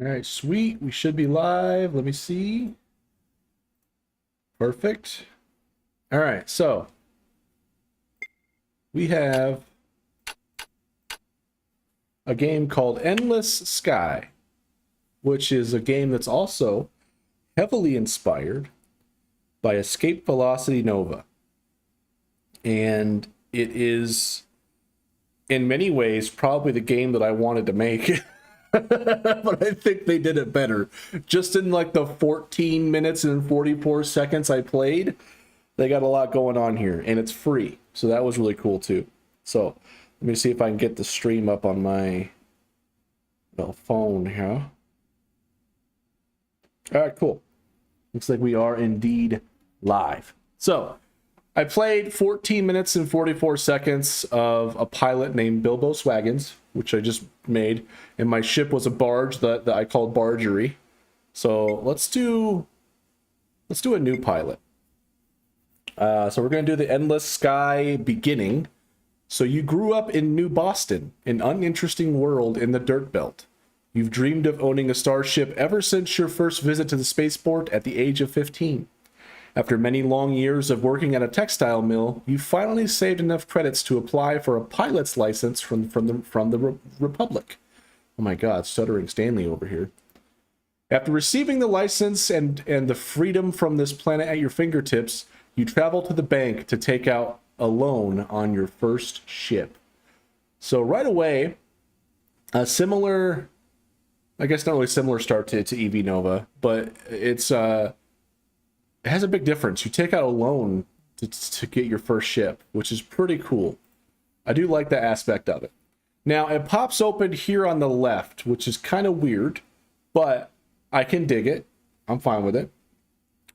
All right, sweet. We should be live. Let me see. Perfect. All right, so we have a game called Endless Sky, which is a game that's also heavily inspired by Escape Velocity Nova. And it is, in many ways, probably the game that I wanted to make. But I think they did it better. Just in like the 14 minutes and 44 seconds I played, they got a lot going on here, and it's free. So that was really cool too. So let me see if I can get the stream up on my phone here. All right, cool. Looks like we are indeed live. So I played 14 minutes and 44 seconds of a pilot named Bilbo Swaggins, which I just made, and my ship was a barge that I called Bargery. So let's do a new pilot. So we're going to do the Endless Sky beginning. So you grew up in New Boston, an uninteresting world in the Dirt Belt. You've dreamed of owning a starship ever since your first visit to the spaceport at the age of 15. After many long years of working at a textile mill, you finally saved enough credits to apply for a pilot's license from the Republic. Oh my God, stuttering Stanley over here. After receiving the license and the freedom from this planet at your fingertips, you travel to the bank to take out a loan on your first ship. So right away, a similar, I guess not really similar start to EV Nova, but it has a big difference. You take out a loan to get your first ship, which is pretty cool. I do like that aspect of it. Now, it pops open here on the left, which is kind of weird, but I can dig it. I'm fine with it.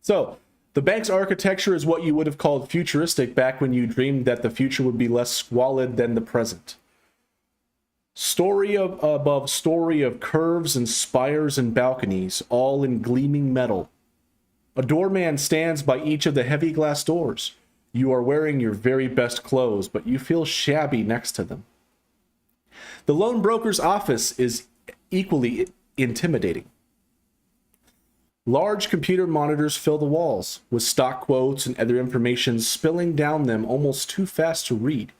So, the bank's architecture is what you would have called futuristic back when you dreamed that the future would be less squalid than the present. Story above story of curves and spires and balconies, all in gleaming metal. A doorman stands by each of the heavy glass doors. You are wearing your very best clothes, but you feel shabby next to them. The loan broker's office is equally intimidating. Large computer monitors fill the walls, with stock quotes and other information spilling down them almost too fast to read.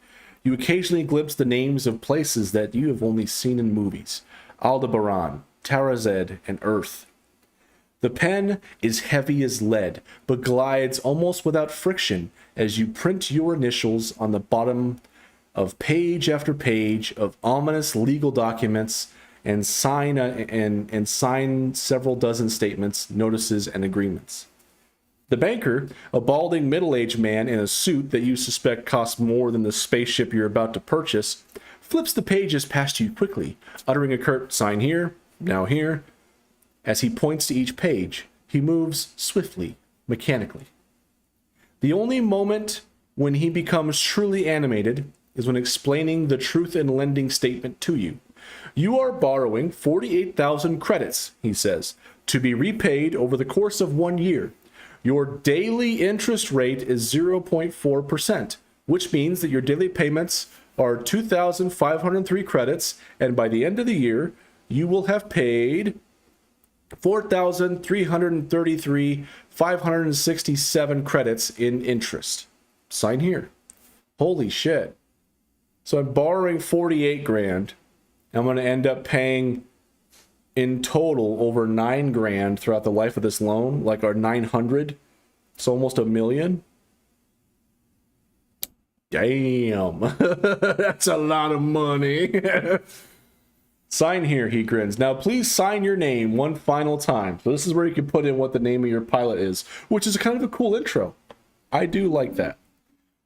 You occasionally glimpse the names of places that you have only seen in movies. Aldebaran, Tarazed, and Earth. The pen is heavy as lead, but glides almost without friction as you print your initials on the bottom of page after page of ominous legal documents and sign several dozen statements, notices, and agreements. The banker, a balding middle-aged man in a suit that you suspect costs more than the spaceship you're about to purchase, flips the pages past you quickly, uttering a curt "sign here, now here." As he points to each page, he moves swiftly, mechanically. The only moment when he becomes truly animated is when explaining the truth in lending statement to you. You are borrowing 48,000 credits, he says, to be repaid over the course of 1 year. Your daily interest rate is 0.4%, which means that your daily payments are 2,503 credits, and by the end of the year, you will have paid 4,333,567 credits in interest. Sign here. Holy shit. So I'm borrowing 48 grand. I'm going to end up paying in total over 9 grand throughout the life of this loan, like our 900. It's almost $1 million. Damn. That's a lot of money. Sign here, he grins. Now please sign your name one final time. So this is where you can put in what the name of your pilot is, which is kind of a cool intro. I do like that.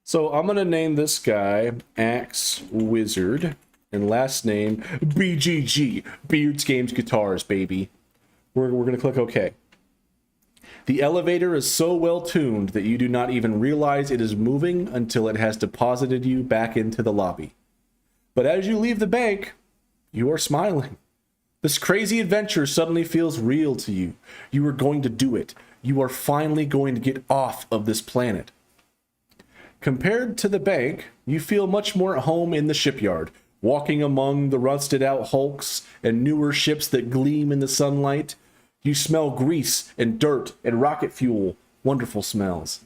So I'm going to name this guy Axe Wizard. And last name, BGG, Beards Games Guitars, baby. We're going to click OK. The elevator is so well tuned that you do not even realize it is moving until it has deposited you back into the lobby. But as you leave the bank, you are smiling. This crazy adventure suddenly feels real to you. You are going to do it. You are finally going to get off of this planet. Compared to the bank, you feel much more at home in the shipyard, walking among the rusted out hulks and newer ships that gleam in the sunlight. You smell grease and dirt and rocket fuel. Wonderful smells.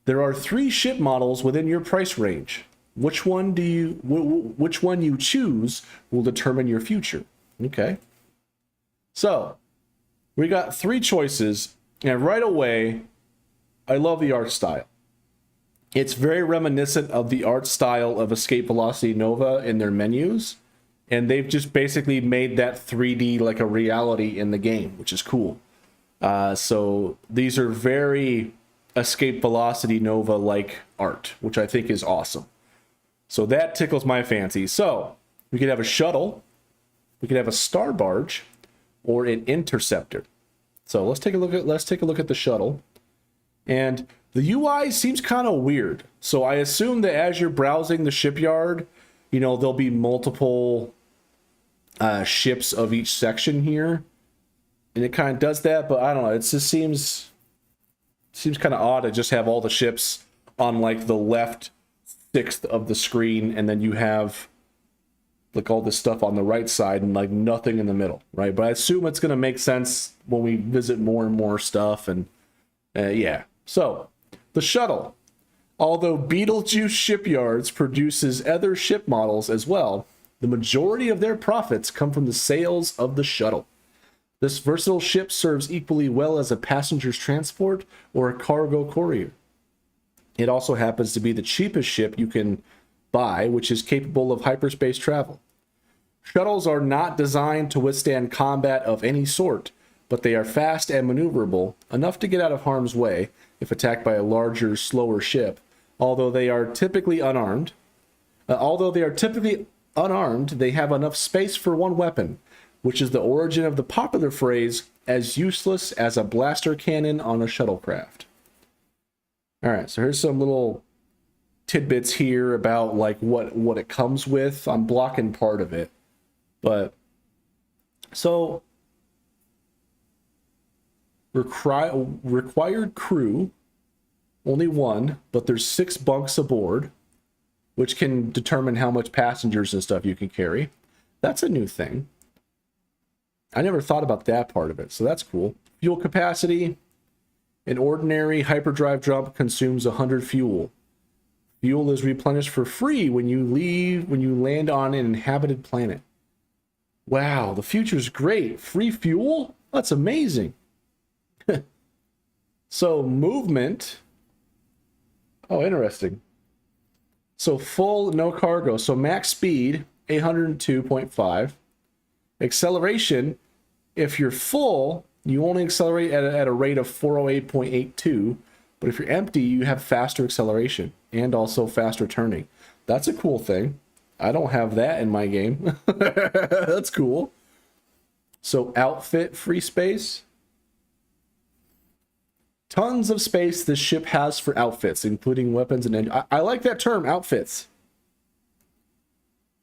There are 3 ship models within your price range. Which one you choose will determine your future. Okay. So, we got 3 choices, and right away, I love the art style. It's very reminiscent of the art style of Escape Velocity Nova in their menus, and they've just basically made that 3D like a reality in the game, which is cool. So these are very Escape Velocity Nova like art, which I think is awesome. So that tickles my fancy. So we could have a shuttle, we could have a star barge, or an interceptor. So let's take a look at the shuttle. And the UI seems kind of weird. So I assume that as you're browsing the shipyard, you know, there'll be multiple ships of each section here. And it kind of does that, but I don't know. It just seems kind of odd to just have all the ships on like the left 1/6 of the screen, and then you have like all this stuff on the right side and like nothing in the middle, right? But I assume it's going to make sense when we visit more and more stuff. And yeah. So the shuttle, although Beetlejuice Shipyards produces other ship models as well, the majority of their profits come from the sales of the shuttle. This versatile ship serves equally well as a passenger's transport or a cargo courier. It also happens to be the cheapest ship you can buy, which is capable of hyperspace travel. Shuttles are not designed to withstand combat of any sort, but they are fast and maneuverable, enough to get out of harm's way if attacked by a larger, slower ship, although they are typically unarmed. They have enough space for one weapon, which is the origin of the popular phrase, as useless as a blaster cannon on a shuttlecraft. All right, so here's some little tidbits here about like what it comes with. I'm blocking part of it, but so required crew, only 1, but there's 6 bunks aboard, which can determine how much passengers and stuff you can carry. That's a new thing. I never thought about that part of it, so that's cool. Fuel capacity. An ordinary hyperdrive jump consumes 100 fuel. Fuel is replenished for free when you land on an inhabited planet. Wow, the future's great. Free fuel? That's amazing. So movement. Oh, interesting. So full, no cargo. So max speed, 802.5. Acceleration, if you're full, you only accelerate at a rate of 408.82. But if you're empty, you have faster acceleration and also faster turning. That's a cool thing. I don't have that in my game. That's cool. So outfit free space. Tons of space this ship has for outfits, including weapons and engines. I like that term, outfits.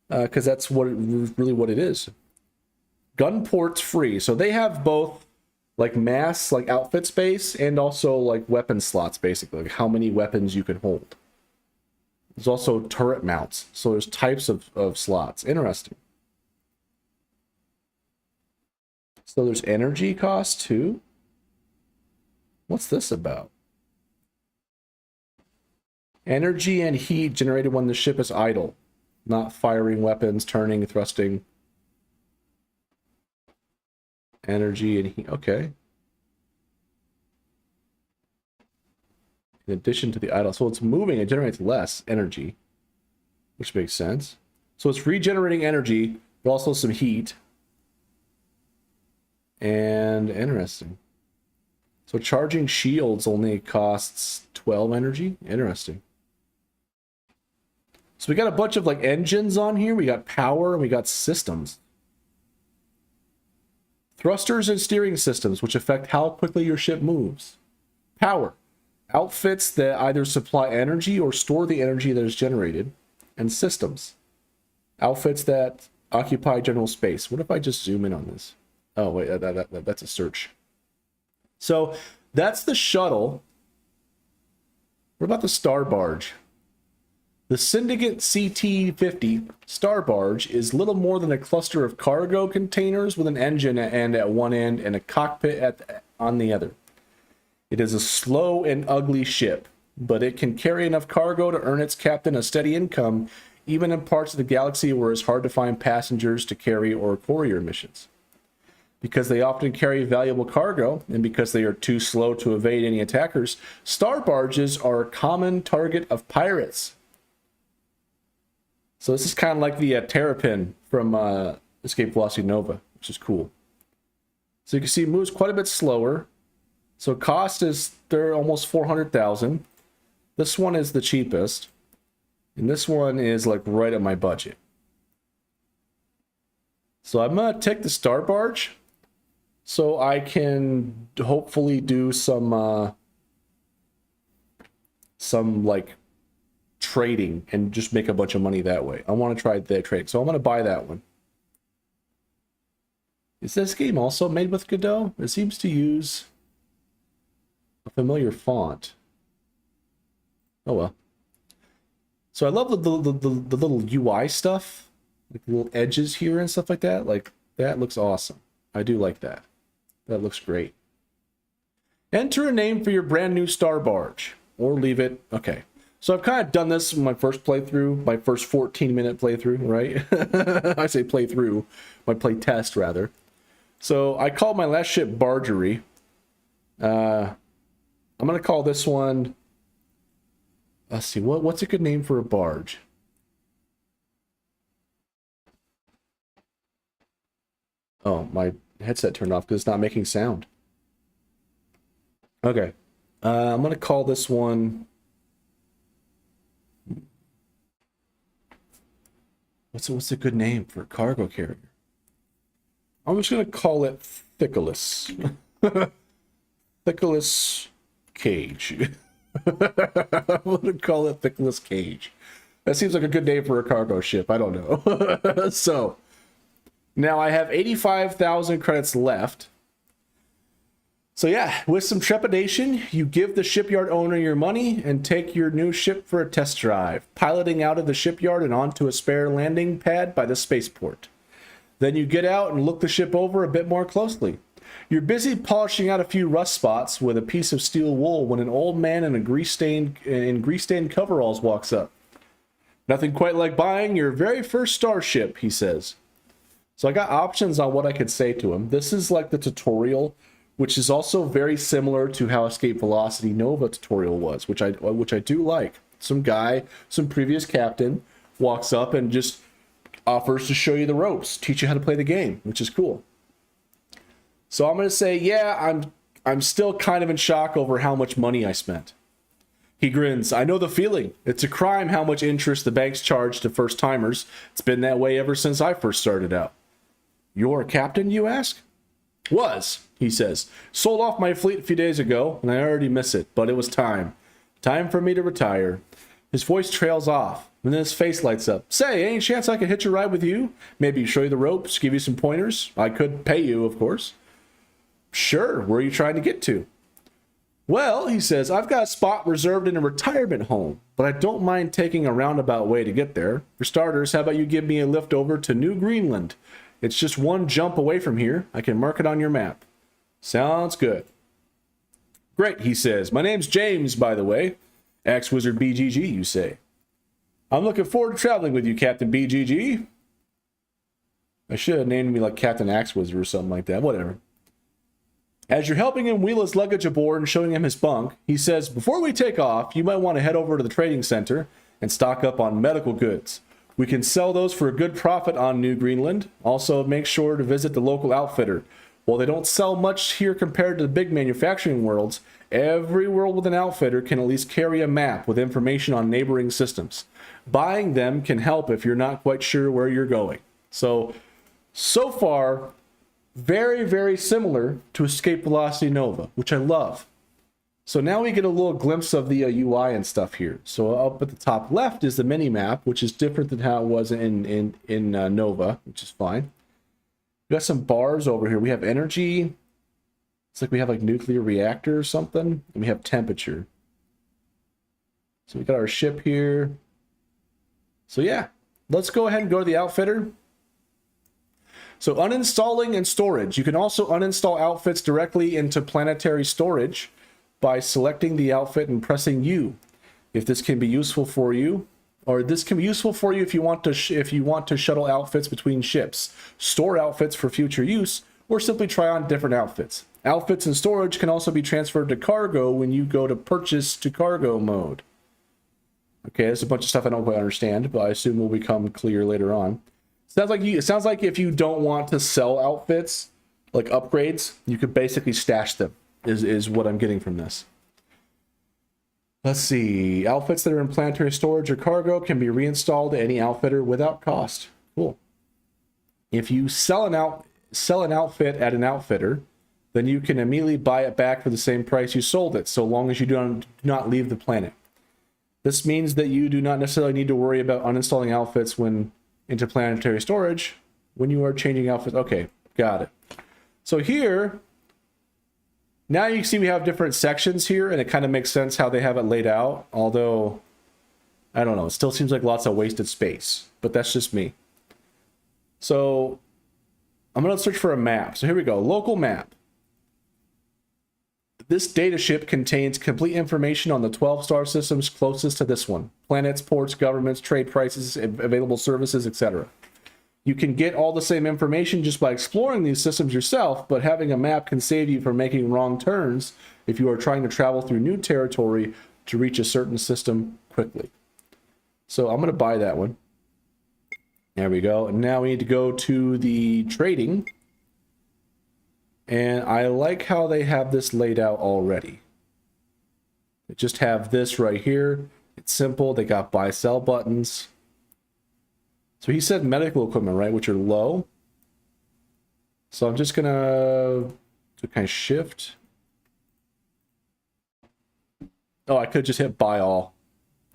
Because that's really what it is. Gun ports free. So they have both like mass, like outfit space, and also like weapon slots, basically. Like how many weapons you can hold. There's also turret mounts. So there's types of slots. Interesting. So there's energy cost too. What's this about? Energy and heat generated when the ship is idle. Not firing weapons, turning, thrusting. Energy and heat. Okay. In addition to the idle. So it's moving, it generates less energy. Which makes sense. So it's regenerating energy, but also some heat. And interesting. So charging shields only costs 12 energy. Interesting. So we got a bunch of like engines on here. We got power and we got systems. Thrusters and steering systems, which affect how quickly your ship moves. Power. Outfits that either supply energy or store the energy that is generated. And systems. Outfits that occupy general space. What if I just zoom in on this? Oh, wait, that's a search. So that's the shuttle. What about the star barge? The Syndicate CT-50 Star Barge is little more than a cluster of cargo containers with an engine at one end and a cockpit on the other. It is a slow and ugly ship, but it can carry enough cargo to earn its captain a steady income, even in parts of the galaxy where it's hard to find passengers to carry or courier missions. Because they often carry valuable cargo, and because they are too slow to evade any attackers, star barges are a common target of pirates. So this is kind of like the Terrapin from Escape Velocity Nova, which is cool. So you can see it moves quite a bit slower. So cost is they're almost 400,000. This one is the cheapest. And this one is like right at my budget. So I'm going to take the Star Barge so I can hopefully do some like trading and just make a bunch of money that way. I want to try the trade. So I'm going to buy that one. Is this game also made with Godot? It seems to use a familiar font. Oh well. So I love the little UI stuff, like the little edges here and stuff like that. Like that looks awesome. I do like that. That looks great. Enter a name for your brand new Star Barge, or leave it. Okay. So I've kind of done this in my first playthrough, my first 14-minute playthrough, right? I say playthrough, my play test rather. So I called my last ship Bargery. I'm gonna call this one. Let's see, what's a good name for a barge? Oh, my headset turned off because it's not making sound. Okay, I'm gonna call this one. What's a good name for a cargo carrier? I'm just gonna call it Thickless. Thickless Cage. I'm gonna call it Thickless Cage. That seems like a good name for a cargo ship. I don't know. So now I have 85,000 credits left. So yeah, with some trepidation, you give the shipyard owner your money and take your new ship for a test drive, piloting out of the shipyard and onto a spare landing pad by the spaceport. Then you get out and look the ship over a bit more closely. You're busy polishing out a few rust spots with a piece of steel wool when an old man in grease-stained coveralls walks up. Nothing quite like buying your very first starship, he says. So I got options on what I could say to him. This is like the tutorial, which is also very similar to how Escape Velocity Nova tutorial was, which I do like. Some guy, some previous captain, walks up and just offers to show you the ropes, teach you how to play the game, which is cool. So I'm going to say, yeah, I'm still kind of in shock over how much money I spent. He grins. I know the feeling. It's a crime how much interest the banks charge to first-timers. It's been that way ever since I first started out. You're a captain, you ask? Was, he says. Sold off my fleet a few days ago, and I already miss it, but it was time. Time for me to retire. His voice trails off, and then his face lights up. Say, any chance I could hitch a ride with you? Maybe show you the ropes, give you some pointers? I could pay you, of course. Sure, where are you trying to get to? Well, he says, I've got a spot reserved in a retirement home, but I don't mind taking a roundabout way to get there. For starters, how about you give me a lift over to New Greenland? It's just one jump away from here. I can mark it on your map. Sounds good. Great, he says. My name's James, by the way. Axe Wizard BGG, you say. I'm looking forward to traveling with you, Captain BGG. I should have named me like Captain Axe Wizard or something like that. Whatever. As you're helping him wheel his luggage aboard and showing him his bunk, he says, before we take off, you might want to head over to the trading center and stock up on medical goods. We can sell those for a good profit on New Greenland. Also, make sure to visit the local outfitter. While they don't sell much here compared to the big manufacturing worlds, every world with an outfitter can at least carry a map with information on neighboring systems. Buying them can help if you're not quite sure where you're going. So far, very, very similar to Escape Velocity Nova, which I love. So now we get a little glimpse of the UI and stuff here. So up at the top left is the mini map, which is different than how it was in Nova, which is fine. We got some bars over here. We have energy. It's like we have like nuclear reactor or something. And we have temperature. So we got our ship here. So yeah, let's go ahead and go to the outfitter. So uninstalling and storage. You can also uninstall outfits directly into planetary storage by selecting the outfit and pressing U. If this can be useful for you, or this can be useful for you if you want to shuttle outfits between ships, store outfits for future use, or simply try on different outfits. Outfits in storage can also be transferred to cargo when you go to purchase to cargo mode. Okay, there's a bunch of stuff I don't quite understand, but I assume will become clear later on. It sounds like if you don't want to sell outfits, like upgrades, you could basically stash them, is what I'm getting from this. Let's see. Outfits that are in planetary storage or cargo can be reinstalled to any outfitter without cost. Cool. If you sell an outfit at an outfitter, then you can immediately buy it back for the same price you sold it, so long as you do not leave the planet. This means that you do not necessarily need to worry about uninstalling outfits when into planetary storage when you are changing outfits. Okay, got it. So here, now you can see we have different sections here, and it kind of makes sense how they have it laid out. Although, I don't know, it still seems like lots of wasted space, but that's just me. So I'm going to search for a map. So here we go, local map. This dataship contains complete information on the 12 star systems closest to this one. Planets, ports, governments, trade prices, available services, etc. You can get all the same information just by exploring these systems yourself, but having a map can save you from making wrong turns if you are trying to travel through new territory to reach a certain system quickly. So I'm going to buy that one. There we go. And now we need to go to the trading. And I like how they have this laid out already. They just have this right here. It's simple. They got buy sell buttons. So he said medical equipment, right, which are low. So I'm just gonna do kind of shift. Oh, I could just hit buy all.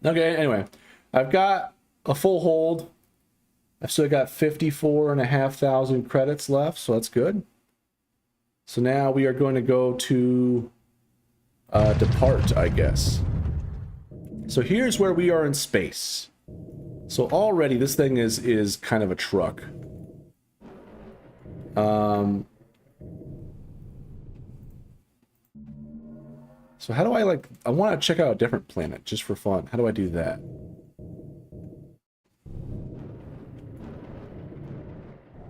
Okay, anyway, I've got a full hold. I've still got 54,500 credits left, so that's good. So now we are going to go to depart, I guess. So here's where we are in space. So already this thing is kind of a truck. So how do I I want to check out a different planet just for fun. How do I do that?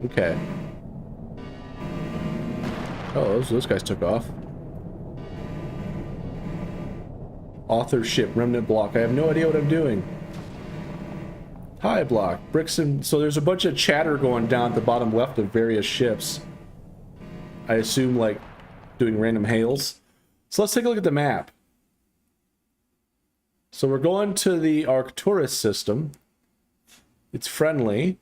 Okay. Oh, those guys took off. Authorship, remnant block. I have no idea what I'm doing. Hi block, bricks and... So there's a bunch of chatter going down at the bottom left of various ships. I assume, like, doing random hails. So let's take a look at the map. So we're going to the Arcturus system. It's friendly.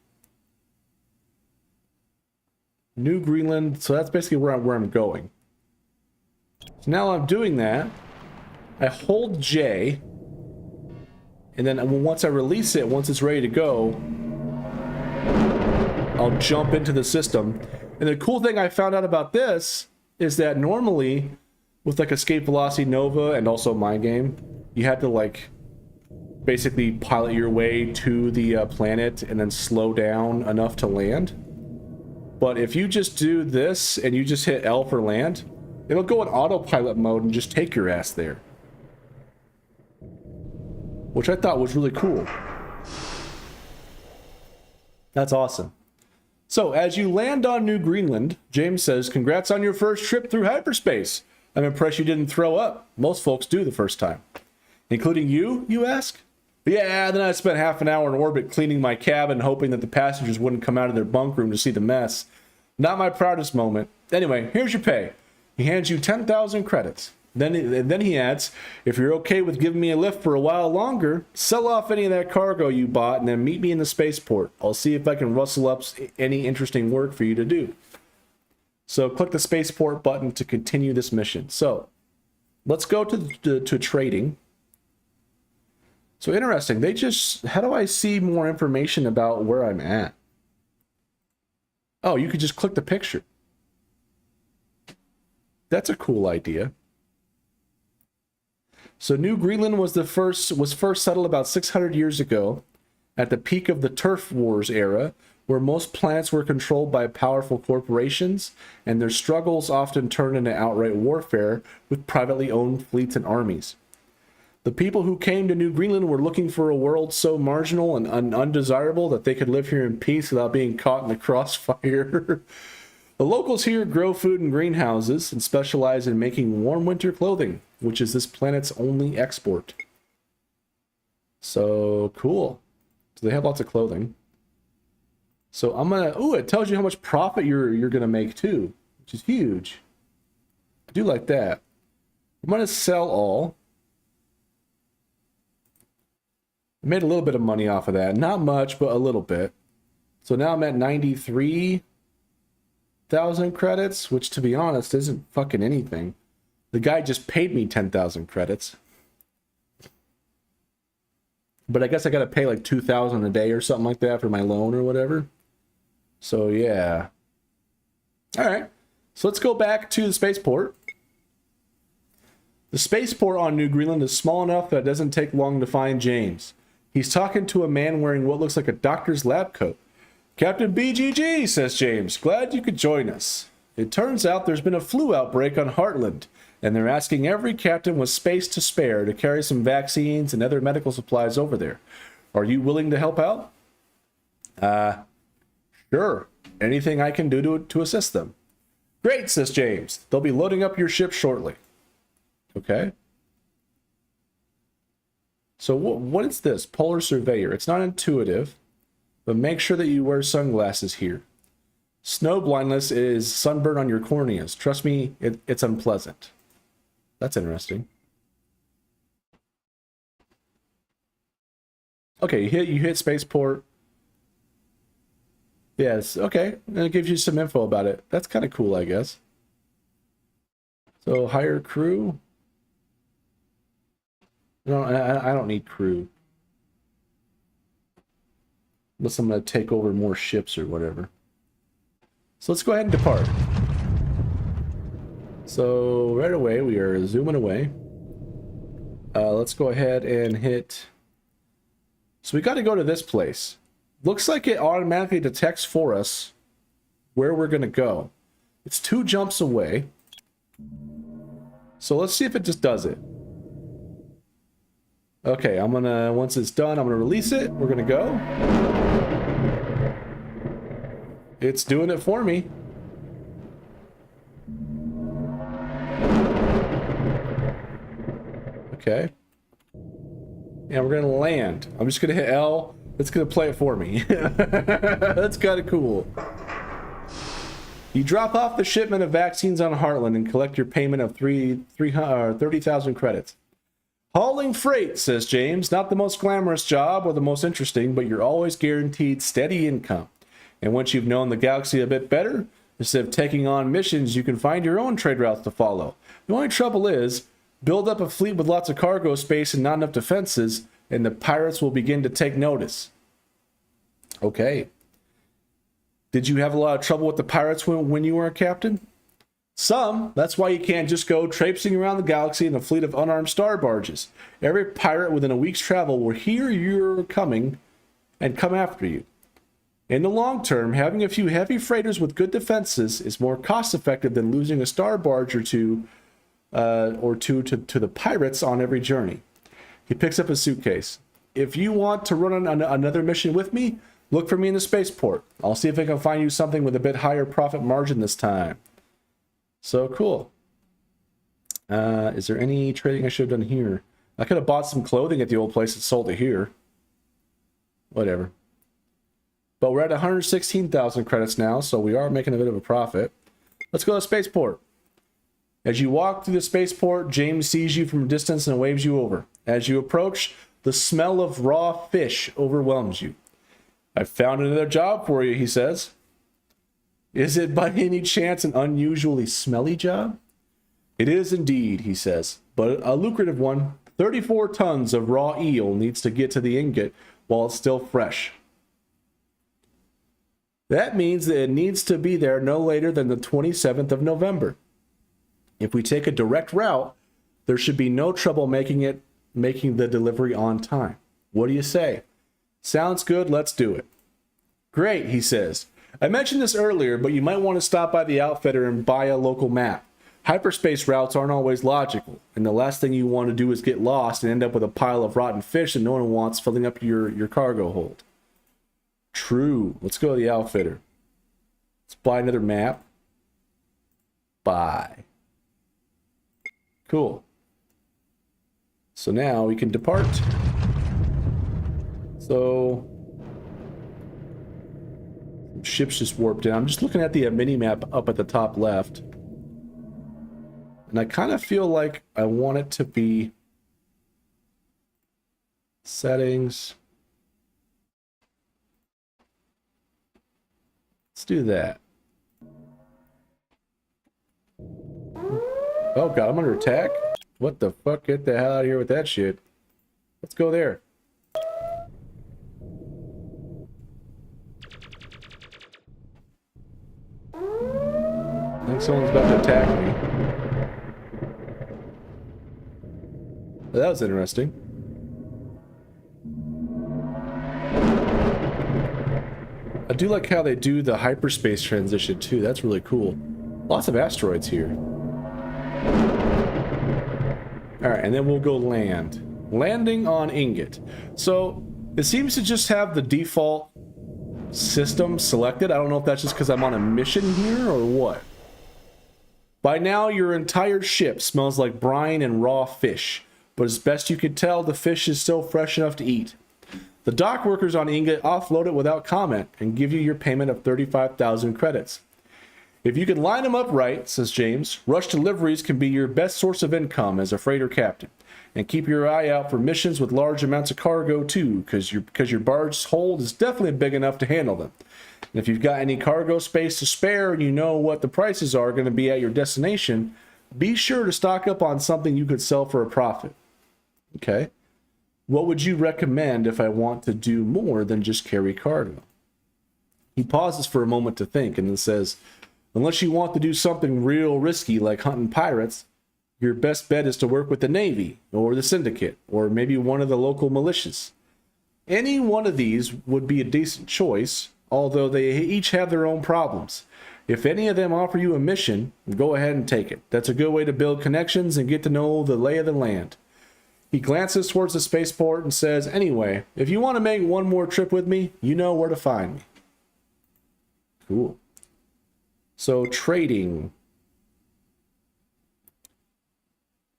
New Greenland, so that's basically where I'm going. So now I'm doing that. I hold J, and then once I release it, once it's ready to go, I'll jump into the system. And the cool thing I found out about this is that normally, with like Escape Velocity Nova and also my game, you had to like basically pilot your way to the planet and then slow down enough to land. But if you just do this and you just hit L for land, it'll go in autopilot mode and just take your ass there. Which I thought was really cool. That's awesome. So, as you land on New Greenland, James says, congrats on your first trip through hyperspace. I'm impressed you didn't throw up. Most folks do the first time. Including you, you ask? Yeah, then I spent half an hour in orbit cleaning my cabin, hoping that the passengers wouldn't come out of their bunk room to see the mess. Not my proudest moment. Anyway, here's your pay. He hands you 10,000 credits. Then he adds, if you're okay with giving me a lift for a while longer, sell off any of that cargo you bought and then meet me in the spaceport. I'll see if I can rustle up any interesting work for you to do. So click the spaceport button to continue this mission. So let's go to trading. So interesting. They just, how do I see more information about where I'm at? Oh, you could just click the picture. That's a cool idea. So New Greenland was first settled about 600 years ago. at the peak of the Turf Wars era, where most planets were controlled by powerful corporations, and their struggles often turned into outright warfare with privately owned fleets and armies. The people who came to New Greenland were looking for a world so marginal and undesirable that they could live here in peace without being caught in the crossfire. The locals here grow food in greenhouses and specialize in making warm winter clothing, which is this planet's only export. So, cool. So they have lots of clothing. So I'm gonna, ooh, it tells you how much profit you're gonna make too, which is huge. I do like that. I'm gonna sell all. I made a little bit of money off of that. Not much, but a little bit. So now I'm at 93,000 credits, which to be honest isn't fucking anything. The guy just paid me 10,000 credits. But I guess I gotta pay like 2,000 a day or something like that for my loan or whatever. So yeah. Alright. So let's go back to the spaceport. The spaceport on New Greenland is small enough that it doesn't take long to find James. He's talking to a man wearing what looks like a doctor's lab coat. Captain BGG, says James. Glad you could join us. It turns out there's been a flu outbreak on Heartland, and they're asking every captain with space to spare to carry some vaccines and other medical supplies over there. Are you willing to help out? Sure. Anything I can do to assist them. Great, says James. They'll be loading up your ship shortly. Okay. So what is this? Polar Surveyor. It's not intuitive, but make sure that you wear sunglasses here. Snow blindness is sunburn on your corneas. Trust me, it's unpleasant. That's interesting. Okay, you hit spaceport. Yes, okay. And it gives you some info about it. That's kind of cool, I guess. So hire crew. No, I don't need crew. Unless I'm going to take over more ships or whatever. So let's go ahead and depart. So right away, we are zooming away. Let's go ahead and hit... So we got to go to this place. Looks like it automatically detects for us where we're going to go. It's 2 jumps away. So let's see if it just does it. Okay, I'm gonna, once it's done, I'm gonna release it. We're gonna go. It's doing it for me. Okay. And we're gonna land. I'm just gonna hit L. It's gonna play it for me. That's kind of cool. You drop off the shipment of vaccines on Heartland and collect your payment of 30,000 credits. Hauling freight, says James, not the most glamorous job or the most interesting, but you're always guaranteed steady income. And once you've known the galaxy a bit better, instead of taking on missions, you can find your own trade routes to follow. The only trouble is, build up a fleet with lots of cargo space and not enough defenses, and the pirates will begin to take notice. Okay. Did you have a lot of trouble with the pirates when you were a captain? Some. That's why you can't just go traipsing around the galaxy in a fleet of unarmed star barges. Every pirate within a week's travel will hear you're coming and come after you. In the long term, having a few heavy freighters with good defenses is more cost effective than losing a star barge or two to the pirates on every journey. He picks up his suitcase. If you want to run on another mission with me, look for me in the spaceport. I'll see if I can find you something with a bit higher profit margin this time. So cool. Is there any trading I should have done here? I could have bought some clothing at the old place and sold it here. Whatever. But we're at 116,000 credits now, so we are making a bit of a profit. Let's go to spaceport. As you walk through the spaceport, James sees you from a distance and waves you over. As you approach, the smell of raw fish overwhelms you. "I've found another job for you," he says. "Is it by any chance an unusually smelly job?" "It is indeed," he says, "but a lucrative one. 34 tons of raw eel needs to get to the ingot while it's still fresh. That means that it needs to be there no later than the 27th of November. If we take a direct route, there should be no trouble making the delivery on time. What do you say?" Sounds good, let's do it. Great, he says. I mentioned this earlier, but you might want to stop by the outfitter and buy a local map. Hyperspace routes aren't always logical, and the last thing you want to do is get lost and end up with a pile of rotten fish that no one wants filling up your cargo hold. True. Let's go to the outfitter. Let's buy another map. Buy. Cool. So now we can depart. So ships just warped in. I'm just looking at the mini map up at the top left. And I kind of feel like I want it to be settings. Let's do that. Oh god, I'm under attack? What the fuck? Get the hell out of here with that shit. Let's go there. I think someone's about to attack me. That was interesting. I do like how they do the hyperspace transition too. That's really cool. Lots of asteroids here. Alright, and then we'll go land. Landing on Ingot. So, it seems to just have the default system selected. I don't know if that's just because I'm on a mission here or what. By now, your entire ship smells like brine and raw fish. But as best you can tell, the fish is still fresh enough to eat. The dock workers on Ingot offload it without comment and give you your payment of 35,000 credits. If you can line them up right, says James, rush deliveries can be your best source of income as a freighter captain. And keep your eye out for missions with large amounts of cargo too, because your barge's hold is definitely big enough to handle them. And if you've got any cargo space to spare and you know what the prices are going to be at your destination, be sure to stock up on something you could sell for a profit. Okay. What would you recommend if I want to do more than just carry cargo? He pauses for a moment to think and then says, unless you want to do something real risky like hunting pirates, your best bet is to work with the Navy or the Syndicate or maybe one of the local militias. Any one of these would be a decent choice, although they each have their own problems. If any of them offer you a mission, go ahead and take it. That's a good way to build connections and get to know the lay of the land. He glances towards the spaceport and says, anyway, if you want to make one more trip with me, you know where to find me. Cool. So, trading.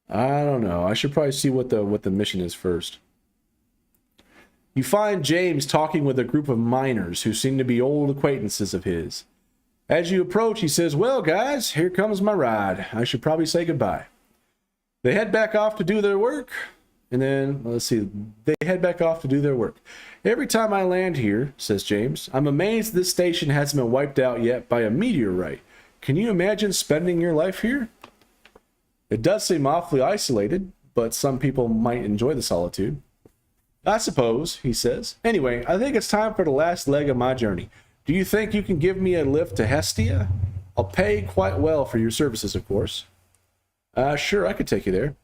I don't know. I should probably see what the mission is first. You find James talking with a group of miners who seem to be old acquaintances of his. As you approach, he says, well, guys, here comes my ride. I should probably say goodbye. They head back off to do their work. And then, let's see, they head back off to do their work. Every time I land here, says James, I'm amazed this station hasn't been wiped out yet by a meteorite. Can you imagine spending your life here? It does seem awfully isolated, but some people might enjoy the solitude. I suppose, he says. Anyway, I think it's time for the last leg of my journey. Do you think you can give me a lift to Hestia? I'll pay quite well for your services, of course. Sure, I could take you there.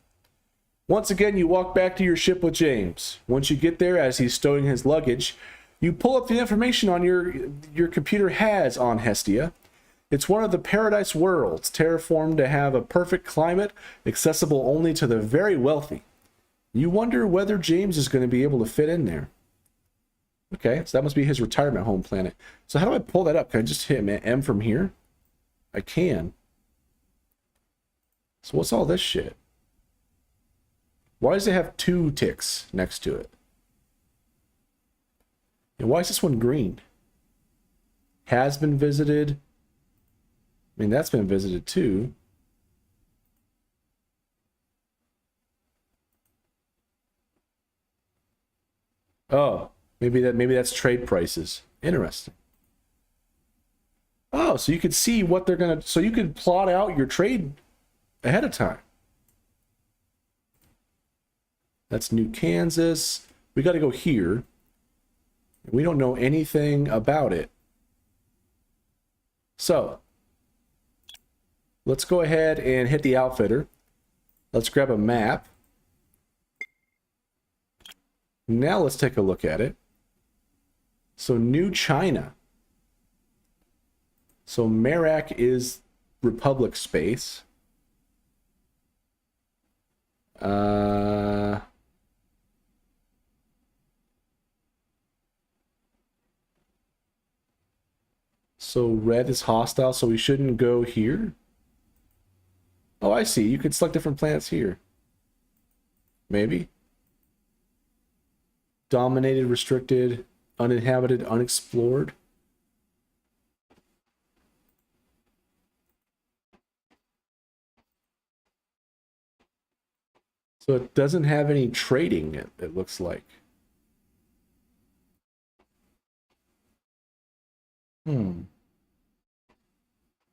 Once again, you walk back to your ship with James. Once you get there, as he's stowing his luggage, you pull up the information on your computer has on Hestia. It's one of the paradise worlds, terraformed to have a perfect climate, accessible only to the very wealthy. You wonder whether James is going to be able to fit in there. Okay, so that must be his retirement home planet. So how do I pull that up? Can I just hit M from here? I can. So what's all this shit? Why does it have 2 ticks next to it? And why is this one green? Has been visited. I mean, that's been visited too. Oh, maybe that's trade prices. Interesting. Oh, so you could see what they're gonna. So you could plot out your trade ahead of time. That's New Kansas. We got to go here. We don't know anything about it. So let's go ahead and hit the outfitter. Let's grab a map. Now let's take a look at it. So New China. So Merak is Republic space. So red is hostile, so we shouldn't go here. Oh, I see. You could select different planets here. Maybe. Dominated, restricted, uninhabited, unexplored. So it doesn't have any trading, it looks like.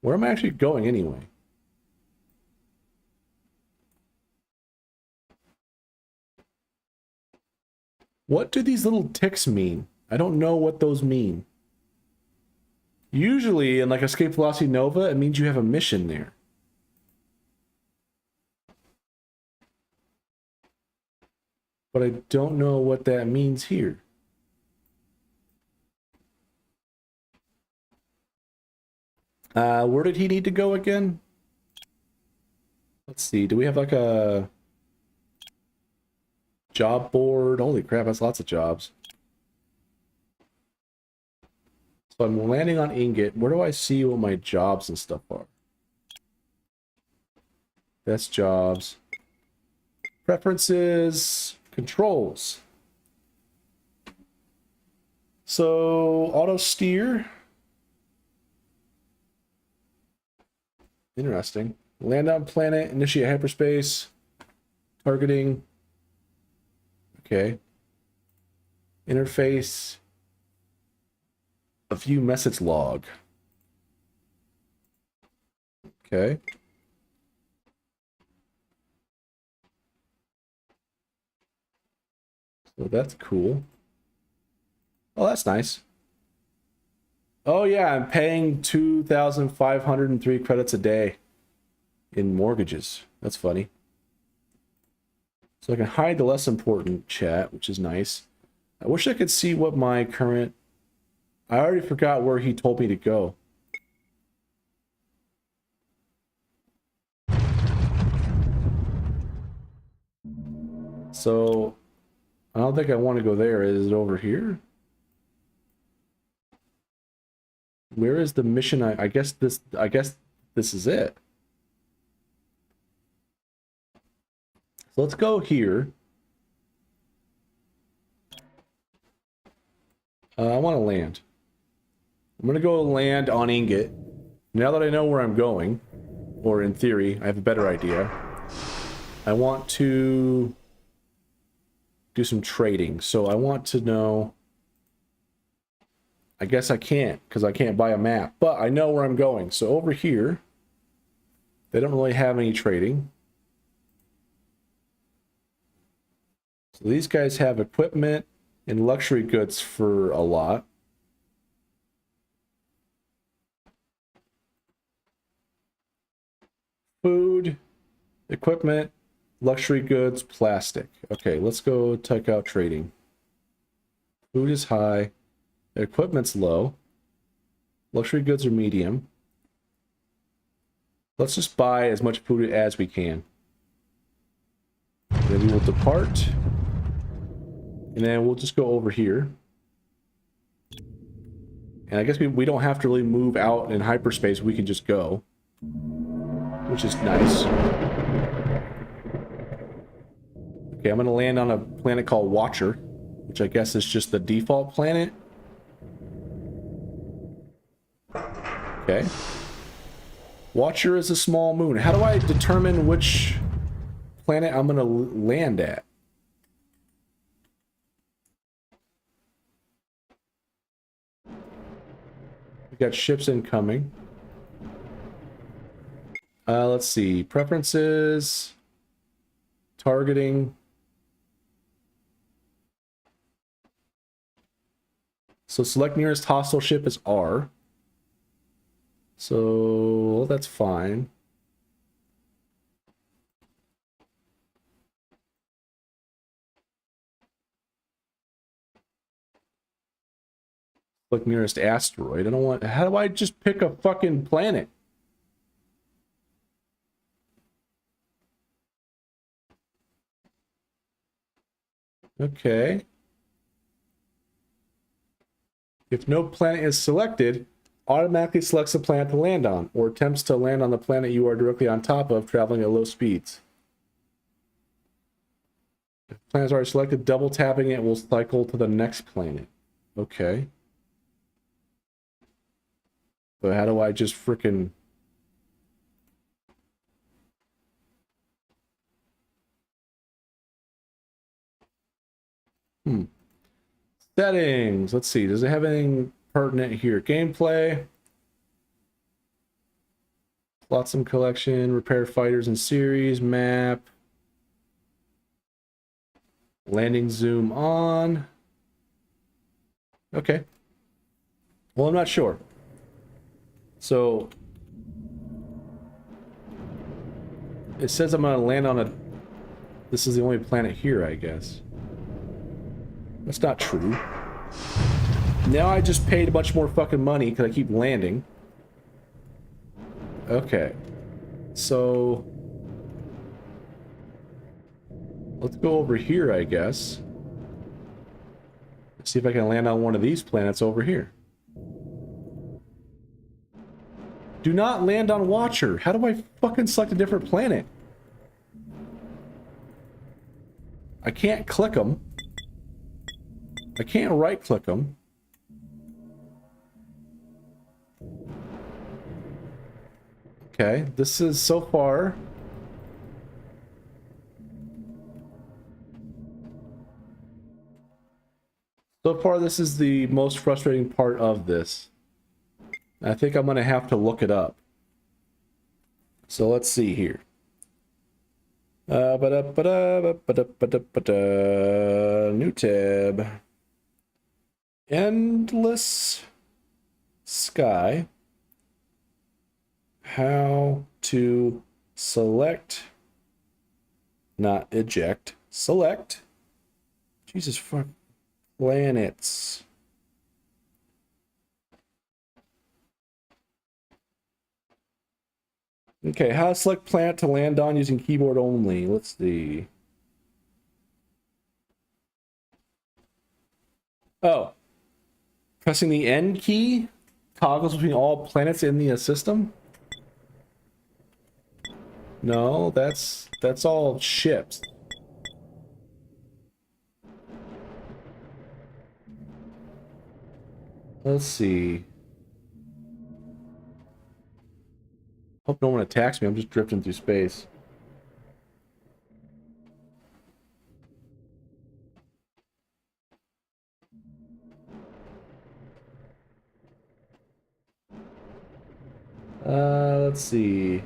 Where am I actually going anyway? What do these little ticks mean? I don't know what those mean. Usually in like Escape Velocity Nova, it means you have a mission there. But I don't know what that means here. Where did he need to go again? Let's see. Do we have like a job board? Holy crap, that's lots of jobs. So I'm landing on Ingot. Where do I see what my jobs and stuff are? That's jobs. Preferences. Controls. So auto steer. Interesting. Land on planet, initiate hyperspace, targeting. Okay. Interface. A view message log. Okay. So that's cool. Oh, that's nice. Oh yeah, I'm paying 2,503 credits a day in mortgages. That's funny. So I can hide the less important chat, which is nice. I wish I could see what my current... I already forgot where he told me to go. So I don't think I want to go there. Is it over here? Where is the mission? I guess this is it. So let's go here. I want to land. I'm gonna go land on Ingot. Now that I know where I'm going, or in theory, I have a better idea. I want to do some trading. So I want to know... I guess I can't, because I can't buy a map. But I know where I'm going. So over here, they don't really have any trading. So these guys have equipment and luxury goods for a lot. Food, equipment, luxury goods, plastic. Okay, let's go check out trading. Food is high. Their equipment's low. Luxury goods are medium. Let's just buy as much food as we can. Then we will depart. And then we'll just go over here. And I guess we don't have to really move out in hyperspace. We can just go. Which is nice. Okay, I'm going to land on a planet called Watcher. Which I guess is just the default planet. Okay. Watcher is a small moon. How do I determine which planet I'm going to land at? We got ships incoming. Let's see. Preferences. Targeting. So select nearest hostile ship is R. So that's fine. Like nearest asteroid. I don't want. How do I just pick a fucking planet? Okay. If no planet is selected, automatically selects a planet to land on, or attempts to land on the planet you are directly on top of, traveling at low speeds. If the planet is already selected, double tapping it will cycle to the next planet. Okay. But how do I just frickin'... Settings. Let's see. Does it have anything pertinent here? Gameplay. Flotsam collection. Repair fighters and series. Map. Landing zoom on. Okay. Well, I'm not sure. So it says I'm gonna land on a... This is the only planet here, I guess. That's not true. Now I just paid a bunch more fucking money because I keep landing. Okay. So... let's go over here, I guess. See if I can land on one of these planets over here. Do not land on Watcher. How do I fucking select a different planet? I can't click them. I can't right-click them. Okay, this is so far... So far, this is the most frustrating part of this. I think I'm going to have to look it up. So let's see here. New tab. Endless Sky. How to select, not eject, select. Jesus fuck. Planets. Okay, how to select planet to land on using keyboard only. Let's see. Oh. Pressing the N key toggles between all planets in the system? No, that's all ships. Let's see. Hope no one attacks me. I'm just drifting through space. Let's see.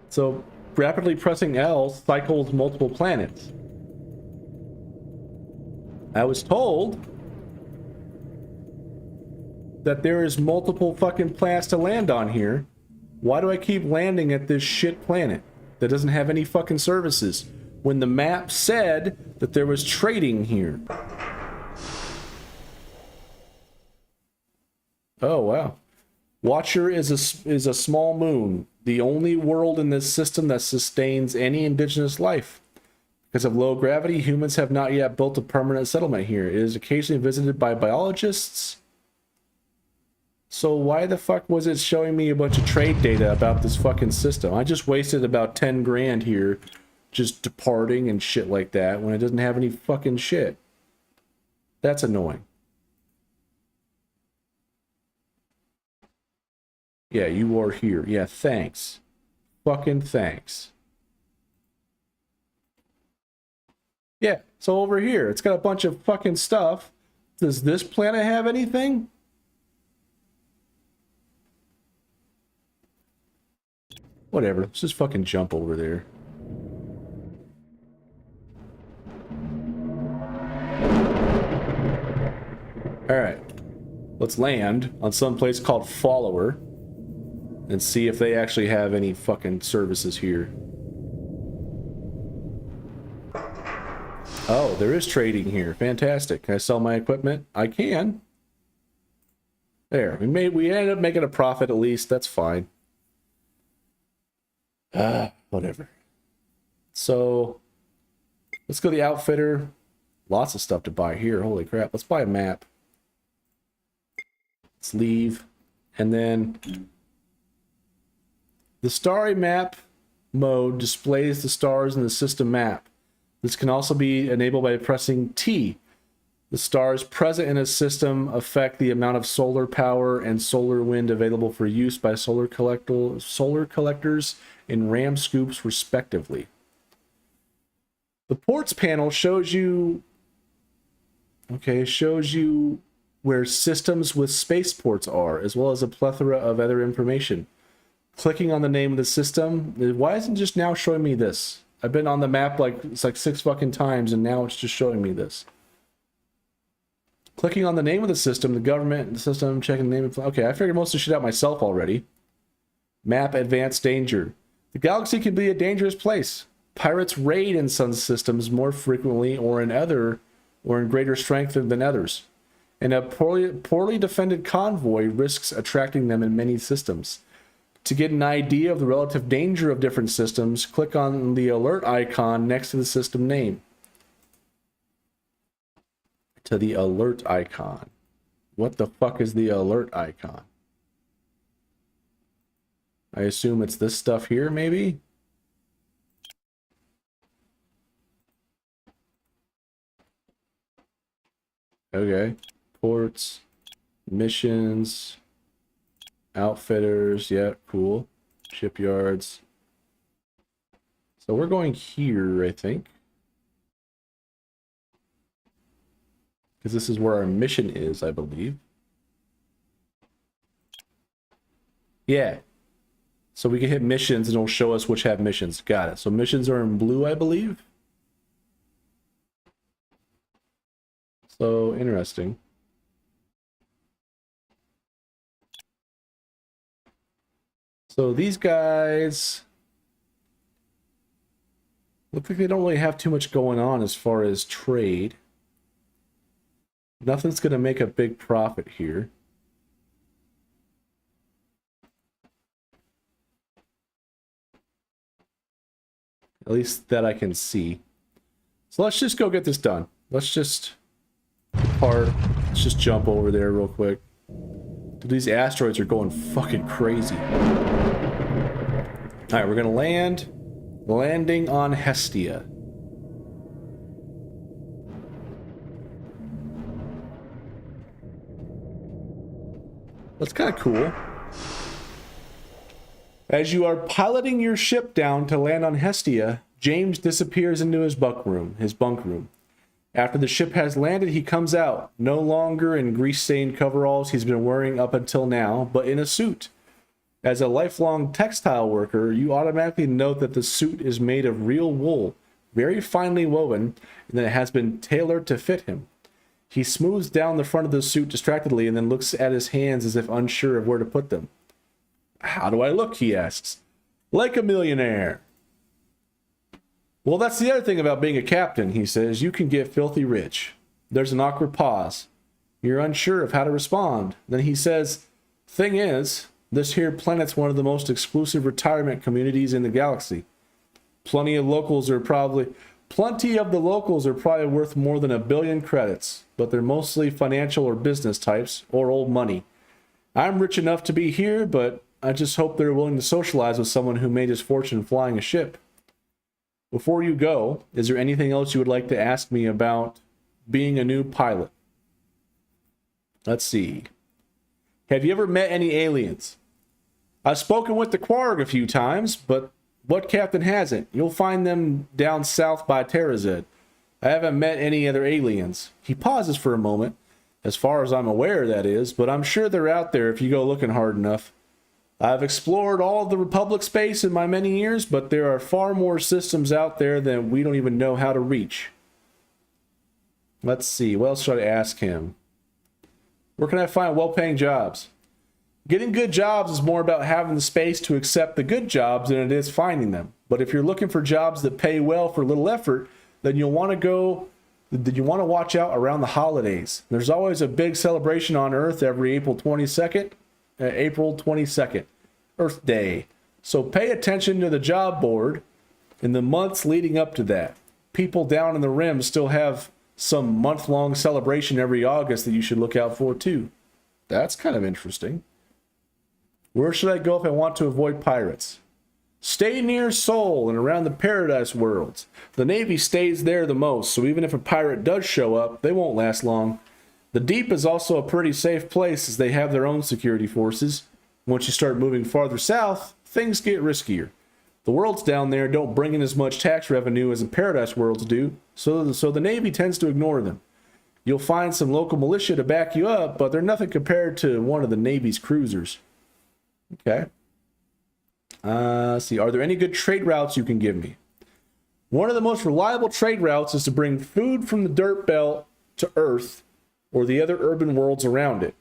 So, rapidly pressing L cycles multiple planets. I was told that there is multiple fucking planets to land on here. Why do I keep landing at this shit planet that doesn't have any fucking services when the map said that there was trading here? Oh, wow. Watcher is a small moon, the only world in this system that sustains any indigenous life. Because of low gravity, humans have not yet built a permanent settlement here. It is occasionally visited by biologists. So why the fuck was it showing me a bunch of trade data about this fucking system? I just wasted about 10 grand here just departing and shit like that when it doesn't have any fucking shit. That's annoying. Yeah, you are here. Yeah, thanks. Fucking thanks. Yeah, so over here, it's got a bunch of fucking stuff. Does this planet have anything? Whatever, let's just fucking jump over there. Alright. Let's land on some place called Follower and see if they actually have any fucking services here. Oh, there is trading here. Fantastic. Can I sell my equipment? I can. There. We ended up making a profit at least. That's fine. Whatever. So let's go to the outfitter. Lots of stuff to buy here. Holy crap. Let's buy a map. Let's leave. And then the starry map mode displays the stars in the system map. This can also be enabled by pressing T. The stars present in a system affect the amount of solar power and solar wind available for use by solar collectors and RAM scoops, respectively. The ports panel shows you where systems with spaceports are, as well as a plethora of other information. Clicking on the name of the system, why isn't it just now showing me this? I've been on the map it's like 6 fucking times, and now it's just showing me this. Clicking on the name of the system, the government, the system, checking the name of... Okay, I figured most of the shit out myself already. Map advanced danger. The galaxy can be a dangerous place. Pirates raid in some systems more frequently or in greater strength than others. And a poorly defended convoy risks attracting them in many systems. To get an idea of the relative danger of different systems, click on the alert icon next to the system name. To the alert icon. What the fuck is the alert icon? I assume it's this stuff here, maybe? Okay. Ports, missions, outfitters, yeah, cool. Shipyards. So we're going here, I think. Because this is where our mission is, I believe. Yeah. So we can hit missions and it'll show us which have missions. Got it. So missions are in blue, I believe. So interesting. So these guys look like they don't really have too much going on as far as trade. Nothing's going to make a big profit here. At least that I can see. So let's just go get this done. Let's just let's just jump over there real quick. Dude, these asteroids are going fucking crazy. Alright, we're gonna land. Landing on Hestia. That's kind of cool. As you are piloting your ship down to land on Hestia, James disappears into his bunk room. After the ship has landed, he comes out, no longer in grease-stained coveralls he's been wearing up until now, but in a suit. As a lifelong textile worker, you automatically note that the suit is made of real wool, very finely woven, and that it has been tailored to fit him. He smooths down the front of the suit distractedly and then looks at his hands as if unsure of where to put them. How do I look, he asks. Like a millionaire. Well, that's the other thing about being a captain, he says. You can get filthy rich. There's an awkward pause. You're unsure of how to respond. Then he says, thing is, this here planet's one of the most exclusive retirement communities in the galaxy. Plenty of the locals are probably worth more than 1 billion credits, but they're mostly financial or business types, or old money. I'm rich enough to be here, but I just hope they're willing to socialize with someone who made his fortune flying a ship. Before you go, is there anything else you would like to ask me about being a new pilot? Let's see. Have you ever met any aliens? I've spoken with the Quarg a few times, but what captain hasn't? You'll find them down south by Terrazed. I haven't met any other aliens. He pauses for a moment, as far as I'm aware, that is, but I'm sure they're out there if you go looking hard enough. I've explored all of the Republic space in my many years, but there are far more systems out there than we don't even know how to reach. Let's see, what else should I ask him? Where can I find well-paying jobs? Getting good jobs is more about having the space to accept the good jobs than it is finding them. But if you're looking for jobs that pay well for little effort, then you'll want to go that you want to watch out around the holidays. There's always a big celebration on Earth every April 22nd, Earth Day. So pay attention to the job board in the months leading up to that. People down in the rim still have some month-long celebration every August that you should look out for too. That's kind of interesting. Where should I go if I want to avoid pirates? Stay near Seoul and around the Paradise Worlds. The Navy stays there the most, so even if a pirate does show up, they won't last long. The Deep is also a pretty safe place as they have their own security forces. Once you start moving farther south, things get riskier. The worlds down there don't bring in as much tax revenue as the Paradise Worlds do, so the Navy tends to ignore them. You'll find some local militia to back you up, but they're nothing compared to one of the Navy's cruisers. Okay. Let's see. Are there any good trade routes you can give me? One of the most reliable trade routes is to bring food from the Dirt Belt to Earth or the other urban worlds around it.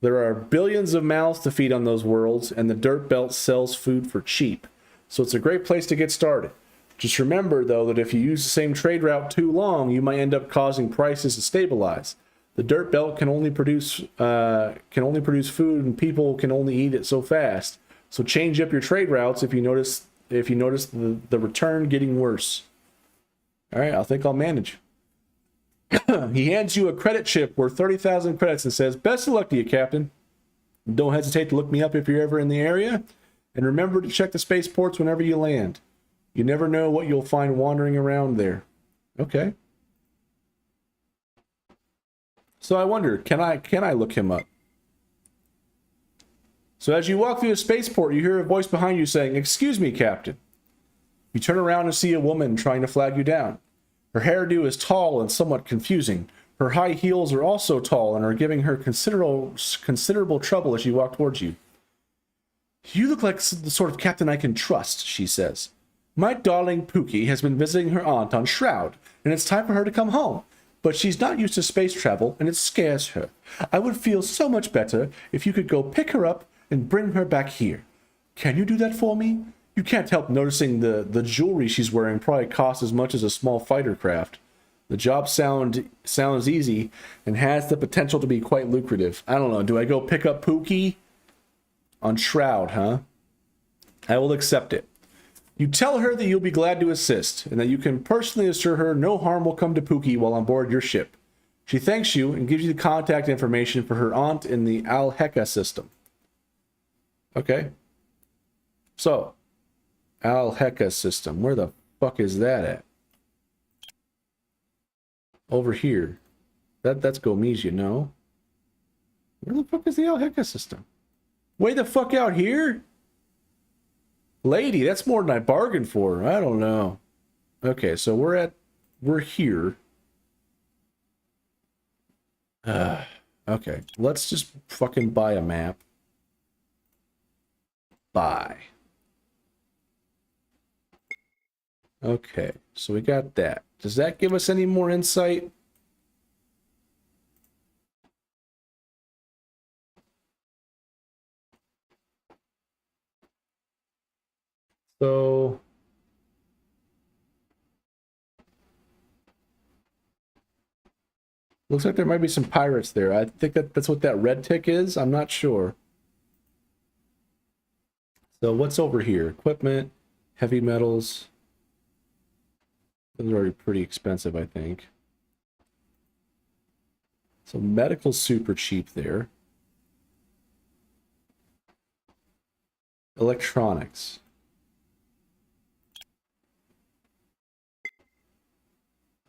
There are billions of mouths to feed on those worlds, and the Dirt Belt sells food for cheap. So it's a great place to get started. Just remember, though, that if you use the same trade route too long, you might end up causing prices to stabilize. The Dirt Belt can only produce food, and people can only eat it so fast. So change up your trade routes if you notice the return getting worse. All right, I think I'll manage. He hands you a credit chip worth 30,000 credits and says, "Best of luck to you, Captain. Don't hesitate to look me up if you're ever in the area. And remember to check the spaceports whenever you land. You never know what you'll find wandering around there." Okay. So I wonder, can I look him up? So as you walk through the spaceport, you hear a voice behind you saying, "Excuse me, Captain." You turn around and see a woman trying to flag you down. Her hairdo is tall and somewhat confusing. Her high heels are also tall and are giving her considerable trouble as she walks towards you. "You look like the sort of captain I can trust," she says. "My darling Pookie has been visiting her aunt on Shroud, and it's time for her to come home. But she's not used to space travel, and it scares her. I would feel so much better if you could go pick her up and bring her back here. Can you do that for me? You can't help noticing the jewelry she's wearing probably costs as much as a small fighter craft. The job sounds easy and has the potential to be quite lucrative. I don't know. Do I go pick up Pookie? On Shroud, huh? I will accept it. You tell her that you'll be glad to assist, and that you can personally assure her no harm will come to Pookie while on board your ship. She thanks you and gives you the contact information for her aunt in the Al-Heka system. Okay. So, Al-Heka system. Where the fuck is that at? Over here. That's Gomesia, no? Where the fuck is the Al-Heka system? Way the fuck out here? Lady, that's more than I bargained for. I don't know. Okay, so we're here. Okay, let's just fucking buy a map. Buy. Okay, so we got that. Does that give us any more insight? So looks like there might be some pirates there. I think that's what that red tick is. I'm not sure. So what's over here? Equipment, heavy metals. Those are already pretty expensive, I think. So medical's super cheap there. Electronics.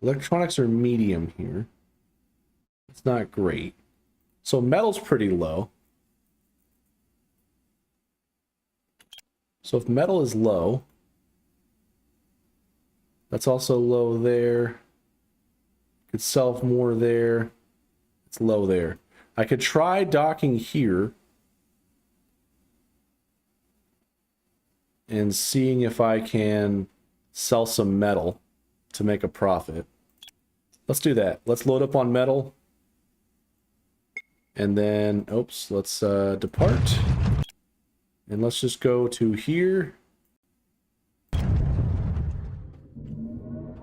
Electronics are medium here. It's not great. So metal's pretty low. So if metal is low, that's also low there. Could sell more there. It's low there. I could try docking here and seeing if I can sell some metal to make a profit. Let's do that. Let's load up on metal. And then, oops, let's depart. And let's just go to here.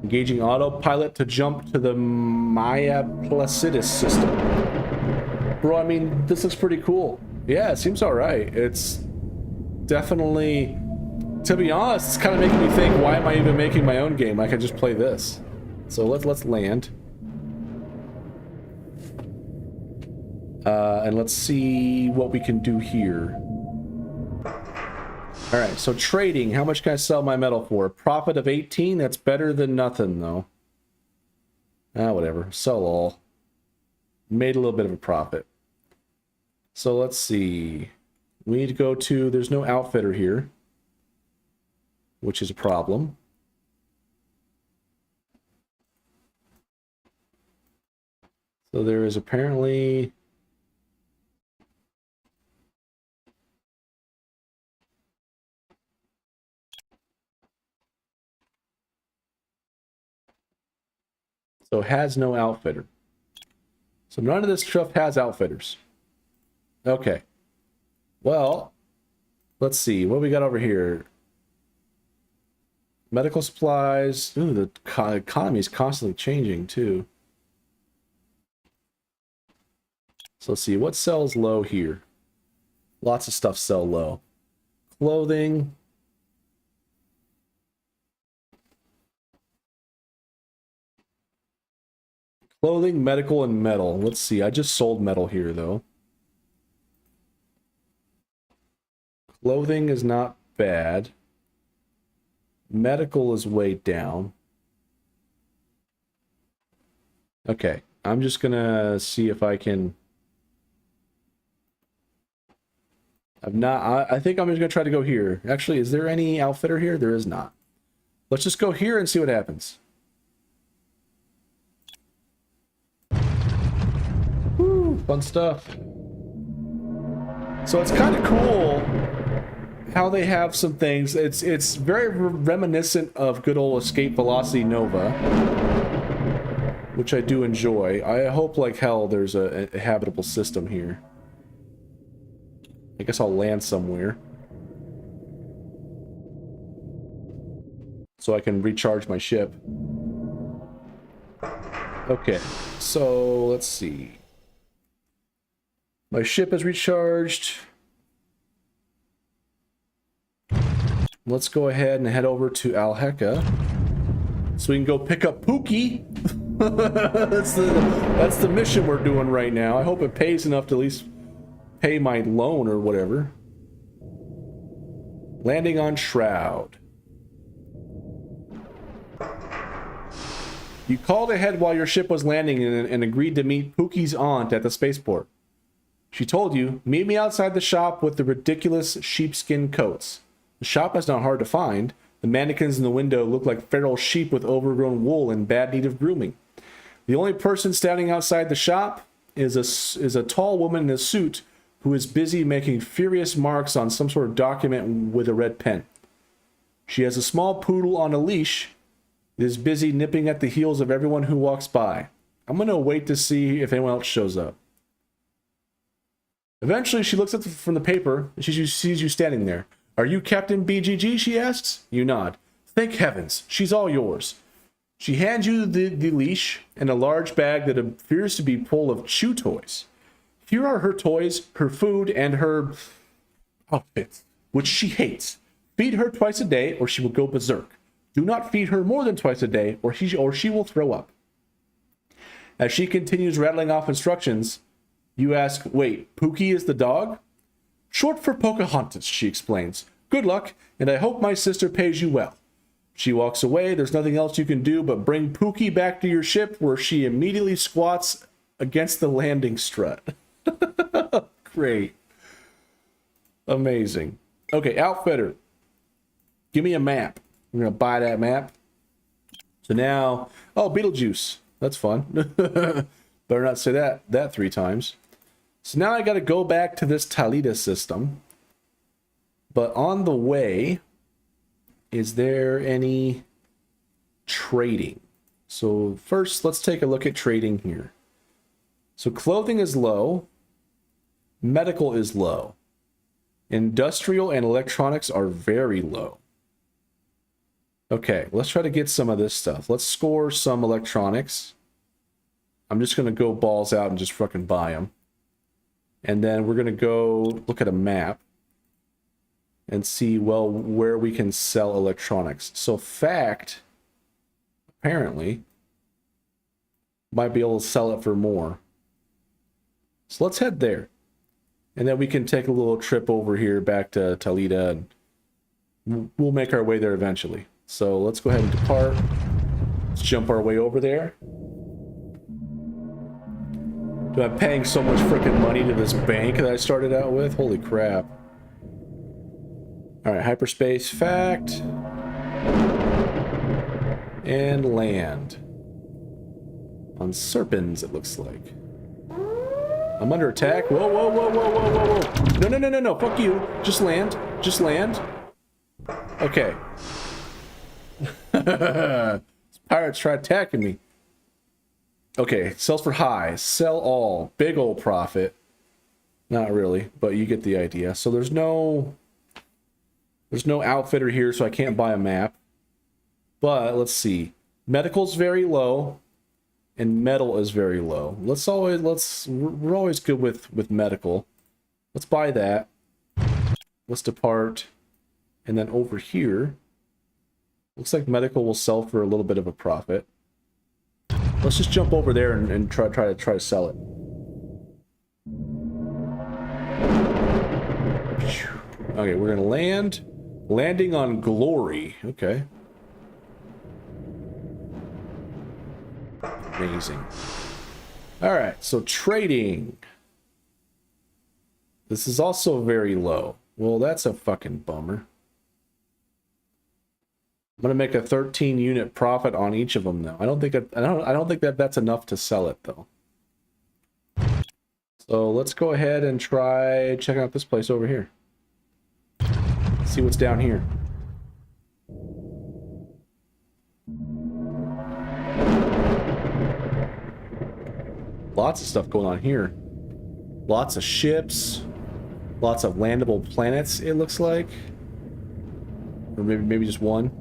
Engaging autopilot to jump to the Maya Placidus system. Bro, I mean, this looks pretty cool. Yeah, it seems alright. It's definitely... To be honest, it's kind of making me think, why am I even making my own game? I could just play this. So let's land. And let's see what we can do here. Alright, so trading. How much can I sell my metal for? A profit of 18? That's better than nothing, though. Ah, whatever. Sell all. Made a little bit of a profit. So let's see. We need to go to... There's no outfitter here, which is a problem. So there is apparently... So has no outfitter. So none of this stuff has outfitters. Okay. Well, let's see. What we got over here? Medical supplies. Ooh, the economy is constantly changing, too. So let's see. What sells low here? Lots of stuff sell low. Clothing. Clothing, medical, and metal. Let's see. I just sold metal here, though. Clothing is not bad. Medical is way down. Okay. I'm just gonna see if I can... I think I'm just gonna try to go here. Actually, is there any outfitter here? There is not. Let's just go here and see what happens. Woo, fun stuff. So it's kind of cool how they have some things. It's very reminiscent of good old Escape Velocity Nova, which I do enjoy. I hope like hell there's a habitable system here. I guess I'll land somewhere so I can recharge my ship. Okay, so let's see. My ship is recharged. Let's go ahead and head over to Alheka so we can go pick up Pookie. That's the mission we're doing right now. I hope it pays enough to at least pay my loan or whatever. Landing on Shroud. You called ahead while your ship was landing and agreed to meet Pookie's aunt at the spaceport. She told you, meet me outside the shop with the ridiculous sheepskin coats. The shop is not hard to find. The mannequins in the window look like feral sheep with overgrown wool in bad need of grooming. The only person standing outside the shop is a tall woman in a suit who is busy making furious marks on some sort of document with a red pen. She has a small poodle on a leash. It is busy nipping at the heels of everyone who walks by. I'm going to wait to see if anyone else shows up. Eventually, she looks from the paper and she sees you standing there. Are you Captain BGG, she asks. You nod. Thank heavens, she's all yours. She hands you the leash and a large bag that appears to be full of chew toys. Here are her toys, her food, and her outfits, which she hates. Feed her twice a day or she will go berserk. Do not feed her more than twice a day or she will throw up. As she continues rattling off instructions, you ask, wait, Pookie is the dog? Short for Pocahontas, she explains. Good luck, and I hope my sister pays you well. She walks away. There's nothing else you can do but bring Pookie back to your ship, where she immediately squats against the landing strut. Great. Amazing. Okay, outfitter. Give me a map. I'm going to buy that map. So now... Oh, Beetlejuice. That's fun. Better not say that 3 times. So now I got to go back to this Talita system. But on the way, is there any trading? So first, let's take a look at trading here. So clothing is low. Medical is low. Industrial and electronics are very low. Okay, let's try to get some of this stuff. Let's score some electronics. I'm just going to go balls out and just fucking buy them. And then we're going to go look at a map and see, well, where we can sell electronics. So fact, apparently, might be able to sell it for more. So let's head there. And then we can take a little trip over here back to Talita, and we'll make our way there eventually. So let's go ahead and depart. Let's jump our way over there. Dude, I'm paying so much freaking money to this bank that I started out with. Holy crap. Alright, hyperspace, fact. And land. On Serpens, it looks like. I'm under attack. Whoa, whoa, whoa, whoa, whoa, whoa, whoa. No, no, no, no, no. Fuck you. Just land. Just land. Okay. Pirates try attacking me. Okay, sells for high. Sell all. Big old profit. Not really, but you get the idea. So there's no outfitter here, so I can't buy a map. But let's see. Medical's very low. And metal is very low. We're always good with medical. Let's buy that. Let's depart. And then over here, looks like medical will sell for a little bit of a profit. Let's just jump over there and try to sell it. Okay, we're gonna land. Landing on Glory. Okay. Amazing. Alright, so trading. This is also very low. Well, that's a fucking bummer. I'm gonna make a 13 unit profit on each of them now. I don't think that's enough to sell it though. So let's go ahead and try checking out this place over here. See what's down here. Lots of stuff going on here. Lots of ships. Lots of landable planets, it looks like. Or maybe just one.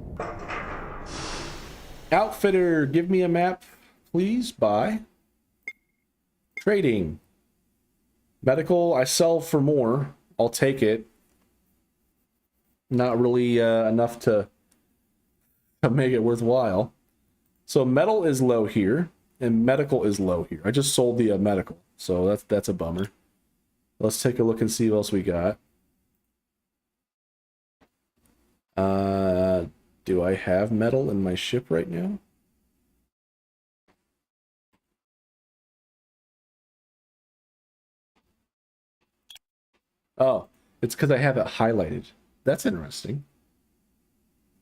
Outfitter, give me a map, please. Buy. Trading. Medical, I sell for more. I'll take it. Not really enough to make it worthwhile. So metal is low here. And medical is low here. I just sold the medical, so that's a bummer. Let's take a look and see what else we got. Do I have metal in my ship right now? Oh, it's because I have it highlighted. That's interesting.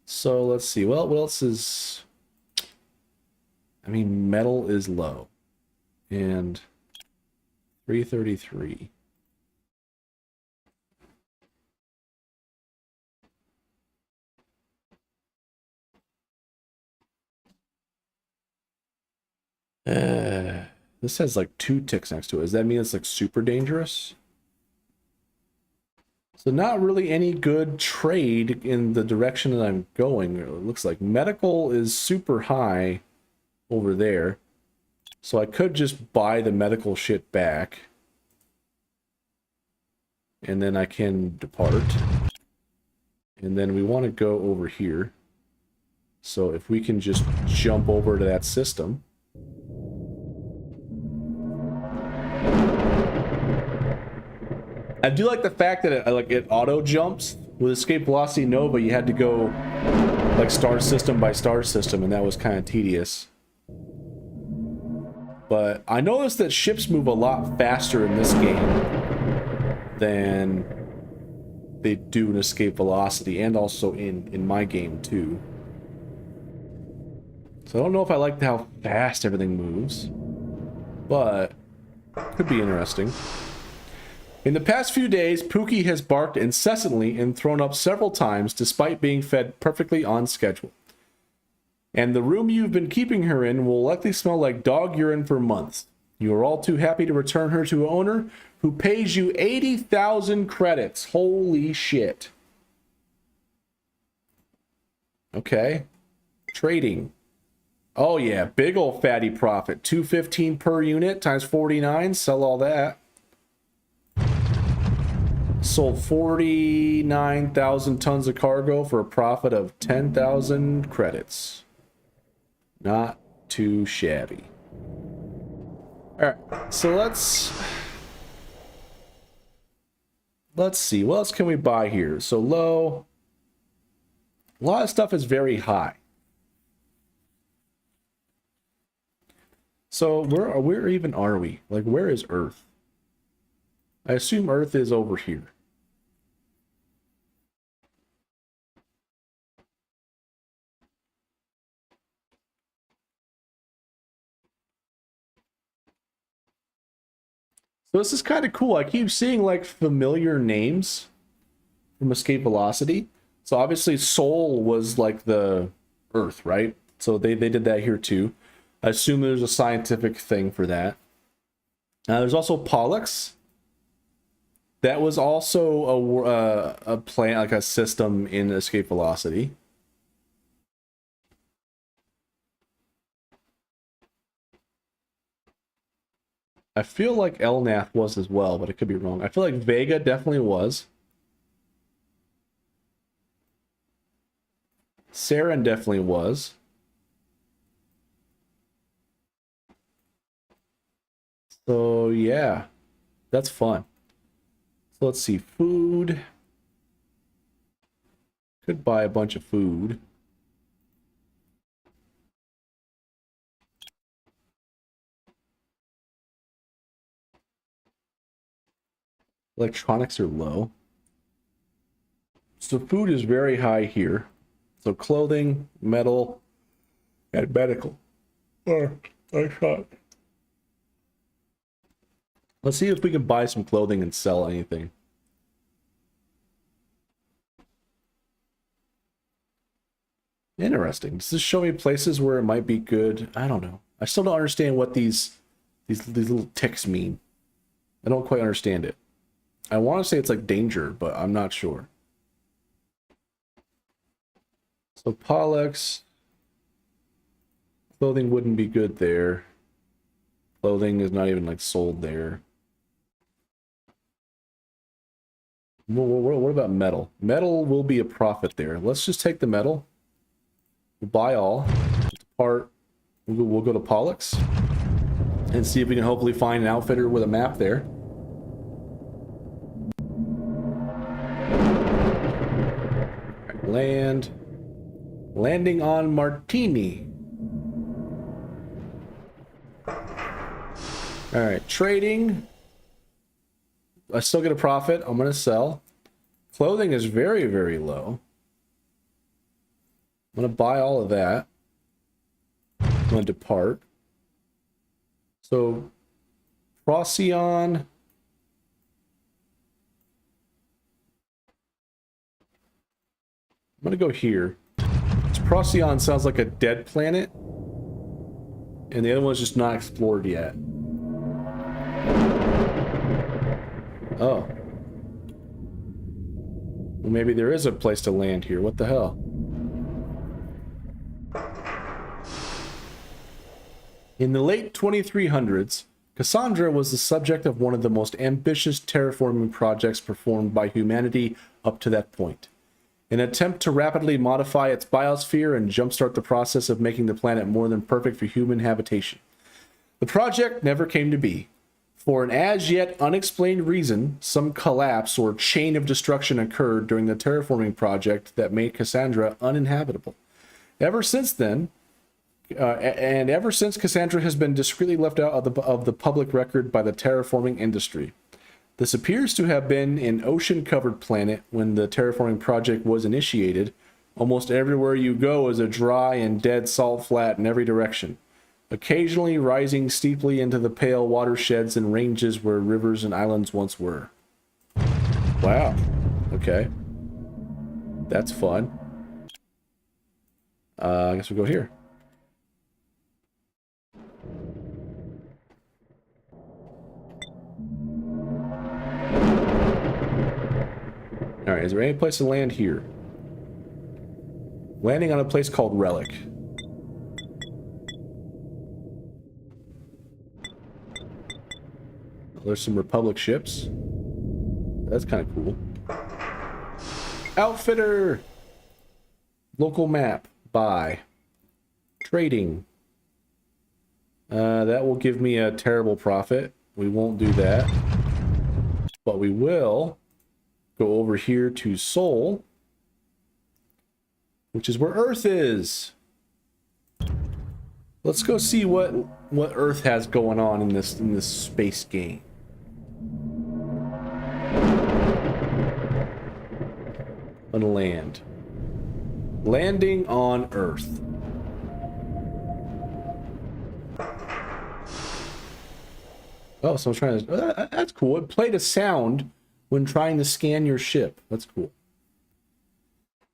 So let's see. Well, what else is... I mean, metal is low. And 333. This has like 2 ticks next to it. Does that mean it's like super dangerous? So not really any good trade in the direction that I'm going. It looks like medical is super high over there. So I could just buy the medical shit back. And then I can depart. And then we want to go over here. So if we can just jump over to that system. I do like the fact that it auto jumps. With Escape Velocity Nova, you had to go like star system by star system, and that was kind of tedious. But I noticed that ships move a lot faster in this game than they do in Escape Velocity, and also in my game too. So I don't know if I like how fast everything moves, but could be interesting. In the past few days, Pookie has barked incessantly and thrown up several times despite being fed perfectly on schedule. And the room you've been keeping her in will likely smell like dog urine for months. You are all too happy to return her to an owner who pays you 80,000 credits. Holy shit. Okay. Trading. Oh yeah, big old fatty profit. 215 per unit times 49. Sell all that. Sold 49,000 tons of cargo for a profit of 10,000 credits. Not too shabby. All right, so let's see. What else can we buy here? So low. A lot of stuff is very high. So where even are we? Like, where is Earth? I assume Earth is over here. So this is kind of cool. I keep seeing like familiar names from Escape Velocity. So obviously Sol was like the Earth, right? So they did that here too. I assume there's a scientific thing for that. There's also Pollux. That was also a plant, like a system in Escape Velocity. I feel like Elnath was as well, but I could be wrong. I feel like Vega definitely was. Saren definitely was. So yeah, that's fun. So let's see, food. Could buy a bunch of food. Electronics are low. So food is very high here. So clothing, metal, and medical. I thought. Let's see if we can buy some clothing and sell anything. Interesting. Does this show me places where it might be good? I don't know. I still don't understand what these little ticks mean. I don't quite understand it. I want to say it's like danger, but I'm not sure. So Pollux. Clothing wouldn't be good there. Clothing is not even like sold there. What about metal? Metal will be a profit there. Let's just take the metal. We'll buy all. Depart. We'll go to Pollux and see if we can hopefully find an outfitter with a map there. Land. Landing on Martini. All right, trading. I still get a profit. I'm going to sell. Clothing is very, very low. I'm going to buy all of that. I'm going to depart. So, Procyon. I'm going to go here. Procyon sounds like a dead planet. And the other one's just not explored yet. Oh. Well, maybe there is a place to land here. What the hell? In the late 2300s, Cassandra was the subject of one of the most ambitious terraforming projects performed by humanity up to that point. An attempt to rapidly modify its biosphere and jumpstart the process of making the planet more than perfect for human habitation. The project never came to be. For an as-yet unexplained reason, some collapse or chain of destruction occurred during the terraforming project that made Cassandra uninhabitable. Ever since then, ever since Cassandra has been discreetly left out of the public record by the terraforming industry. This appears to have been an ocean-covered planet when the terraforming project was initiated. Almost everywhere you go is a dry and dead salt flat in every direction, occasionally rising steeply into the pale watersheds and ranges where rivers and islands once were. Wow. Okay. That's fun. I guess we'll go here. Alright, is there any place to land here? Landing on a place called Relic. There's some Republic ships. That's kind of cool. Outfitter! Local map. Buy. Trading. That will give me a terrible profit. We won't do that. But we will go over here to Sol, which is where Earth is. Let's go see what Earth has going on in this space game. On land. Landing on Earth. Oh, so I'm trying to... Oh, that's cool. It played a sound when trying to scan your ship. That's cool.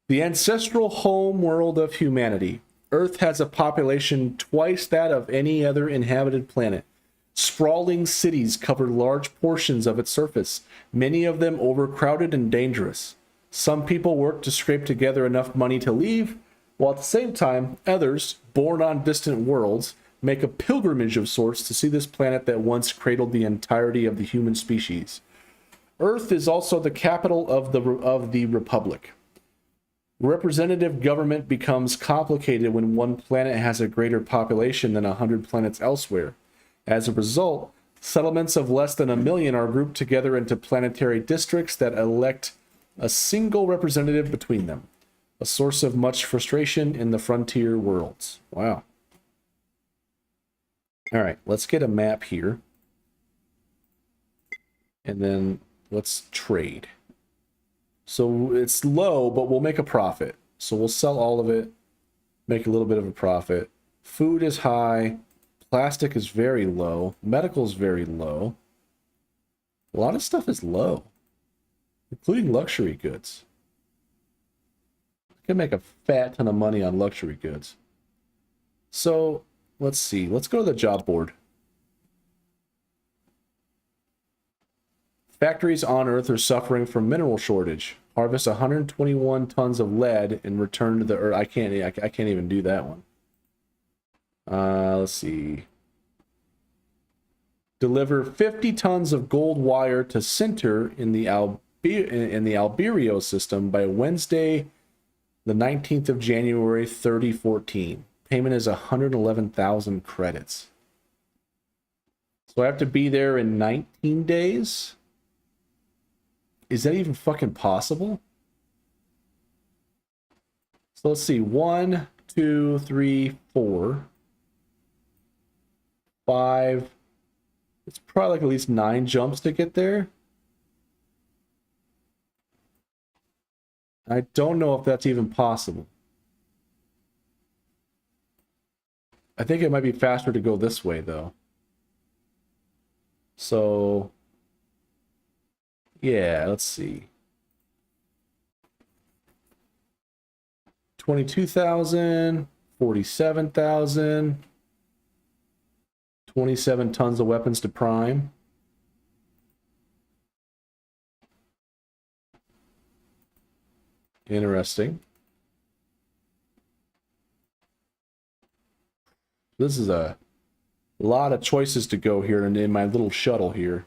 The ancestral home world of humanity. Earth has a population twice that of any other inhabited planet. Sprawling cities cover large portions of its surface, many of them overcrowded and dangerous. Some people work to scrape together enough money to leave, while at the same time, others, born on distant worlds, make a pilgrimage of sorts to see this planet that once cradled the entirety of the human species. Earth is also the capital of the Republic. Representative government becomes complicated when one planet has a greater population than 100 planets elsewhere. As a result, settlements of less than 1 million are grouped together into planetary districts that elect a single representative between them. A source of much frustration in the frontier worlds. Wow. All right, let's get a map here. And then let's trade. So it's low, but we'll make a profit. So we'll sell all of it, make a little bit of a profit. Food is high. Plastic is very low. Medical is very low. A lot of stuff is low, including luxury goods. I can make a fat ton of money on luxury goods. So let's see. Let's go to the job board. Factories on Earth are suffering from mineral shortage. Harvest 121 tons of lead and return to the Earth. I can't even do that one. Let's see. Deliver 50 tons of gold wire to Sinter in the Alberio system by Wednesday, the 19th of January, 3014. Payment is 111,000 credits. So I have to be there in 19 days? Is that even fucking possible? So let's see. 1, 2, 3, 4, 5. It's probably like at least 9 jumps to get there. I don't know if that's even possible. I think it might be faster to go this way, though. So, yeah, let's see. 22,000, 47,000, 27 tons of weapons to prime. Interesting. This is a lot of choices to go here in my little shuttle here.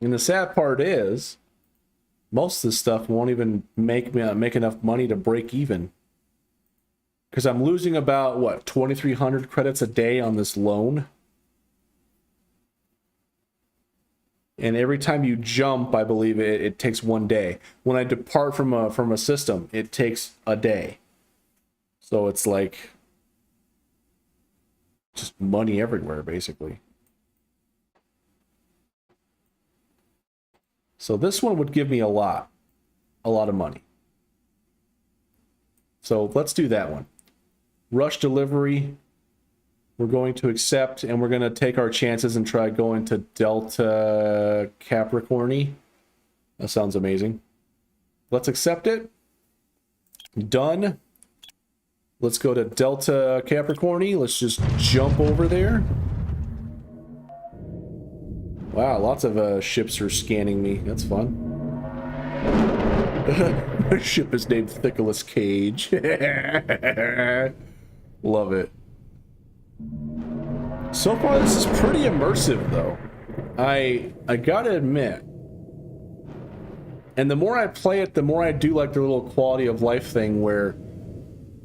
And the sad part is, most of this stuff won't even make enough money to break even. Because I'm losing about, what, 2,300 credits a day on this loan. And every time you jump, I believe it takes 1 day. When I depart from a system, it takes a day. So it's like just money everywhere, basically. So this one would give me a lot of money. So let's do that one. Rush delivery. We're going to accept, and we're going to take our chances and try going to Delta Capricorni. That sounds amazing. Let's accept it. Done. Let's go to Delta Capricorni. Let's just jump over there. Wow, lots of ships are scanning me. That's fun. My ship is named Nicolas Cage. Love it. So far, this is pretty immersive, though. I gotta admit. And the more I play it, the more I do like the little quality of life thing where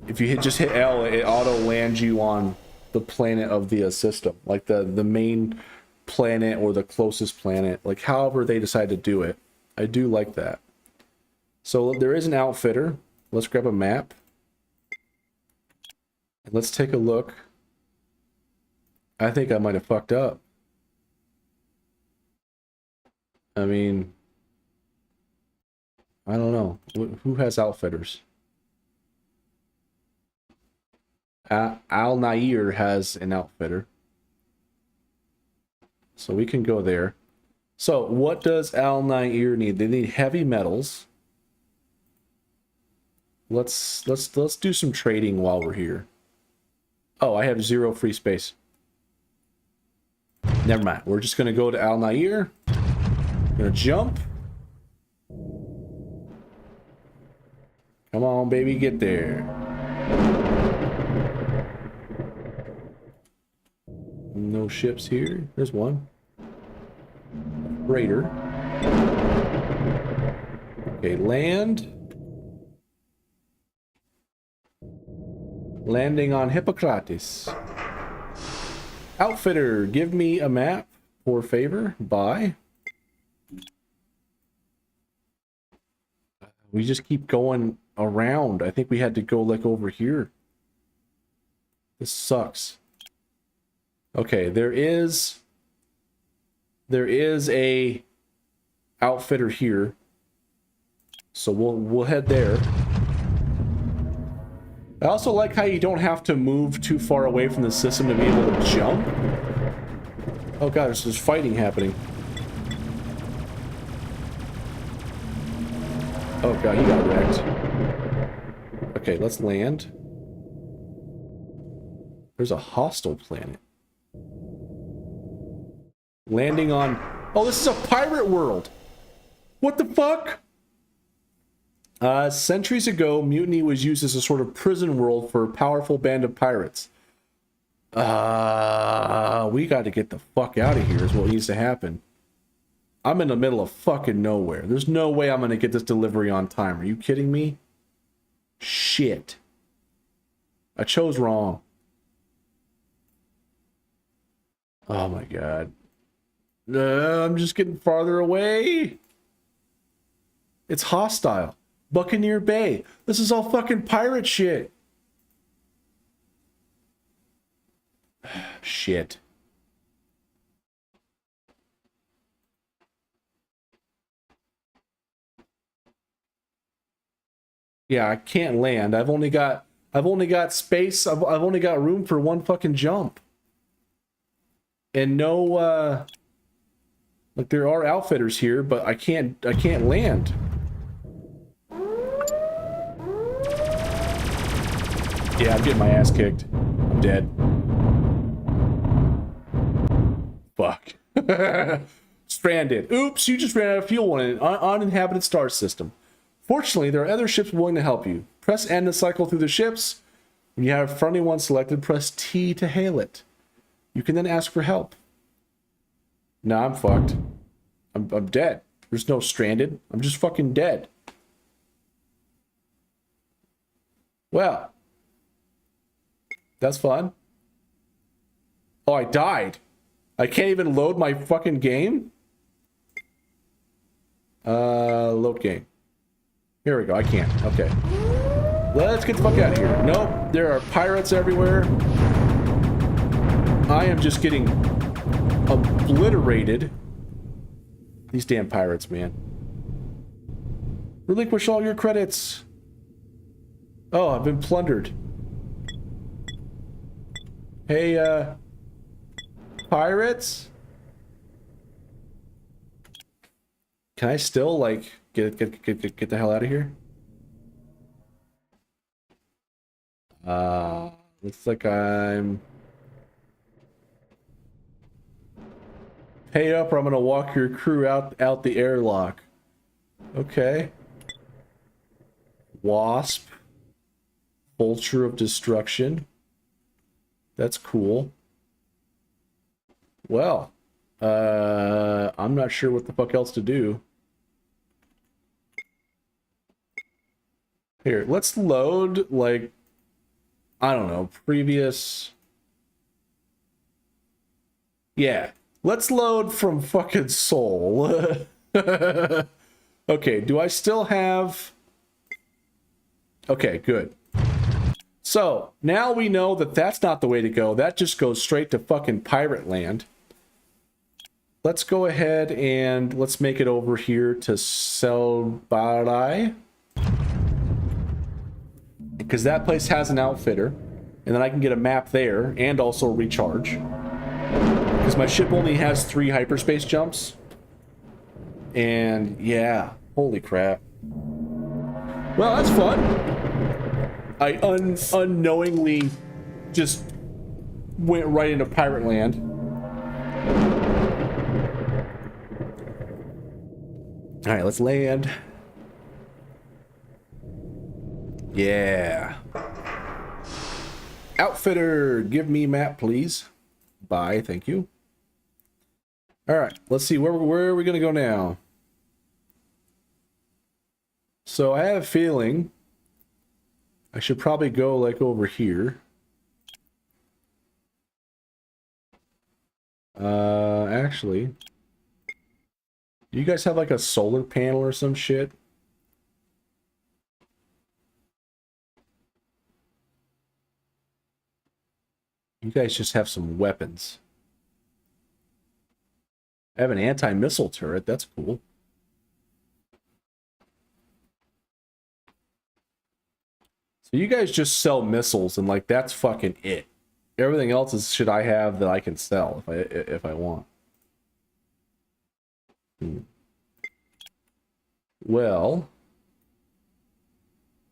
if you just hit L, it auto lands you on the planet of the system. Like the main planet or the closest planet. Like however they decide to do it. I do like that. So there is an outfitter. Let's grab a map. And let's take a look. I think I might have fucked up. I mean, I don't know. Who has outfitters? Al Nair has an outfitter. So we can go there. So what does Al Nair need? They need heavy metals. Let's do some trading while we're here. Oh, I have 0 free space. Never mind. We're just gonna go to Al Nair. Gonna jump. Come on, baby, get there. No ships here. There's one. Raider. Okay, land. Landing on Hippocrates. Outfitter, give me a map for favor. Buy. We just keep going around. I think we had to go like over here. This sucks. Okay, there is a outfitter here. So we'll head there. I also like how you don't have to move too far away from the system to be able to jump. Oh god, there's fighting happening. Oh god, he got wrecked. Okay, let's land. There's a hostile planet. Landing on... Oh, this is a pirate world! What the fuck? Centuries ago, mutiny was used as a sort of prison world for a powerful band of pirates. We got to get the fuck out of here is what needs to happen. I'm in the middle of fucking nowhere. There's no way I'm going to get this delivery on time. Are you kidding me? Shit. I chose wrong. Oh my god. I'm just getting farther away. It's hostile. Buccaneer Bay. This is all fucking pirate shit. Shit. Yeah, I can't land. I've only got space. I've only got room for one fucking jump. And no like there are outfitters here, but I can't land. Yeah, I'm getting my ass kicked. I'm dead. Fuck. Stranded. Oops, you just ran out of fuel on an uninhabited star system. Fortunately, there are other ships willing to help you. Press N to cycle through the ships. When you have a friendly one selected, press T to hail it. You can then ask for help. Nah, I'm fucked. I'm dead. There's no stranded. I'm just fucking dead. Well. That's fun. Oh, I died. I can't even load my fucking game? Load game. Here we go. I can't. Okay. Let's get the fuck out of here. Nope. There are pirates everywhere. I am just getting obliterated. These damn pirates, man. Relinquish all your credits. Oh, I've been plundered. Hey, pirates? Can I still, like, get the hell out of here? Looks like I'm... Pay up or I'm gonna walk your crew out the airlock. Okay. Wasp. Vulture of Destruction. That's cool. Well, I'm not sure what the fuck else to do. Here, let's load, like, I don't know, previous... Yeah, let's load from fucking Seoul. Okay, do I still have... Okay, good. So, now we know that that's not the way to go. That just goes straight to fucking pirate land. Let's go ahead and let's make it over here to Selbarai. Because that place has an outfitter. And then I can get a map there and also recharge. Because my ship only has 3 hyperspace jumps. And yeah, holy crap. Well, that's fun. I unknowingly just went right into pirate land. All right, let's land. Yeah. Outfitter, give me map, please. Bye, thank you. All right, let's see, where are we gonna go now? So I have a feeling I should probably go like over here. Actually, do you guys have like a solar panel or some shit? You guys just have some weapons. I have an anti-missile turret, that's cool. So you guys just sell missiles and like that's fucking it. Everything else is shit I have that I can sell if I want. Well,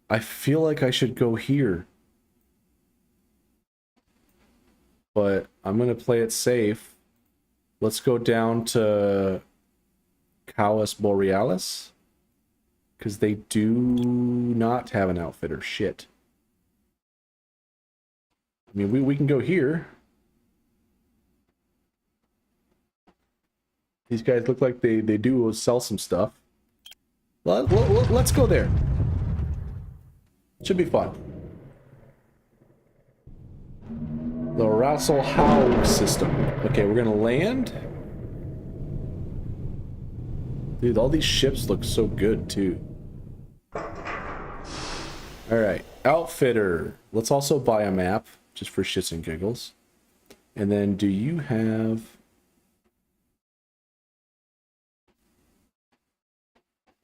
I feel like I should go here. But I'm gonna play it safe. Let's go down to Cowes Borealis. Because they do not have an outfitter. Shit. I mean, we can go here. These guys look like they do sell some stuff. Let's go there. Should be fun. The Rasselhaug system. Okay, we're gonna land. Dude, all these ships look so good, too. Alright, outfitter. Let's also buy a map, just for shits and giggles. And then, do you have...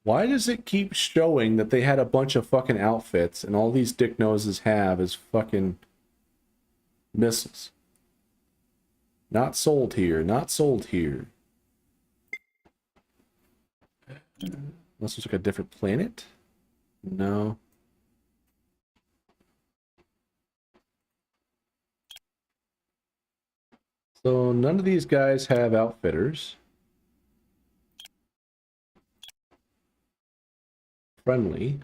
Why does it keep showing that they had a bunch of fucking outfits, and all these dick noses have is fucking missiles? Not sold here, not sold here. Unless it's like a different planet? No. So none of these guys have outfitters. Friendly.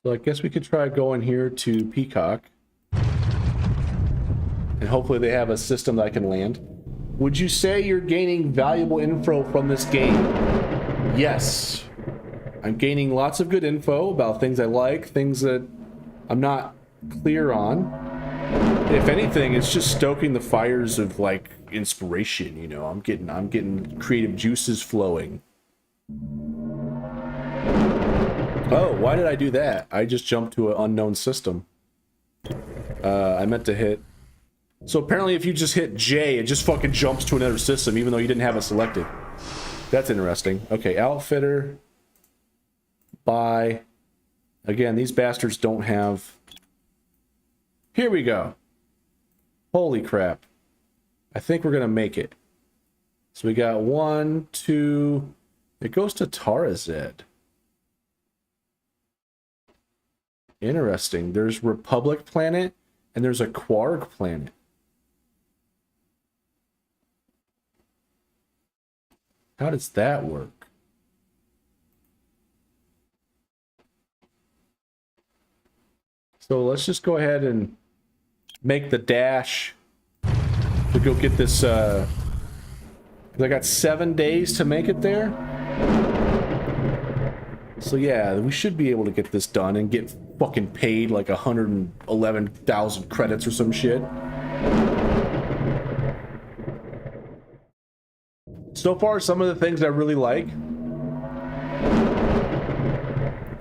So I guess we could try going here to Peacock. And hopefully they have a system that I can land. Would you say you're gaining valuable info from this game? Yes. I'm gaining lots of good info about things I like, things that I'm not clear on. If anything, it's just stoking the fires of like inspiration, you know. I'm getting creative juices flowing. Oh, why did I do that? I just jumped to an unknown system. I meant to hit... So apparently if you just hit J, it just fucking jumps to another system, even though you didn't have it selected. That's interesting. Okay, outfitter. Buy. Again, these bastards don't have... Here we go. Holy crap. I think we're gonna make it. So we got 1, 2... It goes to Tarazed. Interesting. There's Republic Planet, and there's a Quark Planet. How does that work? So let's just go ahead and make the dash to go get this, 'cause I got 7 days to make it there. So yeah, we should be able to get this done and get fucking paid like 111,000 credits or some shit. So far, some of the things I really like.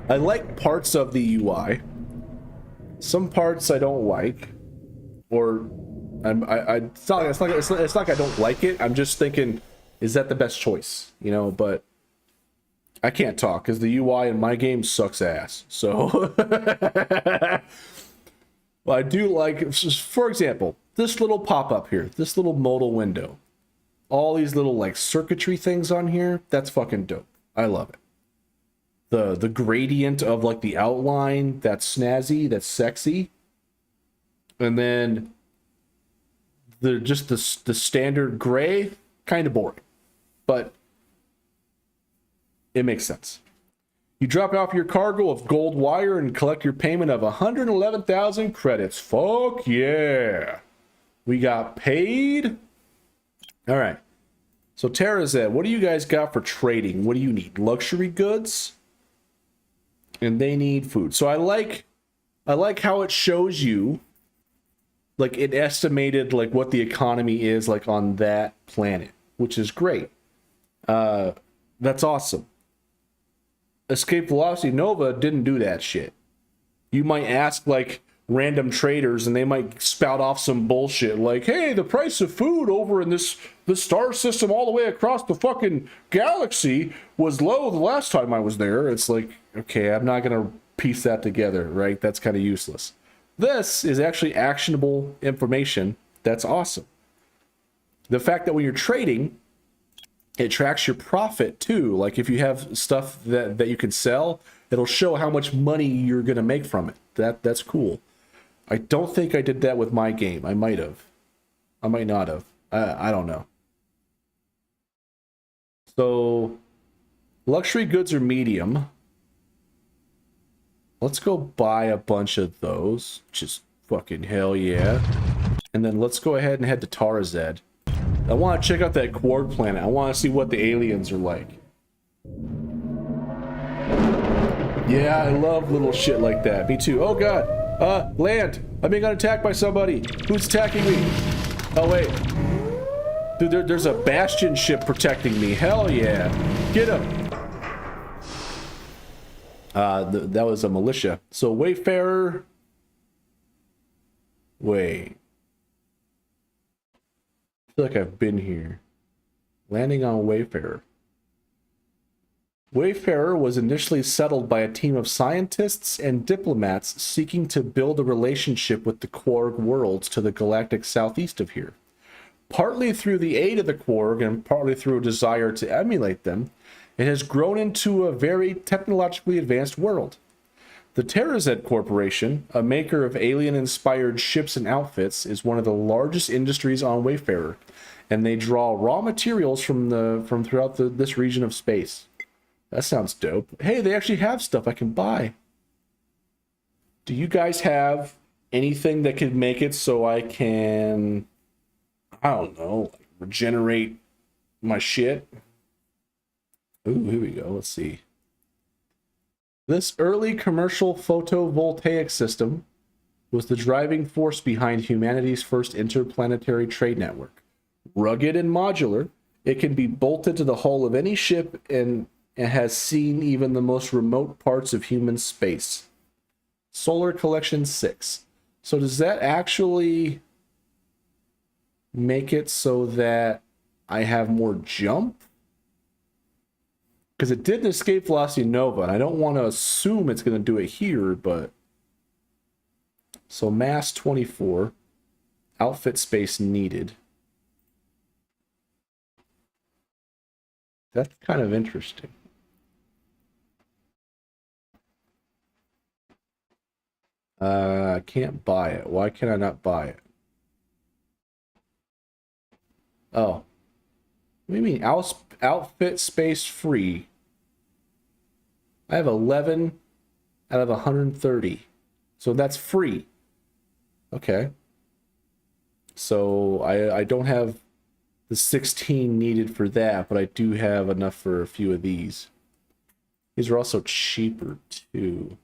I like parts of the UI. Some parts I don't like, or it's not like I don't like it. I'm just thinking, is that the best choice? You know, but I can't talk because the UI in my game sucks ass. So, well, I do like, for example, this little pop-up here, this little modal window, all these little like circuitry things on here. That's fucking dope. I love it. The gradient of like the outline, that's snazzy, that's sexy. And then the standard gray, kind of boring, but it makes sense. You drop off your cargo of gold wire and collect your payment of 111,000 credits. Fuck yeah. We got paid. All right. So Terrazed, what do you guys got for trading? What do you need? Luxury goods? And they need food. So I like how it shows you like it estimated like what the economy is like on that planet, which is great. That's awesome. Escape Velocity Nova didn't do that shit. You might ask like random traders and they might spout off some bullshit like, hey, the price of food over in the star system all the way across the fucking galaxy was low the last time I was there. It's like, okay, I'm not gonna piece that together, right? That's kind of useless. This is actually actionable information. That's awesome. The fact that when you're trading, it tracks your profit too. Like if you have stuff that you can sell, it'll show how much money you're gonna make from it. That's cool. I don't think I did that with my game. I might have. I might not have. I don't know. So luxury goods are medium. Let's go buy a bunch of those. Just fucking hell yeah. And then let's go ahead and head to Terrazed. I want to check out that Quark planet. I want to see what the aliens are like. Yeah, I love little shit like that. Me too. Oh god. Land. I'm being attacked by somebody. Who's attacking me? Oh wait. Dude, there's a Bastion ship protecting me. Hell yeah. Get him. That was a militia. So Wayfarer. Wait. I feel like I've been here. Landing on Wayfarer. Wayfarer was initially settled by a team of scientists and diplomats seeking to build a relationship with the Quark worlds to the galactic southeast of here. Partly through the aid of the Quark and partly through a desire to emulate them, it has grown into a very technologically advanced world. The Terrazed Corporation, a maker of alien-inspired ships and outfits, is one of the largest industries on Wayfarer, and they draw raw materials from throughout this region of space. That sounds dope. Hey, they actually have stuff I can buy. Do you guys have anything that could make it so I can, I don't know, like regenerate my shit? Ooh, here we go. Let's see. This early commercial photovoltaic system was the driving force behind humanity's first interplanetary trade network. Rugged and modular, it can be bolted to the hull of any ship and has seen even the most remote parts of human space. Solar Collection 6. So does that actually make it so that I have more jump? Because it did Escape Velocity Nova, and I don't want to assume it's going to do it here, but... So mass 24. Outfit space needed. That's kind of interesting. I can't buy it. Why can I not buy it? Oh. What do you mean? Outfit space free. I have 11 out of 130. So that's free. Okay. So I don't have the 16 needed for that, but I do have enough for a few of these. These are also cheaper too.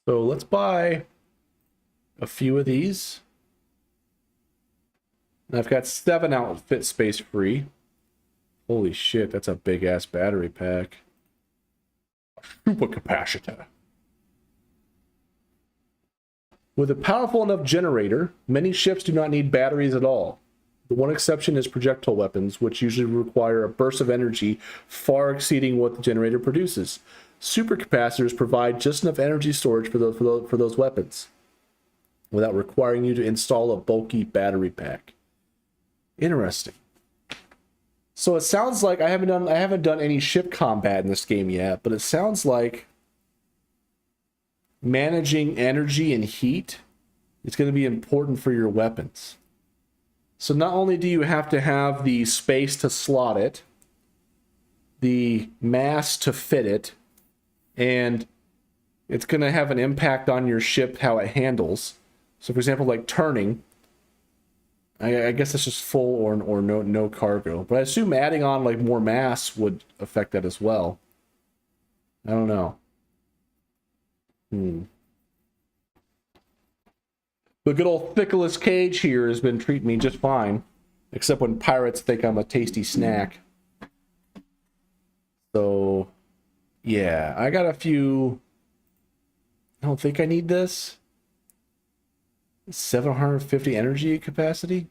So let's buy a few of these. And I've got 7 outfit space free. Holy shit, that's a big ass battery pack. Super capacitor. With a powerful enough generator, many ships do not need batteries at all. The one exception is projectile weapons, which usually require a burst of energy far exceeding what the generator produces. Supercapacitors provide just enough energy storage for those weapons, without requiring you to install a bulky battery pack. Interesting. So it sounds like I haven't done any ship combat in this game yet, but it sounds like managing energy and heat is going to be important for your weapons. So not only do you have to have the space to slot it, the mass to fit it, and it's going to have an impact on your ship, how it handles. So for example, like turning, I guess it's just full or no cargo. But I assume adding on like more mass would affect that as well. I don't know. The good old Nicolas Cage here has been treating me just fine. Except when pirates think I'm a tasty snack. So, yeah, I got a few... I don't think I need this. 750 energy capacity?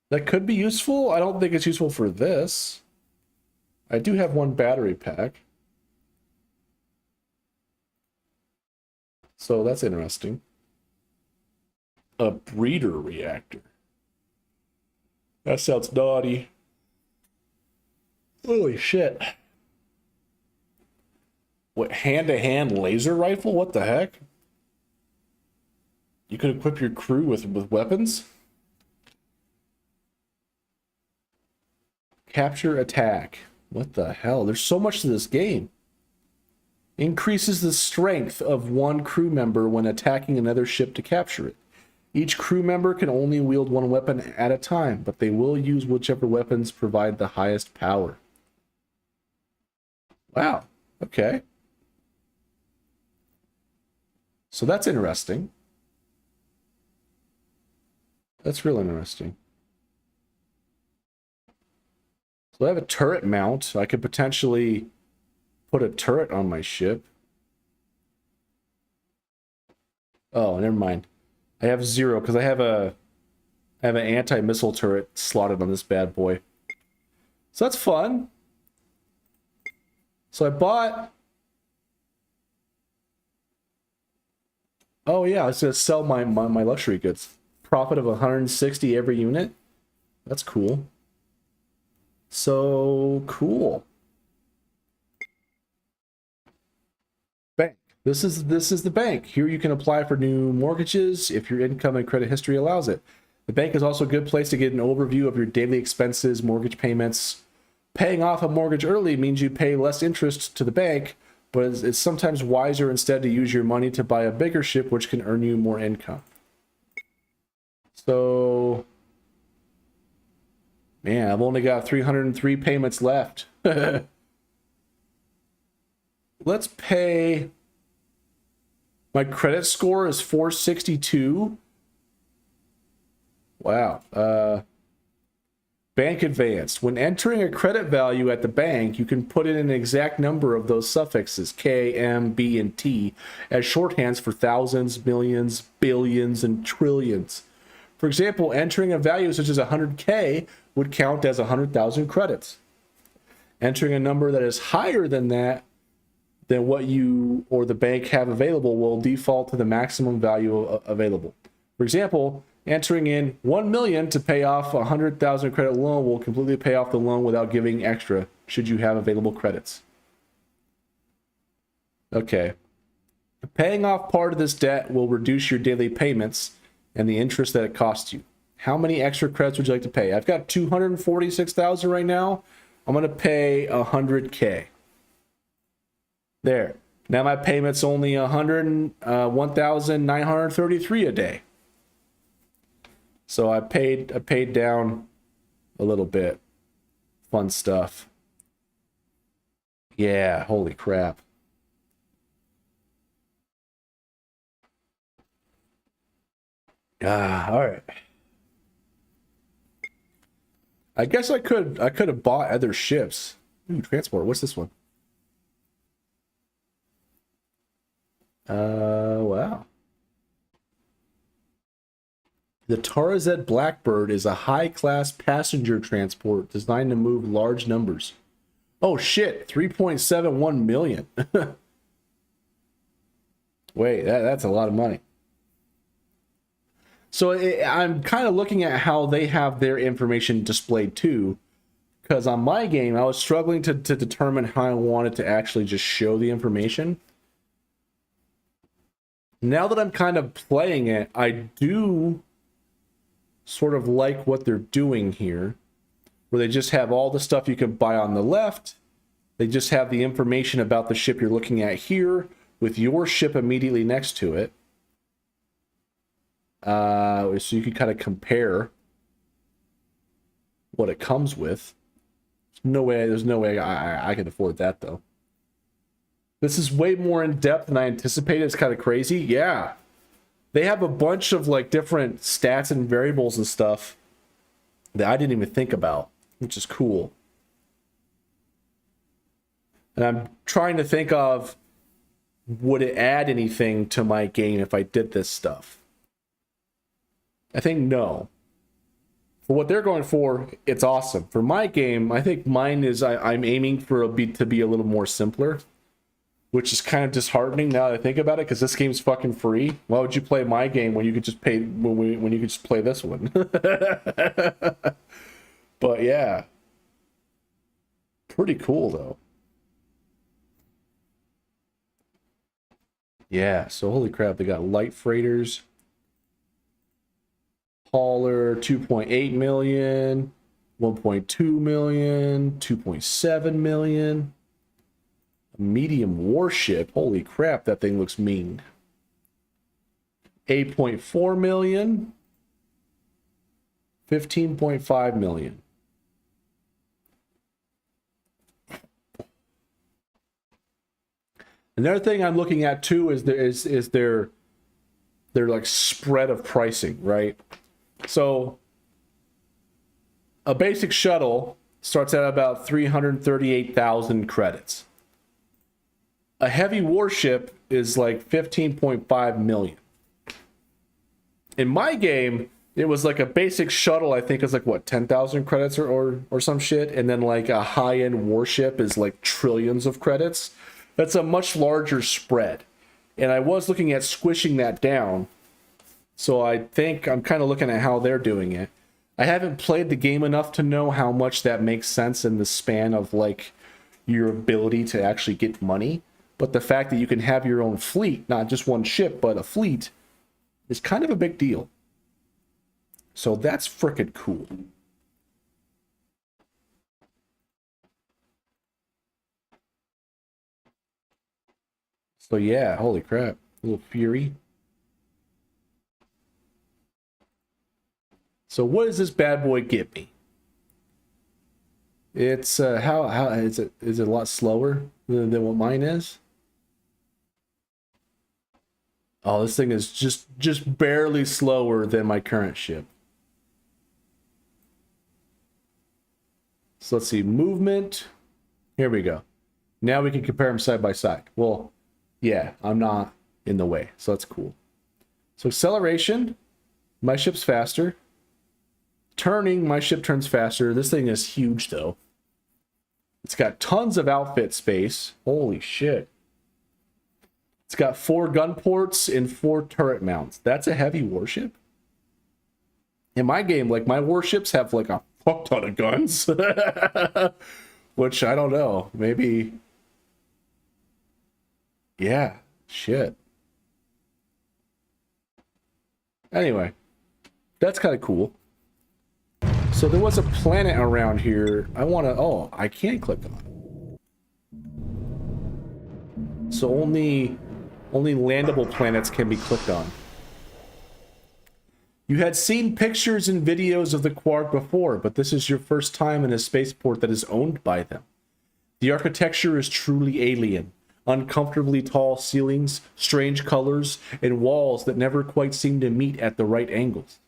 That could be useful. I don't think it's useful for this. I do have 1 battery pack. So that's interesting. A breeder reactor. That sounds naughty. Holy shit. What, hand-to-hand laser rifle? What the heck? You could equip your crew with weapons? Capture attack. What the hell? There's so much to this game. Increases the strength of 1 crew member when attacking another ship to capture it. Each crew member can only wield 1 weapon at a time, but they will use whichever weapons provide the highest power. Wow. Okay. So that's interesting. That's real interesting. So I have a turret mount. I could potentially put a turret on my ship. Oh, never mind. I have 0 because I have an anti-missile turret slotted on this bad boy. So that's fun. So I bought... Oh yeah, I was gonna sell my luxury goods. Profit of 160 every unit. That's cool. So cool. Bank. This is the bank. Here you can apply for new mortgages if your income and credit history allows it. The bank is also a good place to get an overview of your daily expenses, mortgage payments. Paying off a mortgage early means you pay less interest to the bank, but it's sometimes wiser instead to use your money to buy a bigger ship, which can earn you more income. So, man, I've only got 303 payments left. Let's pay... My credit score is 462. Wow. Bank advanced. When entering a credit value at the bank, you can put in an exact number of those suffixes, K, M, B, and T, as shorthands for thousands, millions, billions, and trillions. For example, entering a value such as 100K would count as 100,000 credits. Entering a number that is higher than that, than what you or the bank have available, will default to the maximum value available. For example, entering in 1 million to pay off a 100,000 credit loan will completely pay off the loan without giving extra, should you have available credits. Okay. Paying off part of this debt will reduce your daily payments and the interest that it costs you. How many extra credits would you like to pay? I've got 246,000 right now. I'm going to pay 100K. There. Now my payment's only 1,933 a day. So I paid down a little bit. Fun stuff. Yeah, holy crap. All right. I guess I could have bought other ships. Ooh, transport. What's this one? Wow. The Tarazed Blackbird is a high-class passenger transport designed to move large numbers. Oh shit, 3.71 million. Wait, that's a lot of money. So I'm kind of looking at how they have their information displayed too. Because on my game, I was struggling to determine how I wanted to actually just show the information. Now that I'm kind of playing it, I do sort of like what they're doing here. Where they just have all the stuff you can buy on the left. They just have the information about the ship you're looking at here with your ship immediately next to it. So you can kind of compare what it comes with. There's no way I can afford that though. This is way more in depth than I anticipated. It's kind of crazy. Yeah. They have a bunch of like different stats and variables and stuff that I didn't even think about, which is cool. And I'm trying to think of, would it add anything to my game if I did this stuff? I think no. For what they're going for, it's awesome. For my game, I think mine is I'm aiming for to be a little more simpler, which is kind of disheartening now that I think about it, because this game's fucking free. Why would you play my game when you could just pay when you could just play this one? But yeah, pretty cool though. Yeah, so holy crap, they got light freighters. Hauler, 2.8 million, 1.2 million, 2.7 million. A medium warship, holy crap, that thing looks mean. 8.4 million, 15.5 million. Another thing I'm looking at too is their like spread of pricing, right? So a basic shuttle starts at about 338,000 credits. A heavy warship is like 15.5 million. In my game, it was like a basic shuttle, I think is like what, 10,000 credits or some shit, and then like a high-end warship is like trillions of credits. That's a much larger spread. And I was looking at squishing that down. So I think I'm kind of looking at how they're doing it. I haven't played the game enough to know how much that makes sense in the span of like your ability to actually get money. But the fact that you can have your own fleet, not just one ship, but a fleet, is kind of a big deal. So that's frickin' cool. So yeah, holy crap. A little Fury. So what does this bad boy get me? It's how is it a lot slower than what mine is? Oh, this thing is just barely slower than my current ship. So let's see, movement. Here we go. Now we can compare them side by side. Well, yeah, I'm not in the way, so that's cool. So acceleration, my ship's faster. Turning, my ship turns faster. This thing is huge though. It's got tons of outfit space. Holy shit. It's got 4 gun ports and 4 turret mounts. That's a heavy warship. In my game, like my warships have like a fuck ton of guns. Which I don't know. Maybe. Yeah, shit. Anyway, that's kind of cool. So there was a planet around here. I want to... Oh, I can't click on it. So only landable planets can be clicked on. You had seen pictures and videos of the Quark before, but this is your first time in a spaceport that is owned by them. The architecture is truly alien. Uncomfortably tall ceilings, strange colors, and walls that never quite seem to meet at the right angles.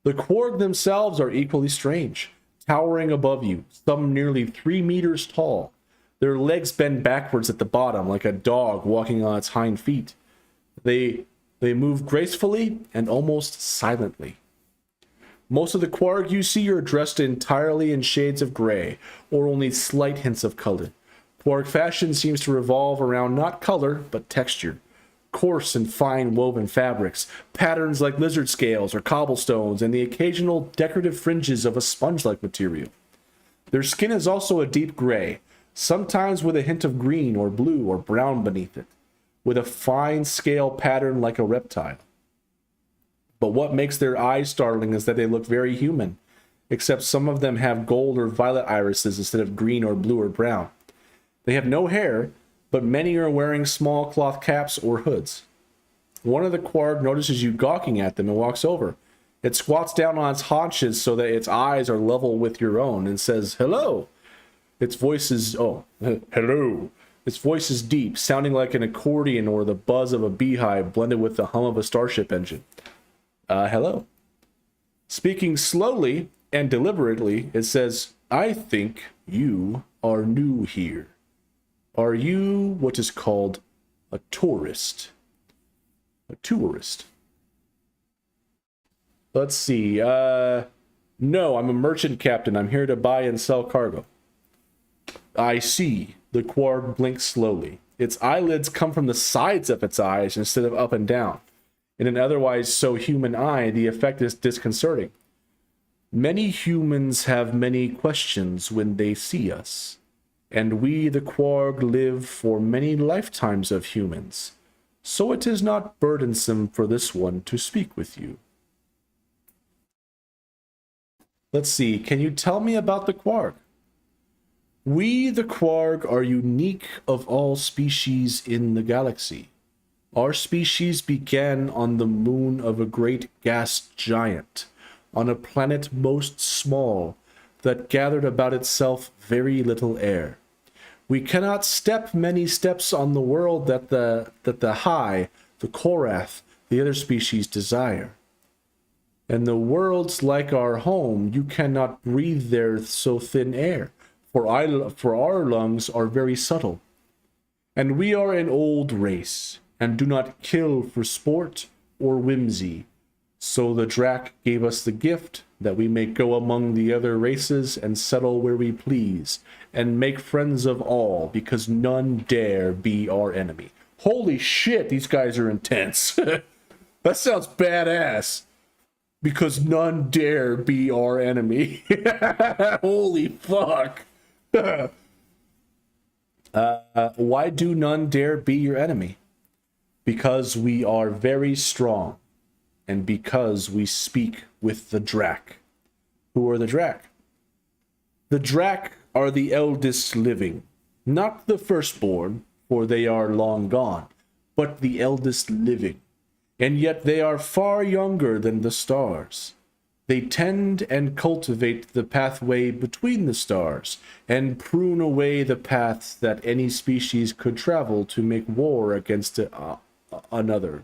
The Quark themselves are equally strange, towering above you, some nearly 3 meters tall. Their legs bend backwards at the bottom like a dog walking on its hind feet. They move gracefully and almost silently. Most of the Quark you see are dressed entirely in shades of gray, or only slight hints of color. Quark fashion seems to revolve around not color, but texture. Coarse and fine woven fabrics, patterns like lizard scales or cobblestones, and the occasional decorative fringes of a sponge-like material. Their skin is also a deep gray, sometimes with a hint of green or blue or brown beneath it, with a fine scale pattern like a reptile. But what makes their eyes startling is that they look very human, except some of them have gold or violet irises instead of green or blue or brown. They have no hair, but many are wearing small cloth caps or hoods. One of the Quark notices you gawking at them and walks over. It squats down on its haunches so that its eyes are level with your own and says, "Hello." Its voice is, hello. Its voice is deep, sounding like an accordion or the buzz of a beehive blended with the hum of a starship engine. Hello. Speaking slowly and deliberately, it says, "I think you are new here. Are you what is called a tourist?" A tourist. Let's see. No, I'm a merchant captain. I'm here to buy and sell cargo. I see. The Quark blinks slowly. Its eyelids come from the sides of its eyes instead of up and down. In an otherwise so human eye, the effect is disconcerting. Many humans have many questions when they see us, and we, the Quark, live for many lifetimes of humans, so it is not burdensome for this one to speak with you. Let's see, can you tell me about the Quark? We, the Quark, are unique of all species in the galaxy. Our species began on the moon of a great gas giant, on a planet most small, that gathered about itself very little air. We cannot step many steps on the world that the High, the Korath, the other species desire. And the worlds like our home, you cannot breathe there so thin air. For our lungs are very subtle. And we are an old race, and do not kill for sport or whimsy. So the Drak gave us the gift that we may go among the other races and settle where we please, and make friends of all, because none dare be our enemy. Holy shit, these guys are intense. That sounds badass. Because none dare be our enemy. Holy fuck. Why do none dare be your enemy? Because we are very strong, and because we speak with the Drak. Who are the Drak? The Drak are the eldest living, not the firstborn, for they are long gone, but the eldest living, and yet they are far younger than the stars. They tend and cultivate the pathway between the stars, and prune away the paths that any species could travel to make war against another.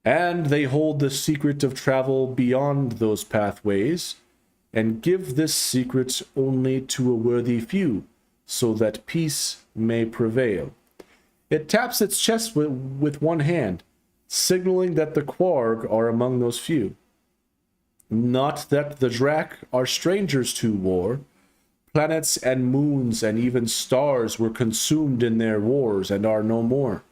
And they hold the secret of travel beyond those pathways, and give this secret only to a worthy few, so that peace may prevail. It taps its chest with one hand, signaling that the Quark are among those few. Not that the Drak are strangers to war. Planets and moons and even stars were consumed in their wars and are no more.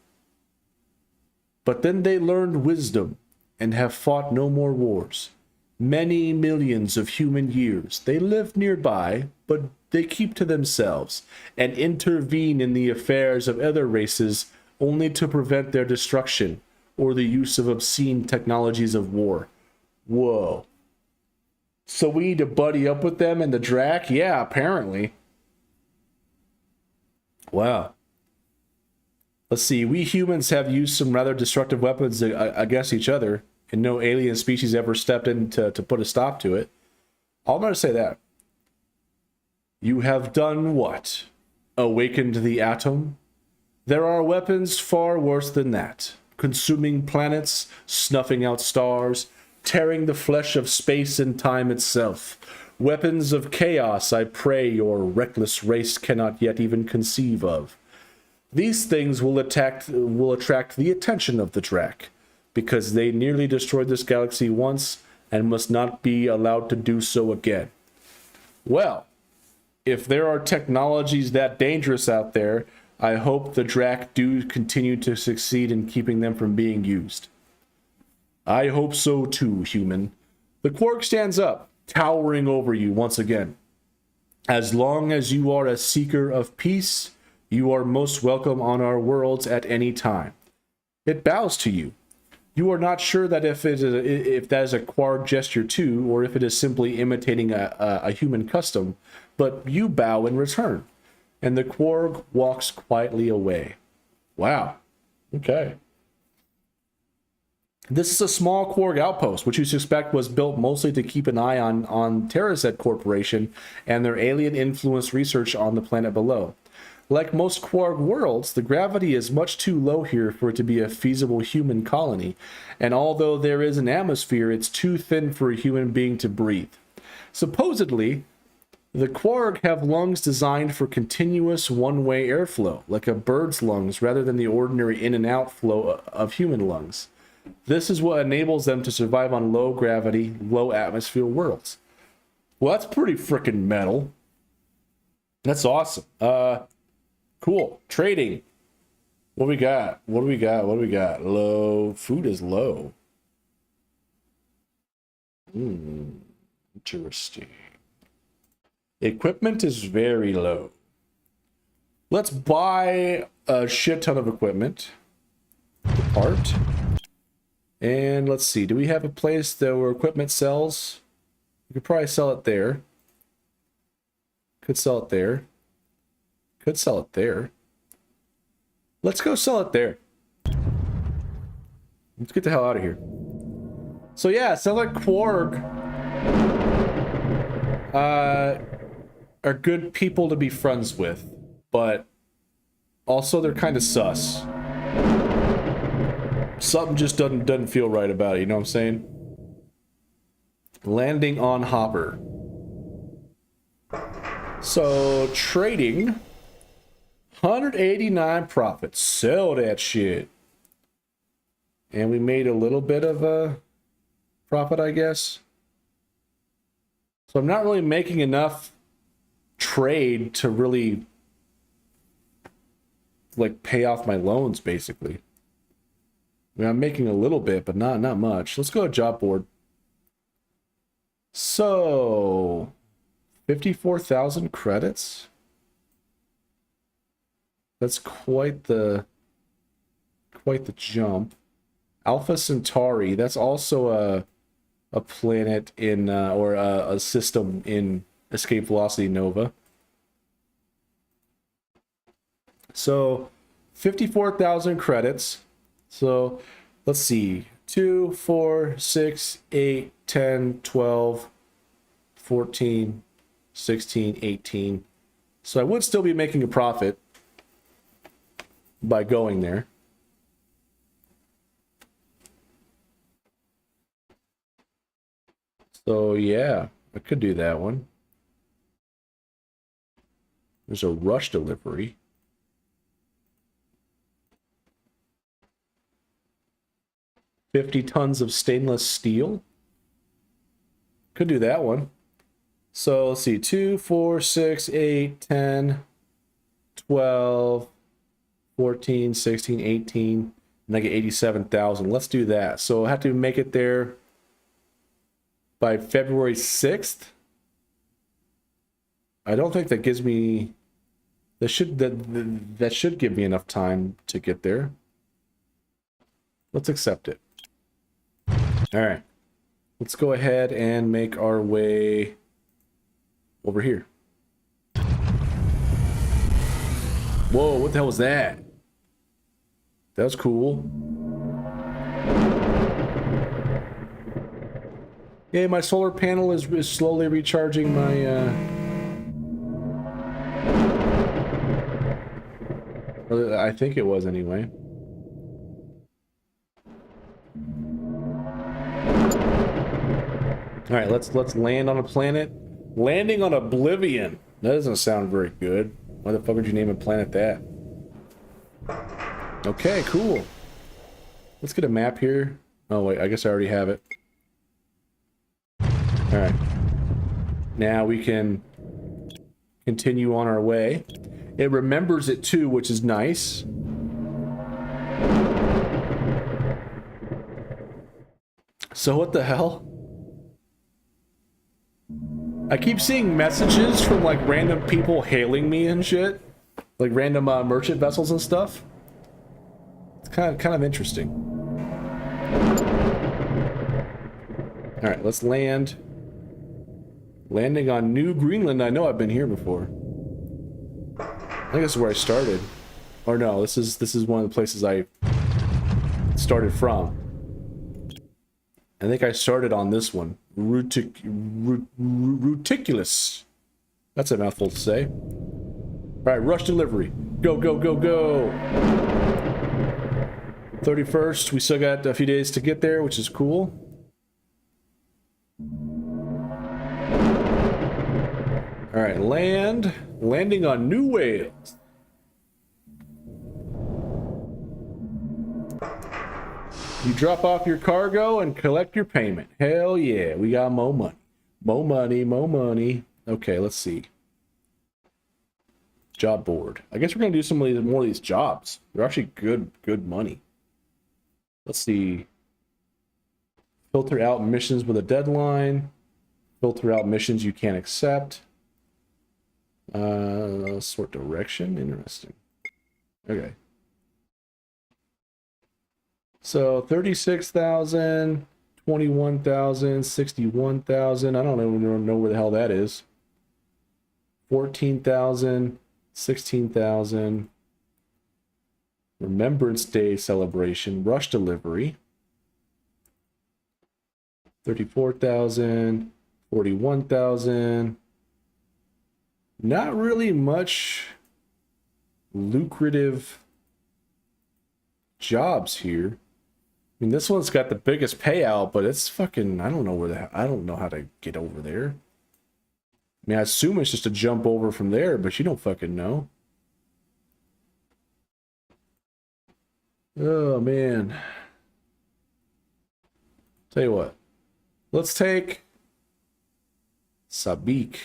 But then they learned wisdom and have fought no more wars. Many millions of human years they live nearby, but they keep to themselves and intervene in the affairs of other races only to prevent their destruction or the use of obscene technologies of war. Whoa. So we need to buddy up with them and the Drak? Yeah, apparently. Wow. Let's see. We humans have used some rather destructive weapons against each other, and no alien species ever stepped in to put a stop to it. I'm going to say that. You have done what? Awakened the atom? There are weapons far worse than that. Consuming planets, snuffing out stars, tearing the flesh of space and time itself. Weapons of chaos, I pray your reckless race cannot yet even conceive of. These things will attract the attention of the Drac, because they nearly destroyed this galaxy once and must not be allowed to do so again. Well, if there are technologies that dangerous out there, I hope the Drac do continue to succeed in keeping them from being used. I hope so too, human. The Quark stands up, towering over you once again. As long as you are a seeker of peace, you are most welcome on our worlds at any time. It bows to you. You are not sure that if that is a Quark gesture too, or if it is simply imitating a human custom, but you bow in return. And the Quark walks quietly away. Wow. Okay. This is a small Quark outpost, which you suspect was built mostly to keep an eye on Terrased Corporation and their alien-influenced research on the planet below. Like most Quark worlds, the gravity is much too low here for it to be a feasible human colony, and although there is an atmosphere, it's too thin for a human being to breathe. Supposedly, the Quark have lungs designed for continuous one-way airflow, like a bird's lungs, rather than the ordinary in and out flow of human lungs. This is what enables them to survive on low gravity, low atmosphere worlds. Well, that's pretty freaking metal. That's awesome. Cool. Trading. What we got? What do we got? What do we got? Low. Food is low. Interesting. Equipment is very low. Let's buy a shit ton of equipment. Depart. And let's see. Do we have a place that where equipment sells? We could probably sell it there. Could sell it there. Could sell it there. Let's go sell it there. Let's get the hell out of here. So yeah, Stellar Quark are good people to be friends with, but also they're kind of sus. Something just doesn't feel right about it, you know what I'm saying? Landing on Hopper. So trading 189 profits. Sell that shit. And we made a little bit of a profit, I guess. So I'm not really making enough trade to really like pay off my loans, basically. I mean, I'm making a little bit, but not much. Let's go to job board. So 54,000 credits. That's quite the jump. Alpha Centauri, that's also a planet in or a system in Escape Velocity Nova. So 54,000 credits. So let's see. 2, 4, 6, 8, 10, 12, 14, 16, 18. So I would still be making a profit by going there. So yeah, I could do that one. There's a rush delivery. $50 tons of stainless steel. Could do that one. So let's see, 2, 4, 6, 8, 10, 12, 14, 16, 18, and I get 87,000. Let's do that. So I have to make it there by February 6th. I don't think that gives me that should give me enough time to get there. Let's accept it. All right. Let's go ahead and make our way over here. Whoa, what the hell was that? That's cool. Yeah, my solar panel is slowly recharging my, I think it was anyway. All right, let's land on a planet. Landing on Oblivion. That doesn't sound very good. Why the fuck would you name a planet that? Okay, cool. Let's get a map here. Oh wait, I guess I already have it. All right. Now we can continue on our way. It remembers it too, which is nice. So what the hell? I keep seeing messages from like random people hailing me and shit, like random merchant vessels and stuff. It's kind of interesting. All right, let's land. Landing on New Greenland. I know I've been here before. I think this is where I started. Or no, this is one of the places I started from. I think I started on this one. Ruticulous. That's a mouthful to say. Alright, rush delivery. Go, go, go, go! 31st, we still got a few days to get there, which is cool. Alright, landing on New Wales. You drop off your cargo and collect your payment. Hell yeah, we got more money. More money, more money. Okay, let's see. Job board. I guess we're gonna do some of these, more of these jobs. They're actually good money. Let's see. Filter out missions with a deadline. Filter out missions you can't accept. Sort direction. Interesting. Okay. So 36,000, 21,000, 61,000. I don't even know where the hell that is. 14,000, 16,000. Remembrance Day celebration, rush delivery. 34,000, 41,000. Not really much lucrative jobs here. I mean, this one's got the biggest payout, but it's fucking, I don't know where the, I don't know how to get over there. I mean, I assume it's just a jump over from there, but you don't fucking know. Oh, man. Tell you what. Let's take Sabik.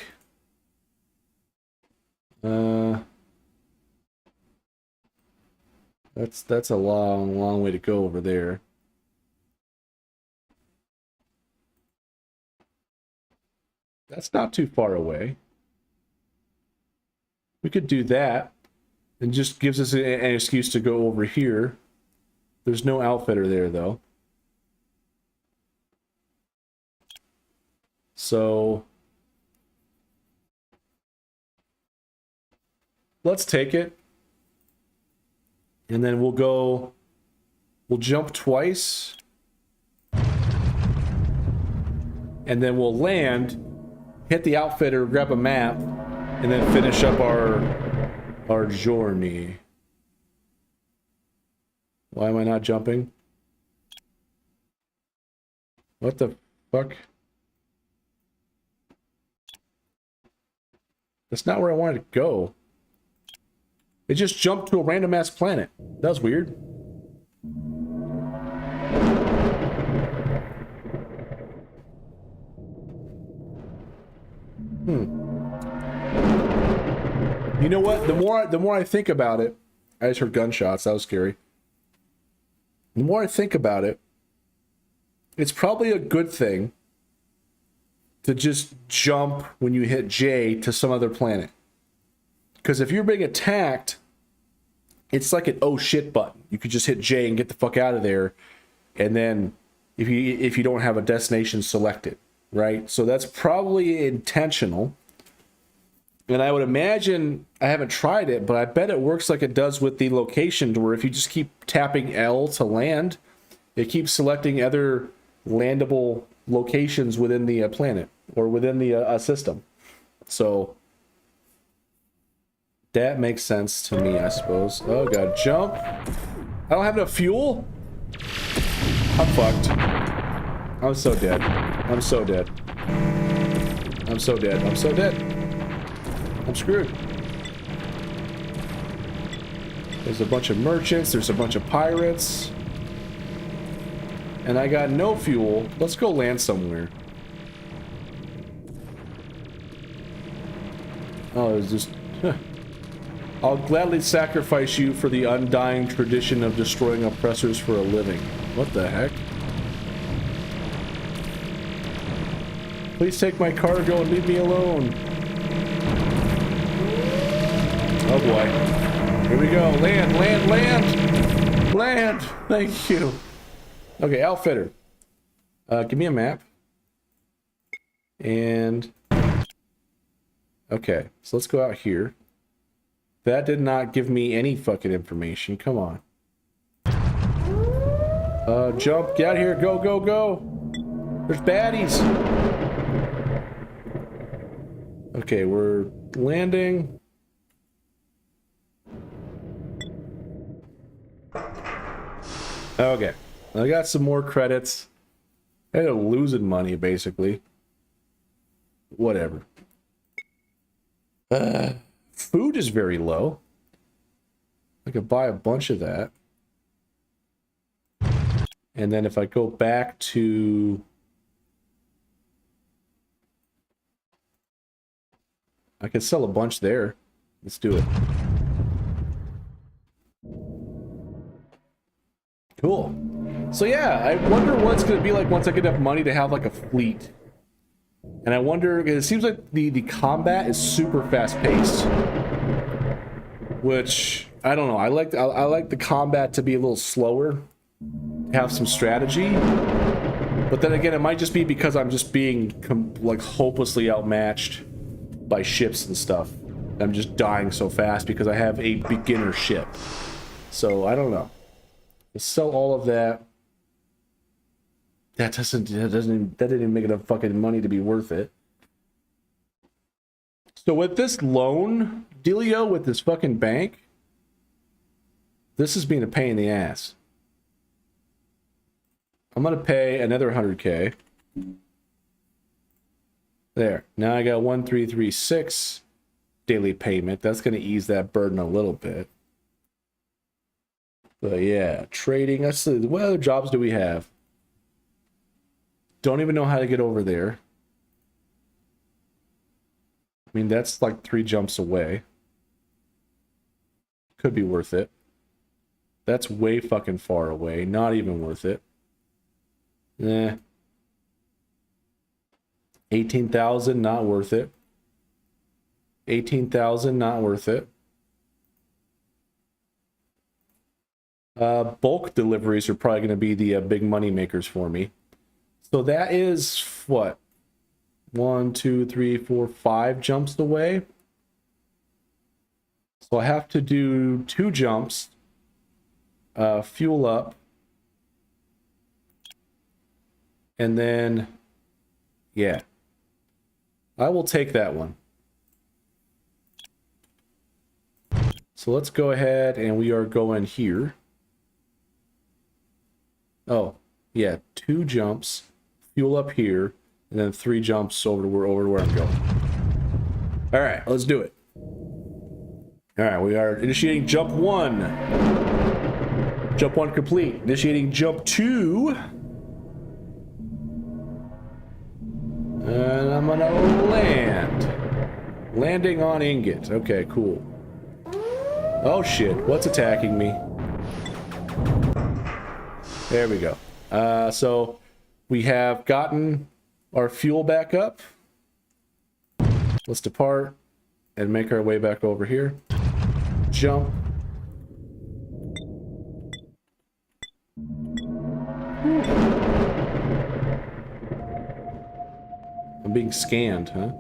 That's a long way to go over there. That's not too far away. We could do that. It just gives us an excuse to go over here. There's no outfitter there, though. So let's take it. And then we'll jump twice. And then we'll land, hit the outfitter, grab a map, and then finish up our journey. Why am I not jumping? What the fuck? That's not where I wanted to go. It just jumped to a random ass planet. That was weird. You know what? The more I think about it, I just heard gunshots. That was scary. The more I think about it, it's probably a good thing to just jump when you hit J to some other planet. Because if you're being attacked, it's like an oh shit button. You could just hit J and get the fuck out of there. And then if you don't have a destination selected, right? So that's probably intentional. And I would imagine, I haven't tried it, but I bet it works like it does with the location, to where if you just keep tapping L to land, it keeps selecting other landable locations within the planet or within the system. So that makes sense to me, I suppose. Oh god, jump. I don't have enough fuel? I'm fucked. I'm so dead. I'm so dead. I'm so dead. I'm so dead. I'm screwed. There's a bunch of merchants. There's a bunch of pirates. And I got no fuel. Let's go land somewhere. Oh, it's just... Huh. I'll gladly sacrifice you for the undying tradition of destroying oppressors for a living. What the heck? Please take my cargo and leave me alone. Oh boy. Here we go. Land, land, land! Land! Thank you. Okay, outfitter. Give me a map. And... okay, so let's go out here. That did not give me any fucking information. Come on. Jump. Get out of here. Go, go, go. There's baddies. Okay, we're landing. Okay. I got some more credits. I ended up losing money, basically. Whatever. Food is very low. I could buy a bunch of that. And then if I go back to... I could sell a bunch there. Let's do it. Cool. So yeah, I wonder what it's going to be like once I get enough money to have like a fleet. And I wonder, it seems like the combat is super fast paced. Which, I don't know, I like the combat to be a little slower. Have some strategy. But then again, it might just be because I'm just being like hopelessly outmatched by ships and stuff. I'm just dying so fast because I have a beginner ship. So, I don't know. Let's sell all of that. That didn't even make enough fucking money to be worth it. So with this loan dealio with this fucking bank, this is being a pain in the ass. I'm gonna pay another 100K. There. Now I got 1336 daily payment. That's gonna ease that burden a little bit. But yeah, trading. Let's see. What other jobs do we have? Don't even know how to get over there. I mean, that's like 3 jumps away. Could be worth it. That's way fucking far away. Not even worth it. Eh. 18,000, not worth it. 18,000, not worth it. Bulk deliveries are probably going to be the big money makers for me. So that is what? 1, 2, 3, 4, 5 jumps away. So I have to do 2 jumps. Fuel up. And then, yeah. I will take that one. So let's go ahead and we are going here. Oh, yeah, 2 jumps. Fuel up here, and then 3 jumps over to where I'm going. All right, let's do it. All right, we are initiating jump 1. Jump 1 complete. Initiating jump 2. And I'm gonna land. Landing on ingot. Okay, cool. Oh shit, what's attacking me? There we go. So we have gotten our fuel back up. Let's depart and make our way back over here. Jump. I'm being scanned, huh?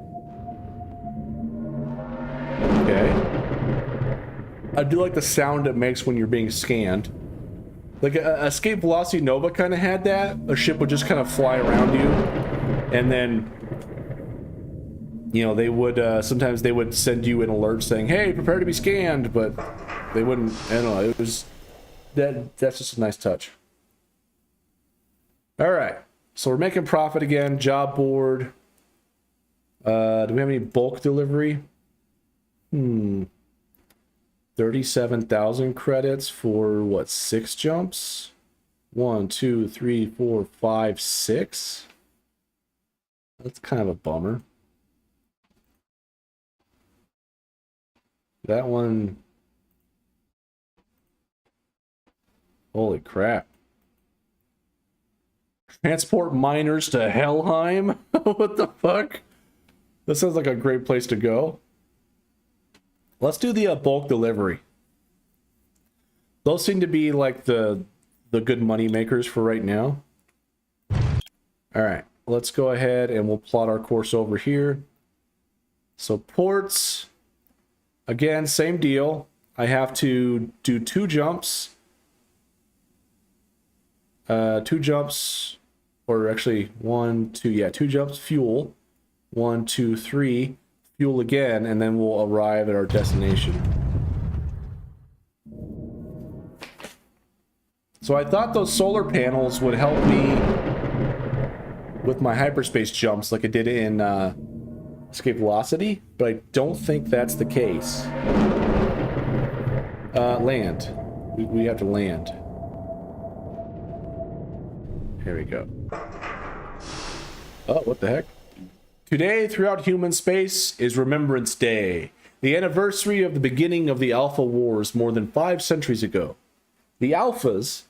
I do like the sound it makes when you're being scanned. Like Escape Velocity Nova kind of had that. A ship would just kind of fly around you, and then, you know, they would sometimes they would send you an alert saying, "Hey, prepare to be scanned," but they wouldn't. I don't know. It was that's just a nice touch. All right, so we're making profit again. Job board. Do we have any bulk delivery? 37,000 credits for what, 6 jumps? 1, 2, 3, 4, 5, 6. That's kind of a bummer. That one. Holy crap. Transport miners to Helheim? What the fuck? That sounds like a great place to go. Let's do the bulk delivery. Those seem to be like the good money makers for right now. All right, let's go ahead and we'll plot our course over here. So ports, again, same deal. I have to do 2 jumps. 2 jumps, or actually 1, 2, yeah, 2 jumps, fuel. 1, 2, 3. Fuel again, and then we'll arrive at our destination. So I thought those solar panels would help me with my hyperspace jumps like it did in Escape Velocity, but I don't think that's the case. Land. We have to land. Here we go. Oh, what the heck? Today, throughout human space, is Remembrance Day, the anniversary of the beginning of the Alpha Wars more than 5 centuries ago. The Alphas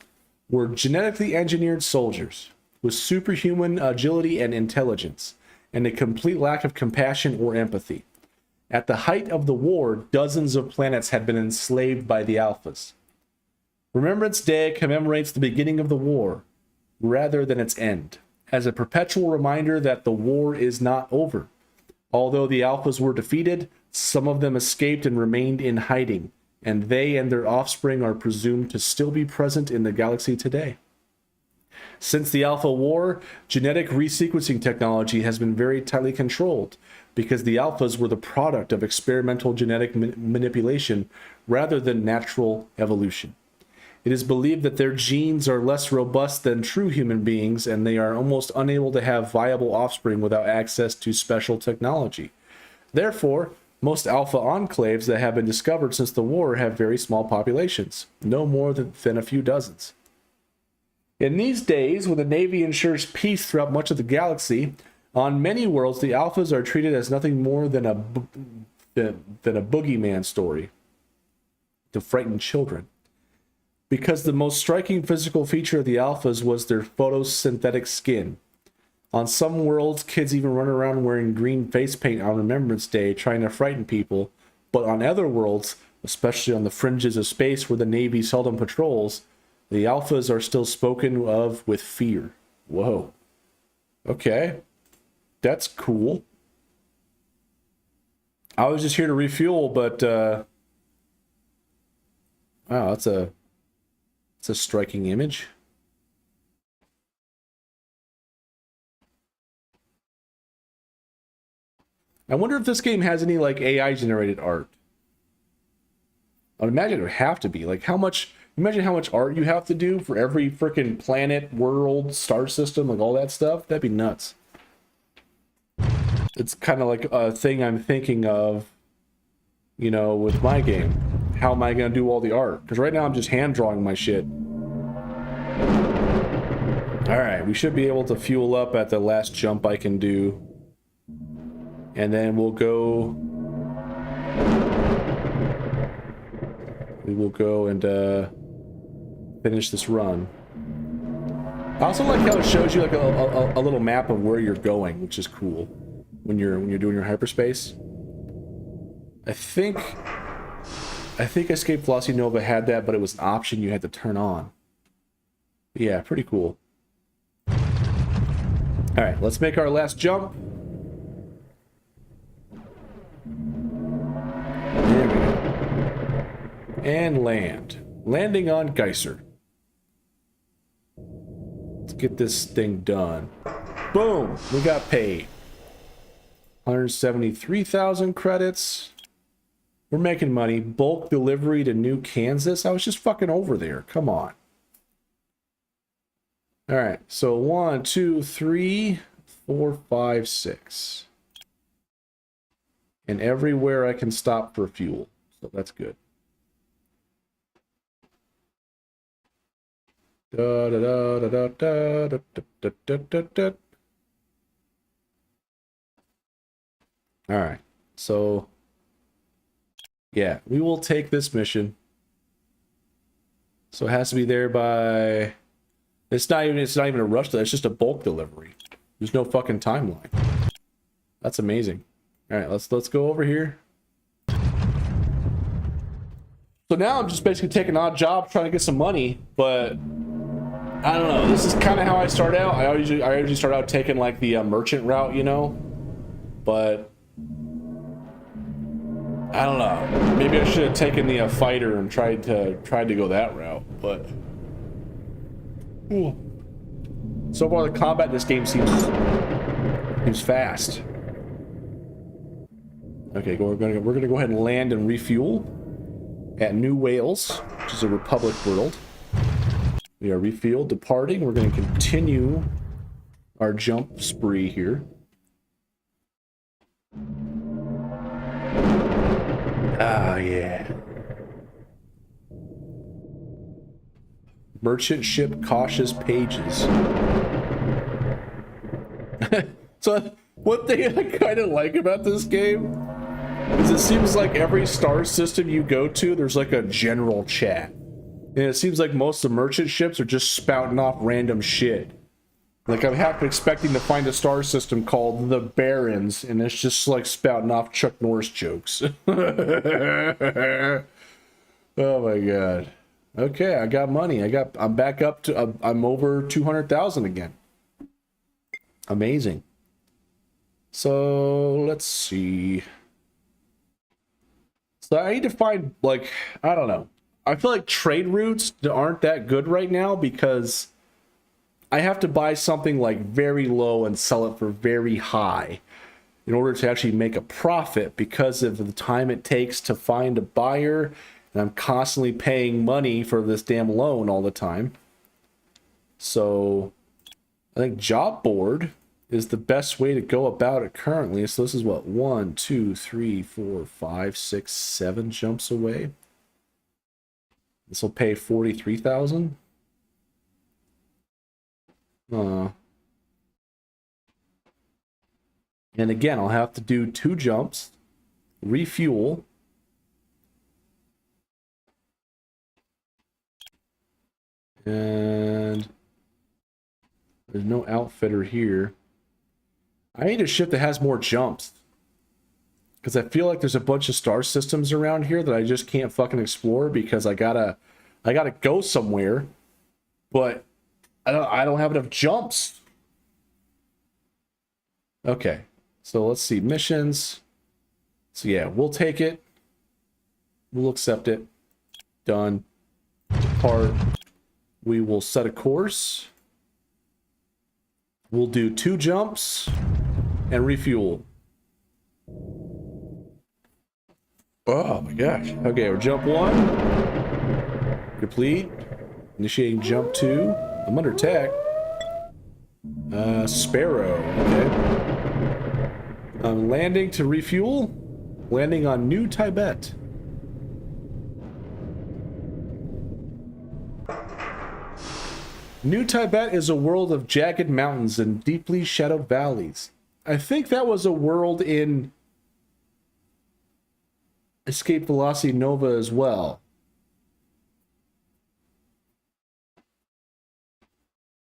were genetically engineered soldiers with superhuman agility and intelligence, and a complete lack of compassion or empathy. At the height of the war, dozens of planets had been enslaved by the Alphas. Remembrance Day commemorates the beginning of the war, rather than its end, as a perpetual reminder that the war is not over. Although the Alphas were defeated, some of them escaped and remained in hiding, and they and their offspring are presumed to still be present in the galaxy today. Since the Alpha War, genetic resequencing technology has been very tightly controlled, because the Alphas were the product of experimental genetic manipulation rather than natural evolution. It is believed that their genes are less robust than true human beings, and they are almost unable to have viable offspring without access to special technology. Therefore, most alpha enclaves that have been discovered since the war have very small populations, no more than a few dozens. In these days, when the Navy ensures peace throughout much of the galaxy, on many worlds the Alphas are treated as nothing more than a boogeyman story to frighten children. Because the most striking physical feature of the Alphas was their photosynthetic skin. On some worlds, kids even run around wearing green face paint on Remembrance Day trying to frighten people, but on other worlds, especially on the fringes of space where the Navy seldom patrols, the Alphas are still spoken of with fear. Whoa. Okay. That's cool. I was just here to refuel, but wow, it's a striking image. I wonder if this game has any like AI generated art. I would imagine it would have to be. Like how much, imagine how much art you have to do for every freaking planet, world, star system, like all that stuff. That'd be nuts. It's kind of like a thing I'm thinking of, you know, with my game. How am I going to do all the art? Because right now I'm just hand drawing my shit. Alright, we should be able to fuel up at the last jump I can do. And then we'll go... We will go and finish this run. I also like how it shows you like a little map of where you're going, which is cool when you're doing your hyperspace. I think Escape Velocity Nova had that, but it was an option you had to turn on. Yeah, pretty cool. All right, let's make our last jump. There we go. And land. Landing on Geyser. Let's get this thing done. Boom! We got paid. 173,000 credits. We're making money. Bulk delivery to New Kansas. I was just fucking over there. Come on. All right. So 1, 2, 3, 4, 5, 6. And everywhere I can stop for fuel. So that's good. Da, da, da, da, da, da, da, da, da, da. All right. So yeah, we will take this mission. So it has to be there by... It's not even a rush, though. It's just a bulk delivery. There's no fucking timeline. That's amazing. All right, let's go over here. So now I'm just basically taking odd jobs, trying to get some money, but I don't know. This is kind of how I start out. I usually start out taking like the merchant route, you know, but I don't know. Maybe I should have taken the fighter and tried to go that route, but so far the combat in this game seems fast. Okay, we're gonna go ahead and land and refuel at New Wales, which is a Republic world. We are refueled, departing. We're going to continue our jump spree here. Ah, yeah. Merchant ship cautious pages. So one thing I kind of like about this game is it seems like every star system you go to, there's like a general chat. And it seems like most of the merchant ships are just spouting off random shit. Like I'm half expecting to find a star system called the Barons, and it's just like spouting off Chuck Norris jokes. Oh my god. Okay, I got money. I'm back up to I'm over 200,000 again. Amazing. So let's see. So I need to find, like, I don't know. I feel like trade routes aren't that good right now because I have to buy something like very low and sell it for very high in order to actually make a profit because of the time it takes to find a buyer, and I'm constantly paying money for this damn loan all the time. So I think job board is the best way to go about it currently. So this is what, 1, 2, 3, 4, 5, 6, 7 jumps away. This will pay 43,000. And again, I'll have to do 2 jumps, refuel, and there's no outfitter here. I need a ship that has more jumps because I feel like there's a bunch of star systems around here that I just can't fucking explore because I gotta go somewhere, but I don't have enough jumps. Okay, so let's see missions. So yeah, we'll take it. We'll accept it. Done. Depart. We will set a course. We'll do 2 jumps and refuel. Oh my gosh. Okay, we're jump 1. Complete. Initiating jump 2. I'm under attack. Sparrow. Okay. I'm landing to refuel. Landing on New Tibet. New Tibet is a world of jagged mountains and deeply shadowed valleys. I think that was a world in Escape Velocity Nova as well.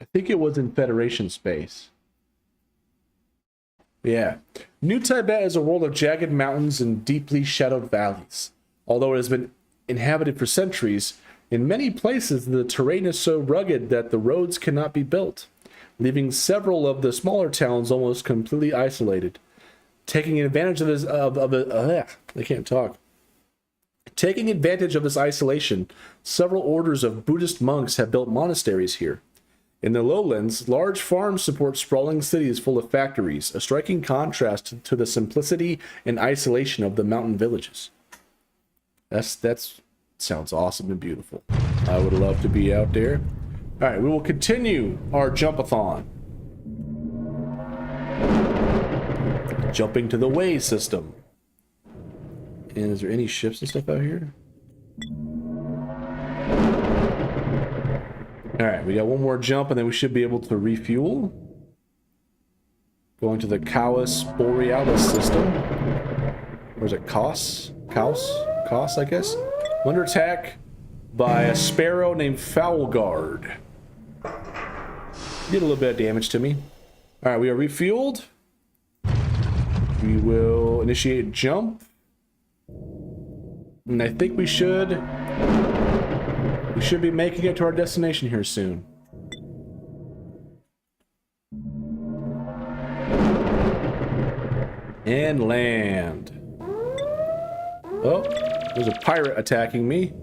I think it was in Federation space. Yeah. New Tibet is a world of jagged mountains and deeply shadowed valleys. Although it has been inhabited for centuries, in many places the terrain is so rugged that the roads cannot be built, leaving several of the smaller towns almost completely isolated. Taking advantage of this, I can't talk. Taking advantage of this isolation, several orders of Buddhist monks have built monasteries here. In the lowlands, large farms support sprawling cities full of factories, a striking contrast to the simplicity and isolation of the mountain villages. That's sounds awesome and beautiful. I would love to be out there. All right, we will continue our jumpathon. Jumping to the way system. And is there any ships and stuff out here? Alright, we got one more jump and then we should be able to refuel. Going to the Caus Borealis system. Or is it Caus? Caus, I guess? Under attack by a sparrow named Foulguard. Did a little bit of damage to me. Alright, we are refueled. We will initiate jump. And I think we should be making it to our destination here soon. And land. Oh, there's a pirate attacking me.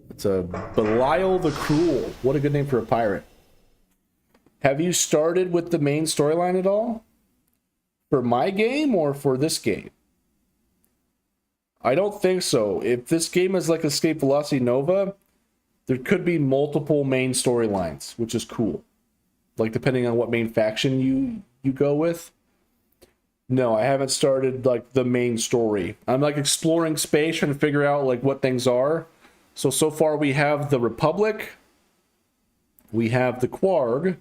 It's a Belial the Cruel. What a good name for a pirate. Have you started with the main storyline at all? For my game or for this game? I don't think so. If this game is like Escape Velocity Nova, there could be multiple main storylines, which is cool. Like, depending on what main faction you go with. No, I haven't started, like, the main story. I'm, like, exploring space, trying to figure out, like, what things are. So far we have the Republic. We have the Quarg.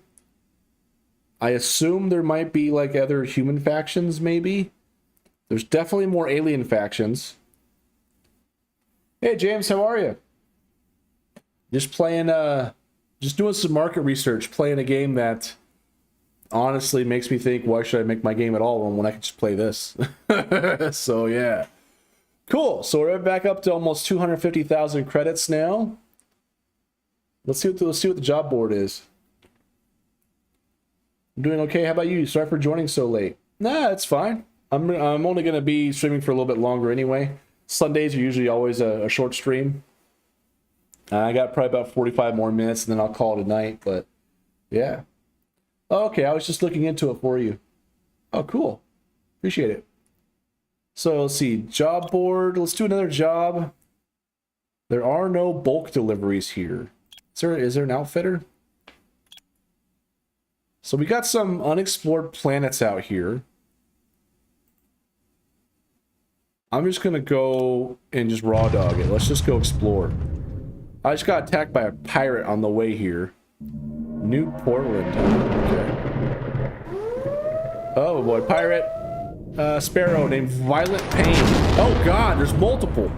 I assume there might be, like, other human factions, maybe. There's definitely more alien factions. Hey, James, how are you? Just playing, just doing some market research, playing a game that honestly makes me think, why should I make my game at all when I can just play this? So, yeah. Cool. So we're back up to almost 250,000 credits now. Let's see what the job board is. I'm doing okay. How about you? Sorry for joining so late. Nah, it's fine. I'm only going to be streaming for a little bit longer anyway. Sundays are usually always a short stream. I got probably about 45 more minutes and then I'll call it a night, but yeah. Okay, I was just looking into it for you. Oh, cool. Appreciate it. So let's see, job board. Let's do another job. There are no bulk deliveries here. Is there an outfitter? So we got some unexplored planets out here. I'm just going to go and just raw dog it. Let's just go explore. I just got attacked by a pirate on the way here. New Portland. Okay. Oh boy, pirate. Sparrow named Violent Pain. Oh god, there's multiple.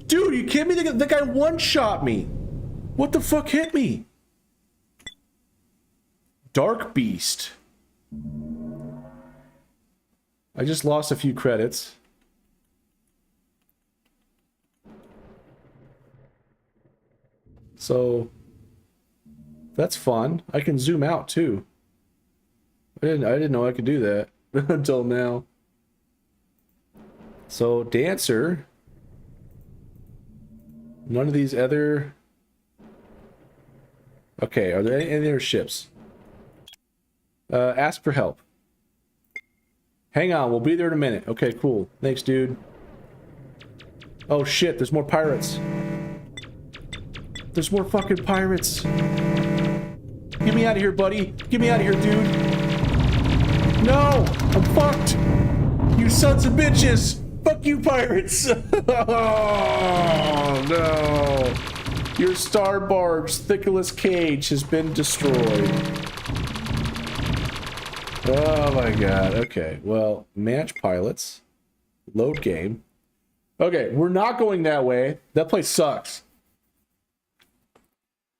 Dude, you kidding me? The guy one-shot me. What the fuck hit me? Dark Beast. I just lost a few credits. So that's fun. I can zoom out too. I didn't know I could do that until now. So Dancer. None of these other. Okay, are there any other ships? Ask for help. Hang on, we'll be there in a minute. Okay, cool. Thanks, dude. Oh shit, there's more pirates. There's more fucking pirates. Get me out of here, buddy. Get me out of here, dude. No! I'm fucked! You sons of bitches! Fuck you, pirates! Oh, no. Your star barge, Thickless Cage, has been destroyed. Oh my god. Okay, well, match pilots. Load game. Okay, we're not going that way. That place sucks.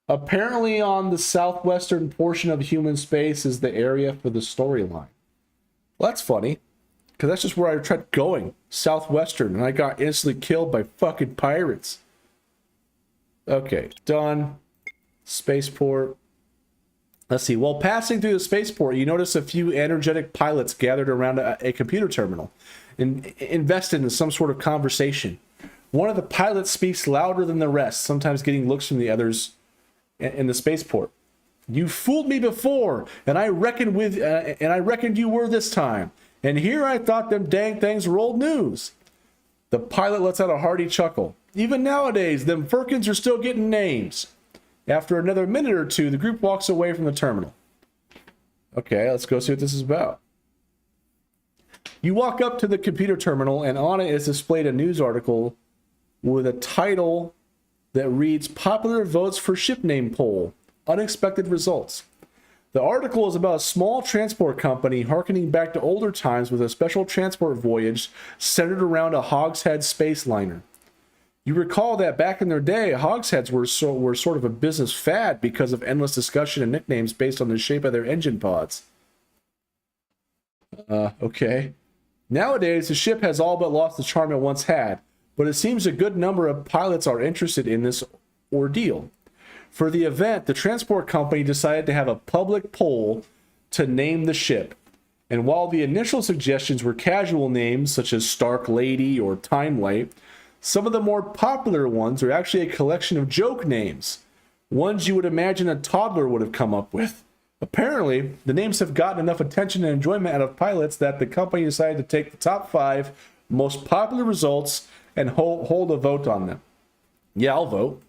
Apparently on the southwestern portion of human space is the area for the storyline. Well, that's funny, because that's just where I tried going. Southwestern, and I got instantly killed by fucking pirates. Okay, done. Spaceport. Let's see. While passing through the spaceport, you notice a few energetic pilots gathered around a computer terminal and invested in some sort of conversation. One of the pilots speaks louder than the rest, sometimes getting looks from the others in the spaceport. You fooled me before, and I reckoned you were this time. And here I thought them dang things were old news. The pilot lets out a hearty chuckle. Even nowadays, them Firkins are still getting names. After another minute or two, the group walks away from the terminal. Okay, let's go see what this is about. You walk up to the computer terminal, and on it is displayed a news article with a title that reads Popular Votes for Ship Name Poll, Unexpected Results. The article is about a small transport company harkening back to older times with a special transport voyage centered around a hogshead space liner. You recall that back in their day, hogsheads were sort of a business fad because of endless discussion and nicknames based on the shape of their engine pods. Okay. Nowadays, the ship has all but lost the charm it once had, but it seems a good number of pilots are interested in this ordeal. For the event, the transport company decided to have a public poll to name the ship. And while the initial suggestions were casual names such as Stark Lady or Timelight, some of the more popular ones are actually a collection of joke names, ones you would imagine a toddler would have come up with. Apparently, the names have gotten enough attention and enjoyment out of pilots that the company decided to take the top 5 most popular results and hold a vote on them. Yeah, I'll vote.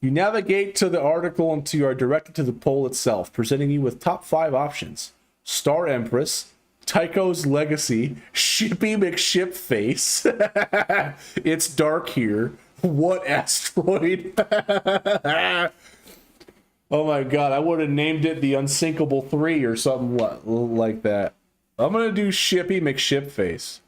You navigate to the article until you are directed to the poll itself, presenting you with top 5 options. Star Empress, Tycho's Legacy, Shippy McShipface, It's Dark Here, What Asteroid? Oh my god, I would have named it the Unsinkable 3 or something like that. I'm gonna do Shippy McShipface.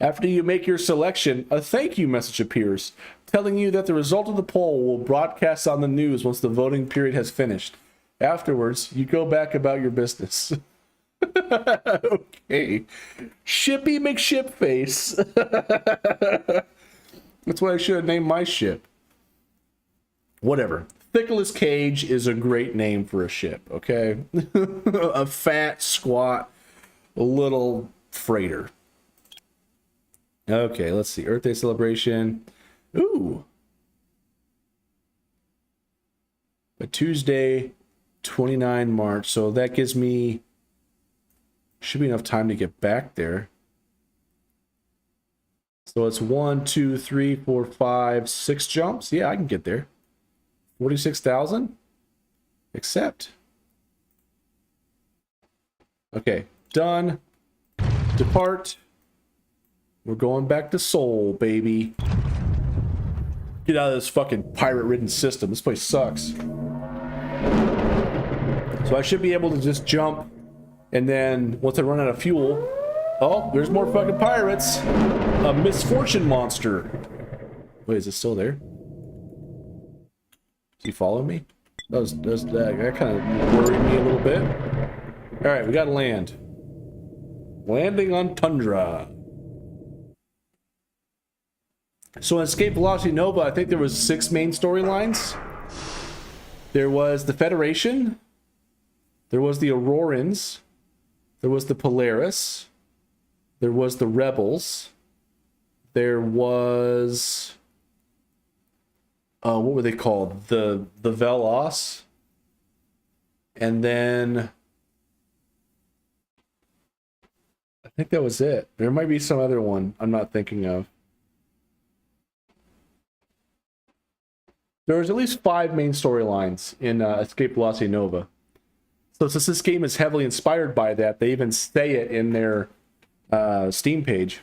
After you make your selection, a thank you message appears, telling you that the result of the poll will broadcast on the news once the voting period has finished. Afterwards, you go back about your business. Okay. Shippy McShipface. That's what I should have named my ship. Whatever. Nicolas Cage is a great name for a ship, okay? A fat, squat, little freighter. Okay, let's see. Earth Day celebration. Ooh. A Tuesday, 29 March. So that gives me... should be enough time to get back there. So it's 1, 2, 3, 4, 5, 6 jumps. Yeah, I can get there. 46,000? Accept. Okay, done. Depart. We're going back to Seoul, baby. Get out of this fucking pirate-ridden system. This place sucks. So I should be able to just jump, and then once I run out of fuel... oh, there's more fucking pirates. A misfortune monster. Wait, is it still there? Is he following me? That kind of worried me a little bit. Alright, we gotta land. Landing on Tundra. So in Escape Velocity Nova, I think there was 6 main storylines. There was the Federation. There was the Aurorans. There was the Polaris. There was the Rebels. There was... what were they called? The Velos. And then... I think that was it. There might be some other one I'm not thinking of. There was at least 5 main storylines in Escape Velocity Nova. So since this game is heavily inspired by that, they even say it in their Steam page.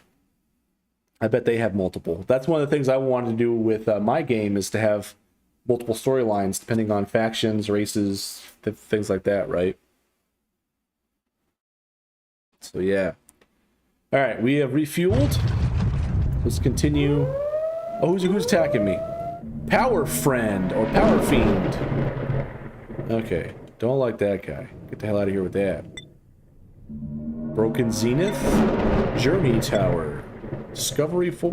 I bet they have multiple. That's one of the things I wanted to do with my game, is to have multiple storylines depending on factions, races, things like that, right? So yeah. All right, we have refueled. Let's continue. Oh, who's attacking me? Power Friend or Power Fiend. Okay, don't like that guy. Get the hell out of here with that. Broken Zenith. Journey Tower. Discovery 4.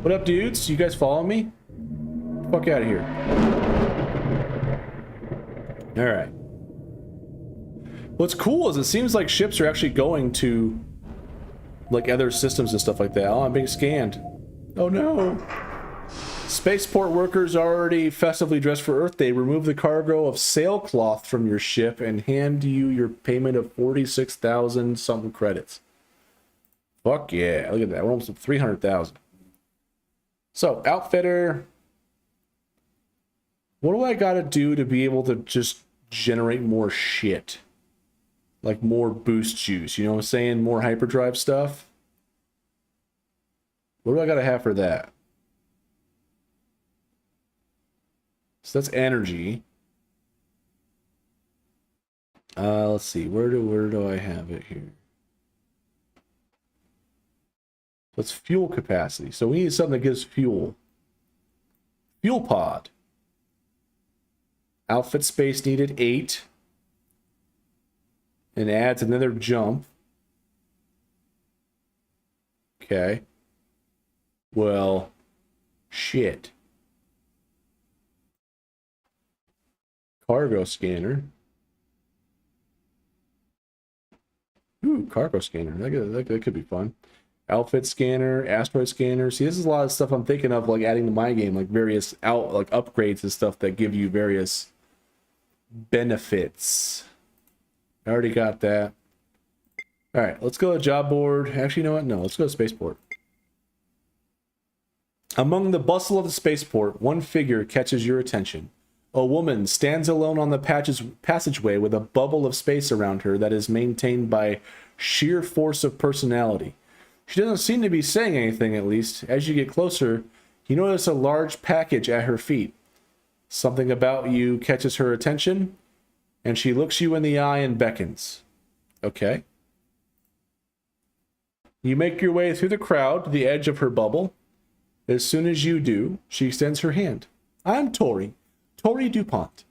What up, dudes? You guys follow me? Fuck out of here. Alright. What's cool is it seems like ships are actually going to like other systems and stuff like that. Oh, I'm being scanned. Oh no. Spaceport workers already festively dressed for Earth Day. Remove the cargo of sailcloth from your ship and hand you your payment of 46,000 something credits. Fuck yeah. Look at that. We're almost at 300,000. So, outfitter. What do I gotta do to be able to just generate more shit? Like more boost juice, you know what I'm saying? More hyperdrive stuff. What do I gotta have for that? So that's energy. Let's see. Where do I have it here? That's fuel capacity. So we need something that gives fuel. Fuel pod. Outfit space needed 8. And adds another jump. Okay. Well, shit. Cargo scanner. Ooh, cargo scanner. That could be fun. Outfit scanner, asteroid scanner. See, this is a lot of stuff I'm thinking of, like adding to my game, like various upgrades and stuff that give you various benefits. I already got that. All right, let's go to job board. Actually, you know what? No, let's go to spaceport. Among the bustle of the spaceport, one figure catches your attention. A woman stands alone on the passageway with a bubble of space around her that is maintained by sheer force of personality. She doesn't seem to be saying anything, at least. As you get closer, you notice a large package at her feet. Something about you catches her attention, and she looks you in the eye and beckons. Okay. You make your way through the crowd to the edge of her bubble. As soon as you do, she extends her hand. I'm Tori DuPont.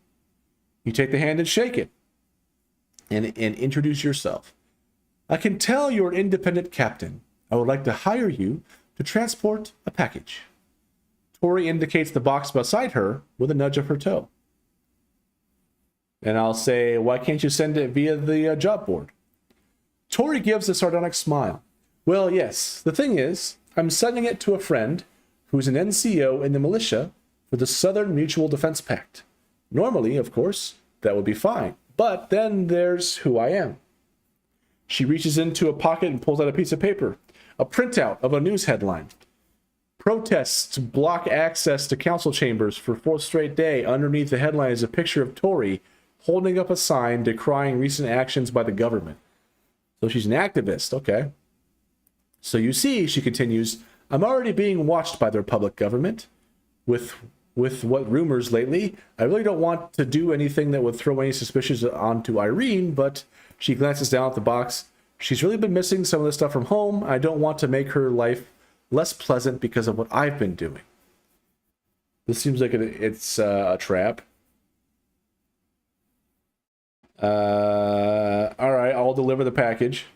You take the hand and shake it and introduce yourself. I can tell you're an independent captain. I would like to hire you to transport a package. Tori indicates the box beside her with a nudge of her toe. And I'll say, why can't you send it via the job board? Tori gives a sardonic smile. Well, yes, the thing is, I'm sending it to a friend who's an NCO in the militia for the Southern Mutual Defense Pact. Normally, of course, that would be fine. But then there's who I am. She reaches into a pocket and pulls out a piece of paper. A printout of a news headline. Protests block access to council chambers for 4th straight day. Underneath the headline is a picture of Tori holding up a sign decrying recent actions by the government. So she's an activist, okay. So you see, she continues, I'm already being watched by the Republic government. With what rumors lately, I really don't want to do anything that would throw any suspicions onto Irene, but she glances down at the box. She's really been missing some of the stuff from home. I don't want to make her life less pleasant because of what I've been doing. This seems like it's a trap. All right, I'll deliver the package.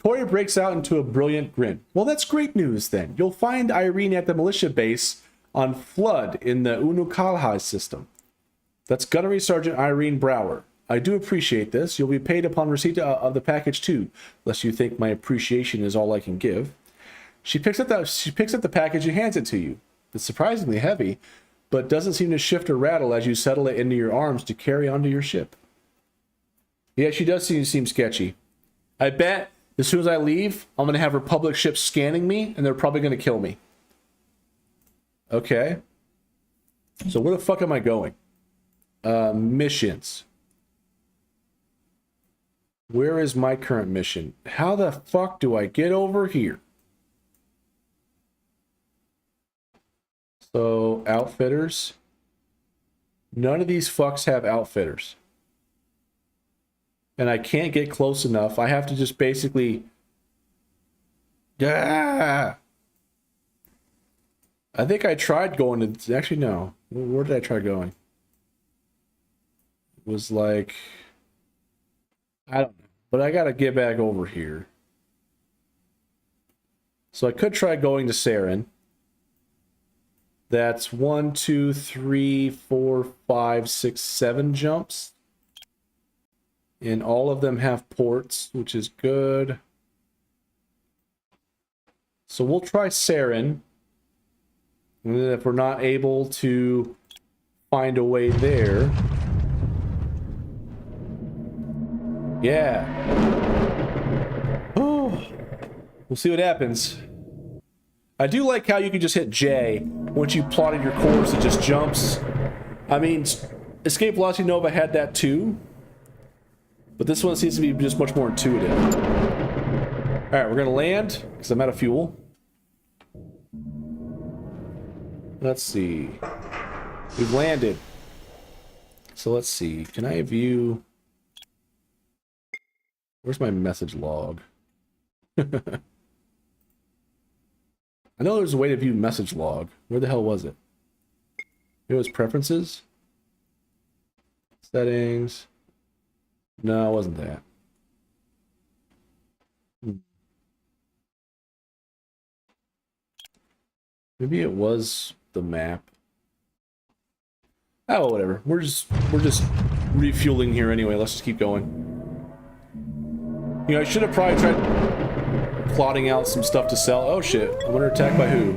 Tori breaks out into a brilliant grin. Well, that's great news then. You'll find Irene at the militia base on Flood in the Unukalhai system. That's Gunnery Sergeant Irene Brower. I do appreciate this. You'll be paid upon receipt of the package too, lest you think my appreciation is all I can give. She picks up the package and hands it to you. It's surprisingly heavy, but doesn't seem to shift or rattle as you settle it into your arms to carry onto your ship. Yeah, she does seem sketchy. I bet as soon as I leave, I'm going to have Republic ships scanning me, and they're probably going to kill me. Okay. So where the fuck am I going? Missions. Where is my current mission? How the fuck do I get over here? So, outfitters. None of these fucks have outfitters. And I can't get close enough. I have to just basically... Ah! I think I tried going to... Actually, no. Where did I try going? It was like... I don't know. But I gotta get back over here. So I could try going to Saren. That's 1, 2, 3, 4, 5, 6, 7 jumps. And all of them have ports, which is good. So we'll try Saren. And then if we're not able to find a way there... Yeah. Oh, we'll see what happens. I do like how you can just hit J. Once you plotted your course, it just jumps. I mean, Escape Velocity Nova had that too. But this one seems to be just much more intuitive. Alright, we're gonna land, because I'm out of fuel. Let's see. We've landed. So let's see. Can I view... Where's my message log? I know there's a way to view message log. Where the hell was it? It was preferences? Settings. No, it wasn't that. Maybe it was the map. Oh, whatever. We're just refueling here anyway. Let's just keep going. You know, I should have probably tried plotting out some stuff to sell. Oh shit, I'm under attack by who?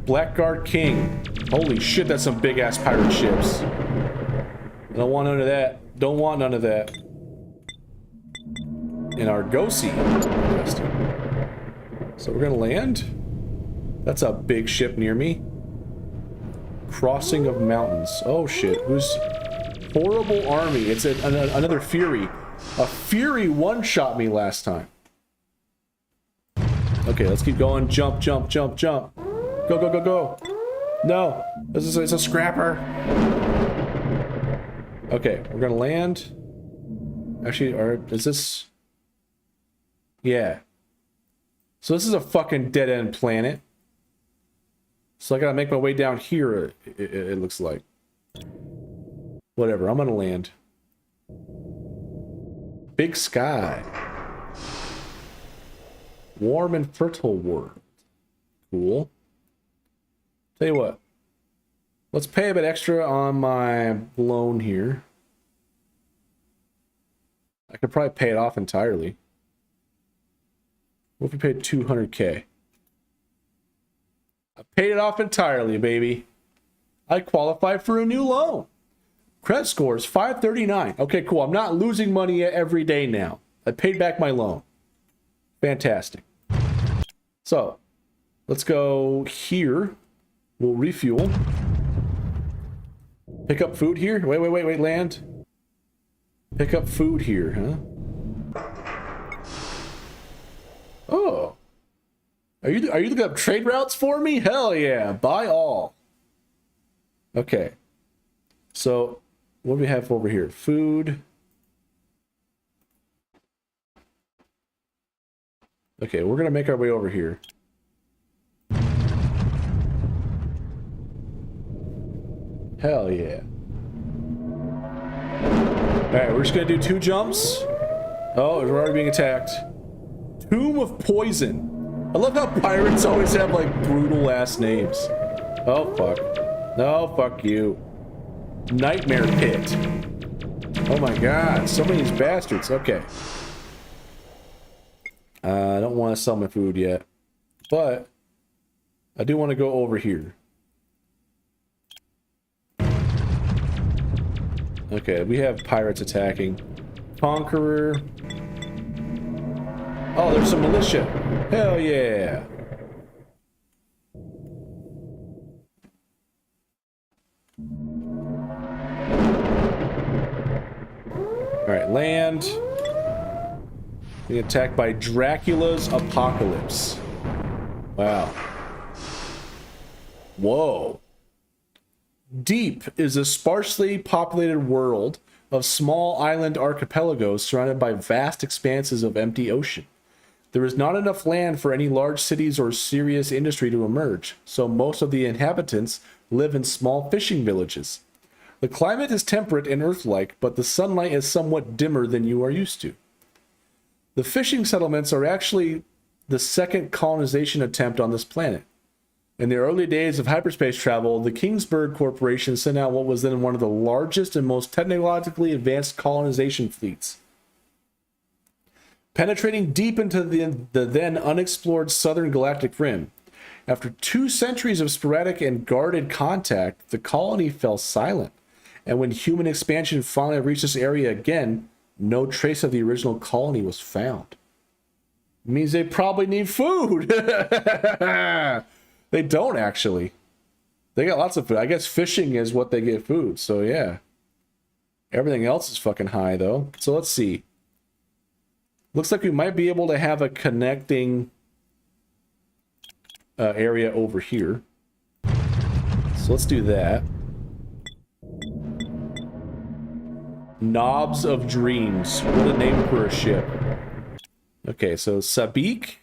Blackguard King. Holy shit, that's some big ass pirate ships. I don't want none of that. Don't want none of that. And Argosy. Interesting. So we're gonna land. That's a big ship near me. Crossing of Mountains. Oh shit, who's... Horrible army. It's another Fury. A Fury one-shot me last time. Okay, let's keep going. Jump, jump, jump, jump. Go, go, go, go. No, it's a scrapper. Okay, we're gonna land. Actually, is this... Yeah. So this is a fucking dead-end planet. So I gotta make my way down here, it looks like. Whatever, I'm gonna land. Big sky. Warm and fertile world. Cool. Tell you what. Let's pay a bit extra on my loan here. I could probably pay it off entirely. What if we paid 200K? I paid it off entirely, baby. I qualify for a new loan. Credit score is 539. Okay, cool. I'm not losing money every day now. I paid back my loan. Fantastic. So, let's go here. We'll refuel. Pick up food here. Wait, land. Pick up food here, huh? Oh. Are you looking up trade routes for me? Hell yeah. Buy all. Okay. So, what do we have over here? Food. Okay, we're going to make our way over here. Hell yeah. Alright, we're just going to do 2 jumps. Oh, we're already being attacked. Tomb of Poison. I love how pirates always have, like, brutal-ass names. Oh, fuck. No, fuck you. Nightmare Pit. Oh my god, so many of these bastards. Okay. I don't want to sell my food yet. But, I do want to go over here. Okay, we have pirates attacking. Conqueror. Oh, there's some militia. Hell yeah. Alright, land. Being attacked by Dracula's Apocalypse. Wow. Whoa. Deep is a sparsely populated world of small island archipelagos surrounded by vast expanses of empty ocean. There is not enough land for any large cities or serious industry to emerge, so most of the inhabitants live in small fishing villages. The climate is temperate and Earth-like, but the sunlight is somewhat dimmer than you are used to. The fishing settlements are actually the second colonization attempt on this planet. In the early days of hyperspace travel, the Kingsburg Corporation sent out what was then one of the largest and most technologically advanced colonization fleets. penetrating deep into the then unexplored southern galactic rim. After 2 centuries of sporadic and guarded contact, the colony fell silent. And when human expansion finally reached this area again, no trace of the original colony was found. It means they probably need food. They don't, actually. They got lots of food. I guess fishing is what they get food, so yeah. Everything else is fucking high, though. So let's see. Looks like we might be able to have a connecting area over here. So let's do that. Knobs of Dreams. What a name for a ship. Okay, so Sabik.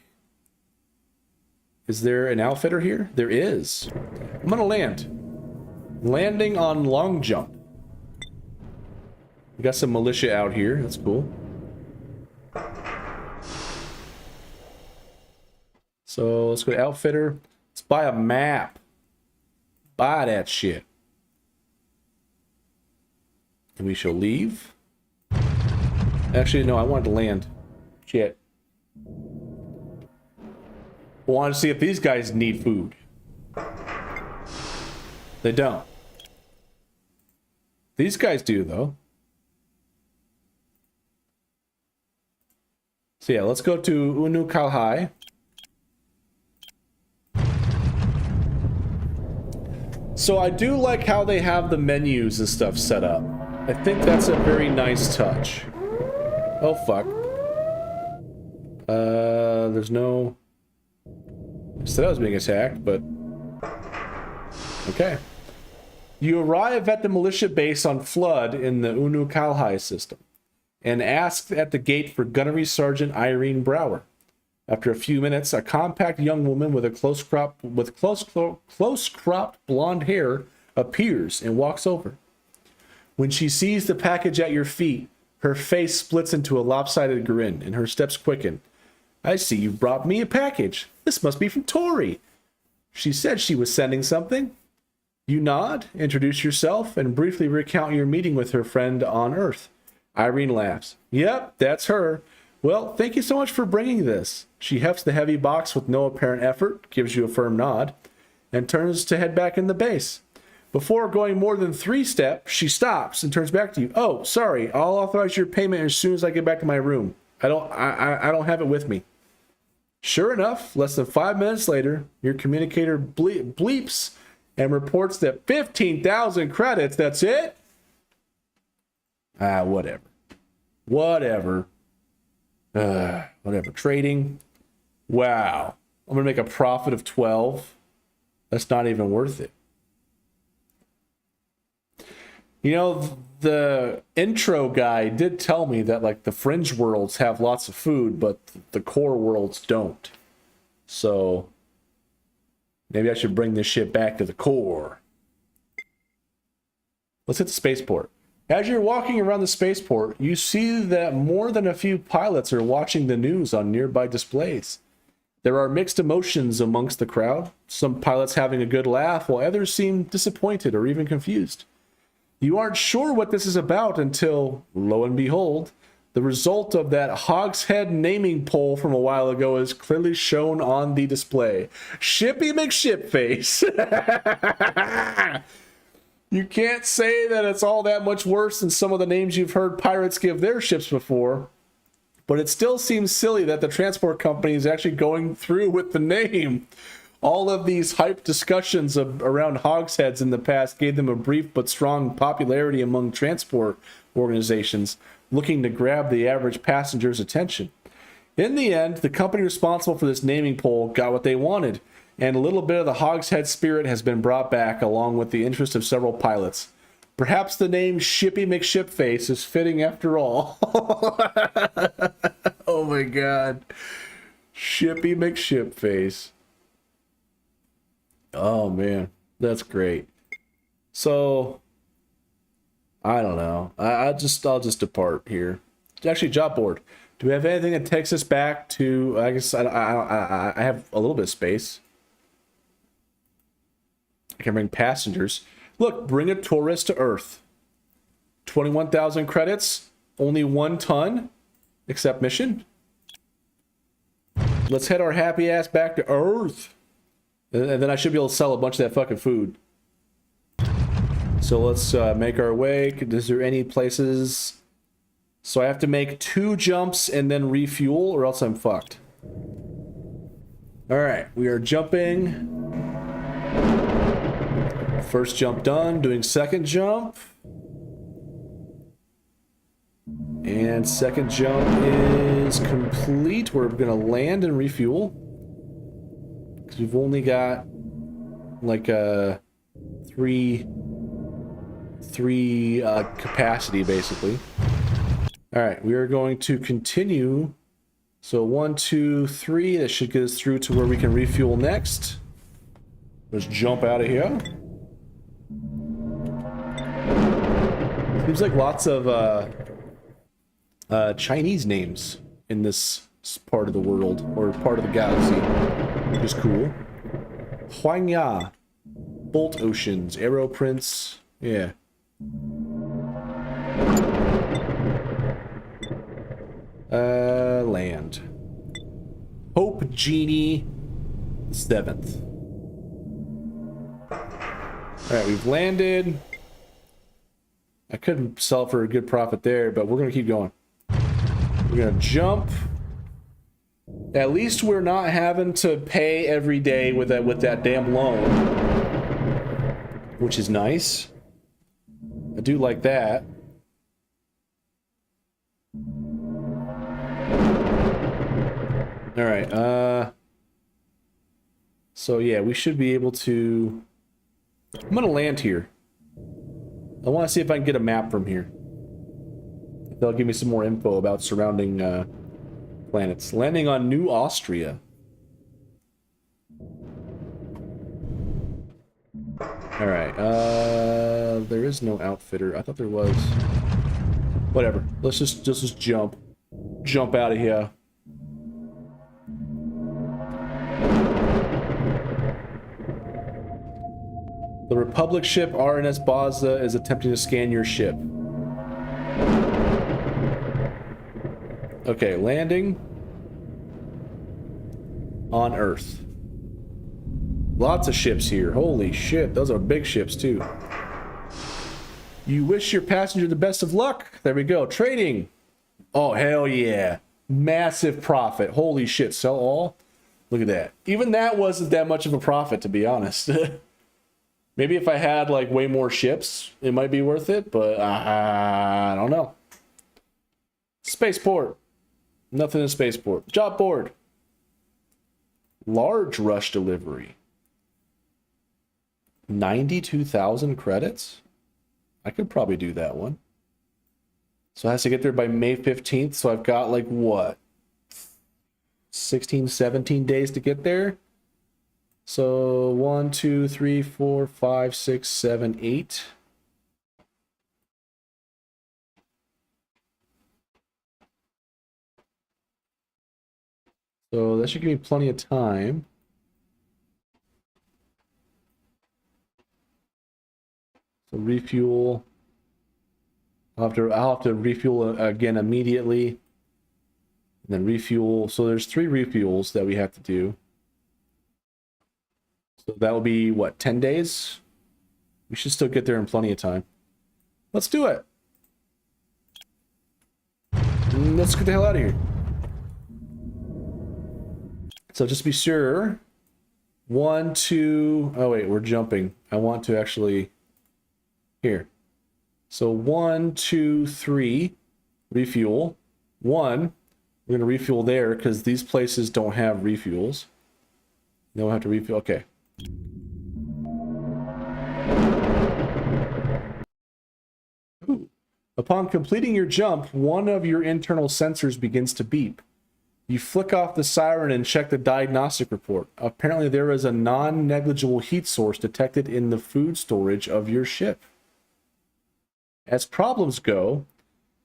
Is there an outfitter here? There is. I'm gonna land. Landing on long jump. We got some militia out here. That's cool. So let's go to outfitter. Let's buy a map. Buy that shit. And we shall leave. Actually, no, I wanted to land. Shit. I wanted to see if these guys need food. They don't. These guys do, though. So yeah, let's go to Unu Kalhai. So I do like how they have the menus and stuff set up. I think that's a very nice touch. Oh, fuck. There's no... I said I was being attacked, but... Okay. You arrive at the militia base on Flood in the Unu Kalhai system, and ask at the gate for Gunnery Sergeant Irene Brower. After a few minutes, a compact young woman with a close-cropped blonde hair appears and walks over. When she sees the package at your feet, her face splits into a lopsided grin, and her steps quicken. I see you brought me a package. This must be from Tori. She said she was sending something. You nod, introduce yourself, and briefly recount your meeting with her friend on Earth. Irene laughs. Yep, that's her. Well, thank you so much for bringing this. She hefts the heavy box with no apparent effort, gives you a firm nod, and turns to head back in the base. Before going more than 3 steps, she stops and turns back to you. Oh, sorry, I'll authorize your payment as soon as I get back to my room. I don't have it with me. Sure enough, less than 5 minutes later, your communicator bleeps and reports that 15,000 credits, that's it? Whatever. Whatever. Trading. Wow. I'm going to make a profit of 12. That's not even worth it. You know, the intro guy did tell me that, like, the fringe worlds have lots of food, but the core worlds don't. So, maybe I should bring this shit back to the core. Let's hit the spaceport. As you're walking around the spaceport, you see that more than a few pilots are watching the news on nearby displays. There are mixed emotions amongst the crowd, some pilots having a good laugh, while others seem disappointed or even confused. You aren't sure what this is about until, lo and behold, the result of that Hogshead naming poll from a while ago is clearly shown on the display. Shippy McShipface. You can't say that it's all that much worse than some of the names you've heard pirates give their ships before, but it still seems silly that the transport company is actually going through with the name. All of these hype discussions around hogsheads in the past gave them a brief but strong popularity among transport organizations looking to grab the average passenger's attention. In the end, the company responsible for this naming poll got what they wanted, and a little bit of the hogshead spirit has been brought back along with the interest of several pilots. Perhaps the name Shippy McShipface is fitting after all. Oh my god. Shippy McShipface. Oh man, that's great. So I don't know. I'll just depart here. Actually, job board. Do we have anything that takes us back to? I guess I have a little bit of space. I can bring passengers. Look, bring a tourist to Earth. 21,000 credits. Only 1 ton. Accept mission. Let's head our happy ass back to Earth. And then I should be able to sell a bunch of that fucking food. So let's make our way. Is there any places? So I have to make 2 jumps and then refuel, or else I'm fucked. Alright, we are jumping. First jump done, doing second jump. And second jump is complete. We're gonna land and refuel. Because we've only got like a 3 capacity basically. Alright, we are going to continue. So 1, 2, 3, that should get us through to where we can refuel next. Let's jump out of here. Seems like lots of Chinese names in this part of the world, or part of the galaxy, which is cool. Huangya, Bolt Oceans, Arrow Prince, yeah. Land. Hope Genie 7th. Alright, we've landed. I couldn't sell for a good profit there, but we're gonna keep going. We're gonna jump. At least we're not having to pay every day with that damn loan, which is nice. I do like that. All right. So yeah, we should be able to. I'm gonna land here. I want to see if I can get a map from here. They'll give me some more info about surrounding planets. Landing on New Austria. Alright, there is no outfitter. I thought there was. Whatever. Let's just jump. Jump out of here. The Republic ship RNS Baza is attempting to scan your ship. Okay, landing on Earth. Lots of ships here. Holy shit, those are big ships too. You wish your passenger the best of luck. There we go. Trading. Oh, hell yeah. Massive profit. Holy shit, sell all? Look at that. Even that wasn't that much of a profit, to be honest. Maybe if I had like way more ships, it might be worth it, but I don't know. Spaceport. Nothing in Spaceport. Job board. Large rush delivery. 92,000 credits? I could probably do that one. So it has to get there by May 15th, so I've got like what? 16, 17 days to get there? So 1, 2, 3, 4, 5, 6, 7, 8. So that should give me plenty of time. So refuel. I'll have to refuel again immediately. And then refuel. So there's 3 refuels that we have to do. So that will be, what, 10 days? We should still get there in plenty of time. Let's do it. Let's get the hell out of here. So just be sure. 1, 2... Oh, wait, we're jumping. I want to actually... Here. So 1, 2, 3. Refuel. 1. We're going to refuel there because these places don't have refuels. Then we'll have to refuel. Okay. Ooh. Upon completing your jump, one of your internal sensors begins to beep. You flick off the siren and check the diagnostic report. Apparently there is a non-negligible heat source detected in the food storage of your ship. As problems go,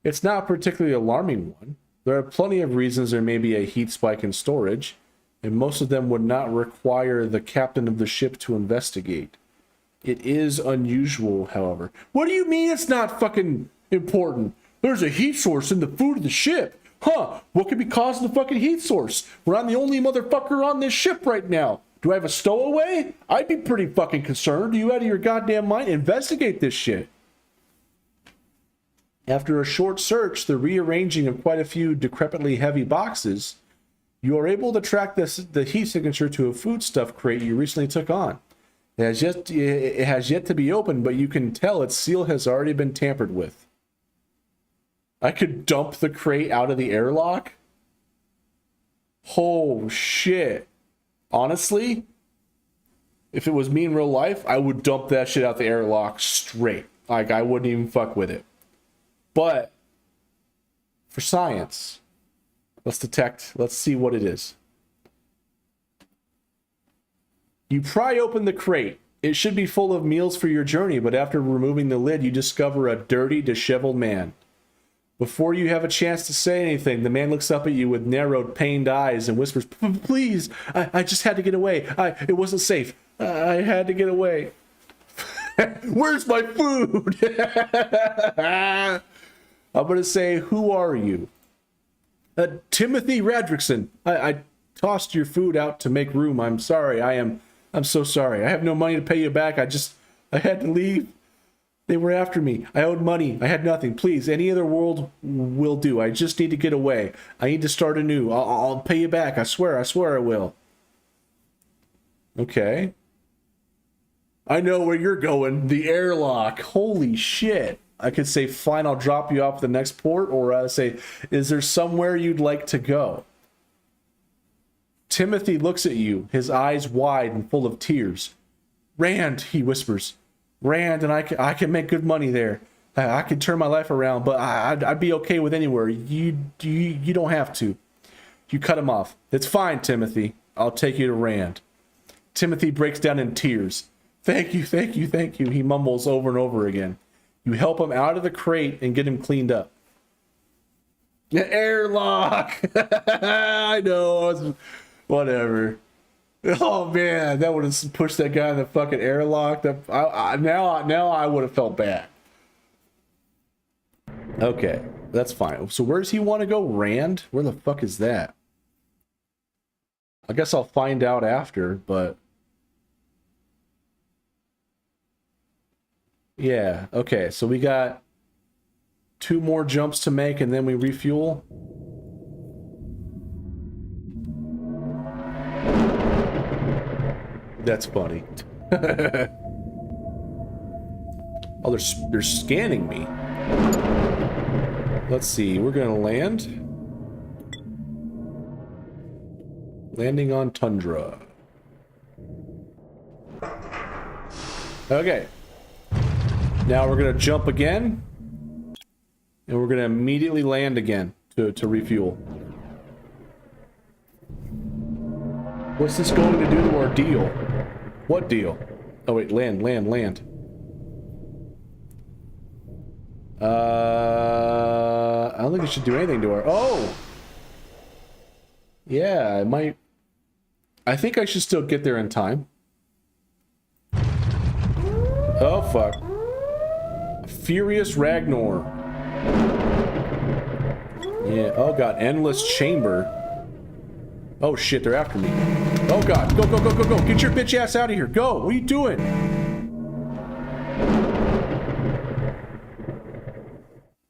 it's not a particularly alarming one. There are plenty of reasons there may be a heat spike in storage, and most of them would not require the captain of the ship to investigate. It is unusual, however. What do you mean it's not fucking important? There's a heat source in the food of the ship. Huh, what could be causing the fucking heat source? Where I'm the only motherfucker on this ship right now. Do I have a stowaway? I'd be pretty fucking concerned. Are you out of your goddamn mind? Investigate this shit. After a short search, the rearranging of quite a few decrepitly heavy boxes, you are able to track the heat signature to a foodstuff crate you recently took on. It has yet to be opened, but you can tell its seal has already been tampered with. I could dump the crate out of the airlock? Oh, shit. Honestly, if it was me in real life, I would dump that shit out the airlock straight. Like, I wouldn't even fuck with it. But for science, let's see what it is. You pry open the crate. It should be full of meals for your journey, but after removing the lid, you discover a dirty, disheveled man. Before you have a chance to say anything, the man looks up at you with narrowed, pained eyes and whispers, "Please, I just had to get away. It wasn't safe. I had to get away." Where's my food? I'm going to say, who are you? Timothy Radrickson. I tossed your food out to make room. I'm sorry. I'm so sorry. I have no money to pay you back. I had to leave. They were after me. I owed money. I had nothing. Please, any other world will do. I just need to get away. I need to start anew. I'll pay you back. I swear I will. Okay. I know where you're going. The airlock. Holy shit. I could say, fine, I'll drop you off the next port, or say, is there somewhere you'd like to go? Timothy looks at you, his eyes wide and full of tears. Rand, he whispers. Rand, and I can make good money there. I can turn my life around, but I'd be okay with anywhere. You don't have to. You cut him off. It's fine, Timothy. I'll take you to Rand. Timothy breaks down in tears. Thank you, he mumbles over and over again. You help him out of the crate and get him cleaned up. Airlock! I know. Whatever. Oh man, that would have pushed that guy in the fucking airlock. Now I would have felt bad. Okay, that's fine. So where does he want to go? Rand? Where the fuck is that? I guess I'll find out after, but... Yeah, okay, so we got 2 more jumps to make and then we refuel. That's funny. Oh, they're scanning me. Let's see, we're gonna land. Landing on Tundra. Okay. Now we're gonna jump again. And we're gonna immediately land again to refuel. What's this going to do to our deal? What deal? Oh wait, land. I don't think it should do anything to our... Oh! Yeah, it might... I think I should still get there in time. Oh, fuck. Furious Ragnar. Yeah, oh god, Endless Chamber. Oh shit, they're after me. Oh god, go. Get your bitch ass out of here. Go, what are you doing?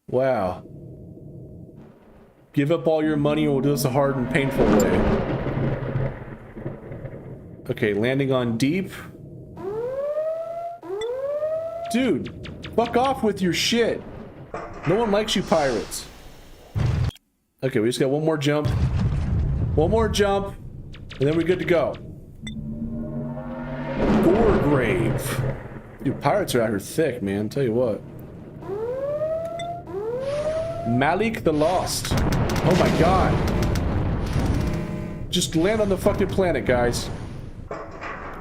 Wow. Give up all your money or we'll do this a hard and painful way. Okay, landing on deep. Dude, fuck off with your shit. No one likes you pirates. Okay, we just got one more jump. One more jump, and then we're good to go. Goregrave. Dude, pirates are out here thick, man. Tell you what. Malik the Lost. Oh my god. Just land on the fucking planet, guys.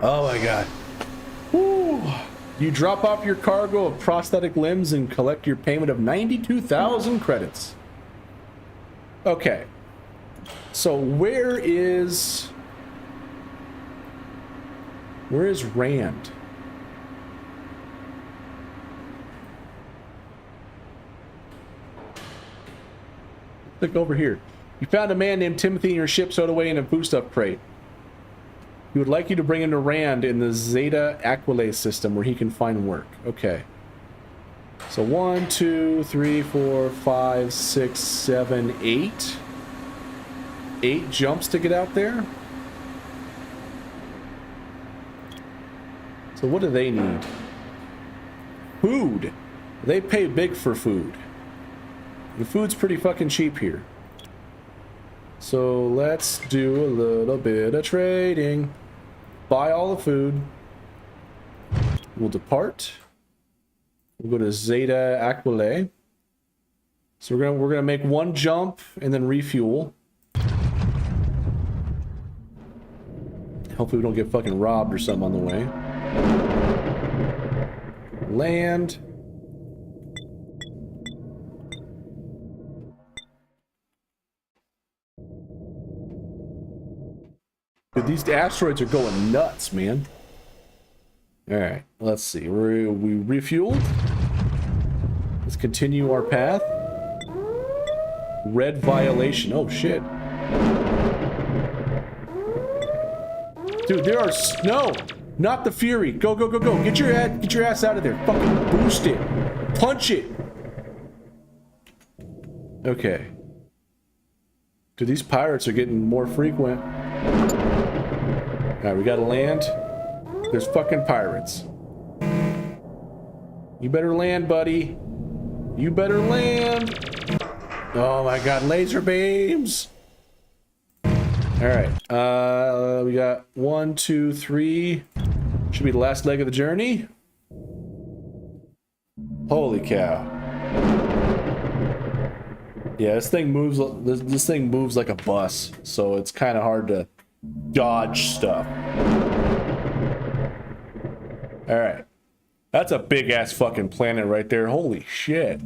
Oh my god. Woo. You drop off your cargo of prosthetic limbs and collect your payment of 92,000 credits. Okay. So where is Rand? Look over here. You found a man named Timothy in your ship stowed away in a foodstuff crate. He would like you to bring him to Rand in the Zeta Aquila system where he can find work. Okay. So 1, 2, 3, 4, 5, 6, 7, 8. 8 jumps to get out there. So what do they need? Food. They pay big for food. The food's pretty fucking cheap here. So let's do a little bit of trading. Buy all the food. We'll depart. We'll go to Zeta Aquila. So we're gonna make one jump and then refuel. Hopefully we don't get fucking robbed or something on the way. Land. Dude, these asteroids are going nuts, man. Alright, let's see. We refueled. Let's continue our path. Red violation. Oh, shit. Dude, there are... No! Not the Fury. Go, go, go, go. Get your ass out of there. Fucking boost it. Punch it. Okay. Dude, these pirates are getting more frequent. Alright, we gotta land. There's fucking pirates. You better land, buddy. You better land. Oh my god, laser beams. Alright, we got 1, 2, 3. Should be the last leg of the journey. Holy cow. Yeah, this thing moves. This thing moves like a bus, so it's kind of hard to dodge stuff. All right, that's a big ass fucking planet right there. Holy shit!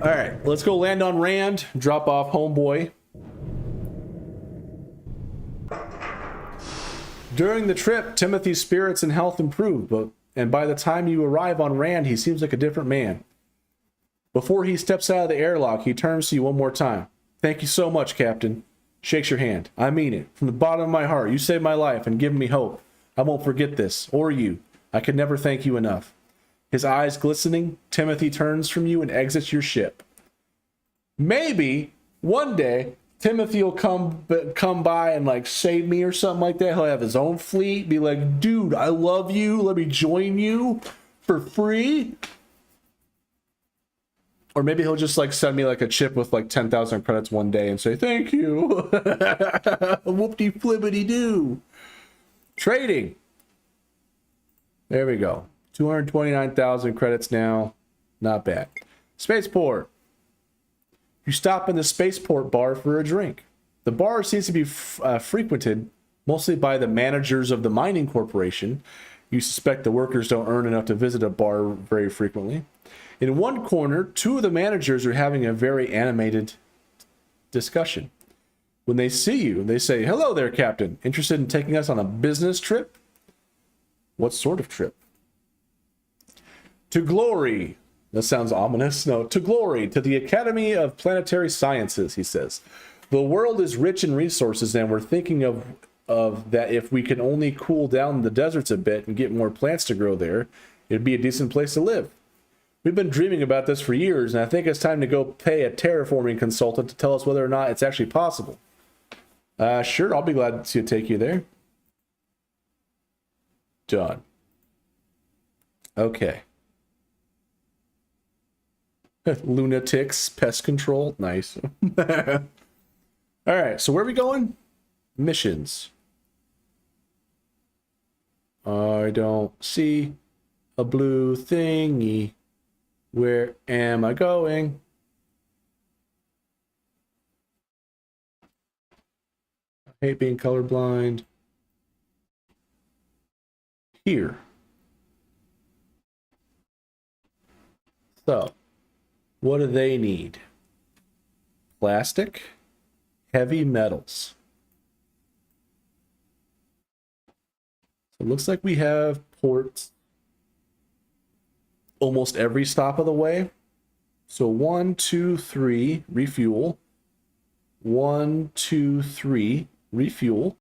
All right, let's go land on Rand. Drop off homeboy. During the trip, Timothy's spirits and health improved, and by the time you arrive on Rand, he seems like a different man. Before he steps out of the airlock, he turns to you one more time. Thank you so much, Captain. Shakes your hand. I mean it. From the bottom of my heart, you saved my life and given me hope. I won't forget this, or you. I can never thank you enough. His eyes glistening, Timothy turns from you and exits your ship. Maybe, one day, Timothy will come by and like save me or something like that. He'll have his own fleet, be like, dude, I love you. Let me join you for free. Or maybe he'll just like send me like a chip with like 10,000 credits one day and say, thank you. Whoop-de-flippity-doo. Trading. There we go. 229,000 credits now. Not bad. Spaceport. You stop in the Spaceport bar for a drink. The bar seems to be frequented mostly by the managers of the mining corporation. You suspect the workers don't earn enough to visit a bar very frequently. In one corner, two of the managers are having a very animated discussion. When they see you, they say, hello there, Captain. Interested in taking us on a business trip? What sort of trip? To glory. That sounds ominous. No, to glory, to the Academy of Planetary Sciences, he says. The world is rich in resources, and we're thinking of that if we can only cool down the deserts a bit and get more plants to grow there, it'd be a decent place to live. We've been dreaming about this for years, and I think it's time to go pay a terraforming consultant to tell us whether or not it's actually possible. Sure, I'll be glad to take you there. Done. Okay. Lunatics, pest control, nice. All right, so where are we going? Missions. I don't see a blue thingy. Where am I going? I hate being colorblind. Here. So, what do they need? Plastic, heavy metals. So it looks like we have ports almost every stop of the way. So 1, 2, 3, refuel. 1, 2, 3, refuel.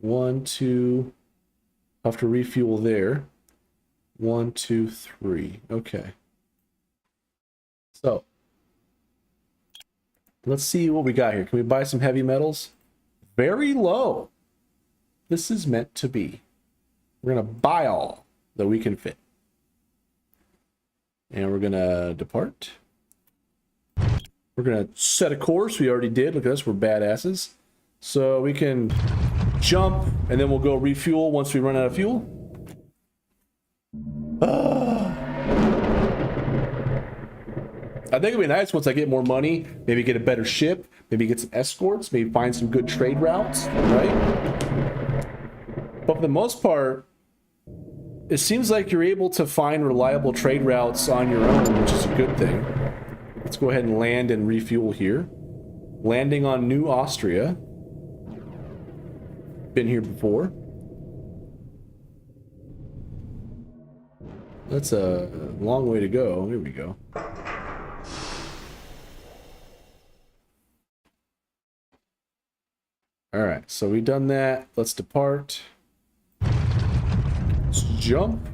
1, 2, have to refuel there. 1, 2, 3. Okay. So let's see what we got here. Can we buy some heavy metals? Very low. This is meant to be. We're gonna buy all that we can fit. And we're gonna depart. We're gonna set a course. We already did. Look at us, we're badasses. So we can jump and then we'll go refuel once we run out of fuel. I think it'd be nice once I get more money, maybe get a better ship, maybe get some escorts, maybe find some good trade routes, right? But for the most part, it seems like you're able to find reliable trade routes on your own, which is a good thing. Let's go ahead and land and refuel here. Landing on New Austria. Been here before. That's a long way to go. Here we go. All right, so we've done that. Let's depart. Let's jump.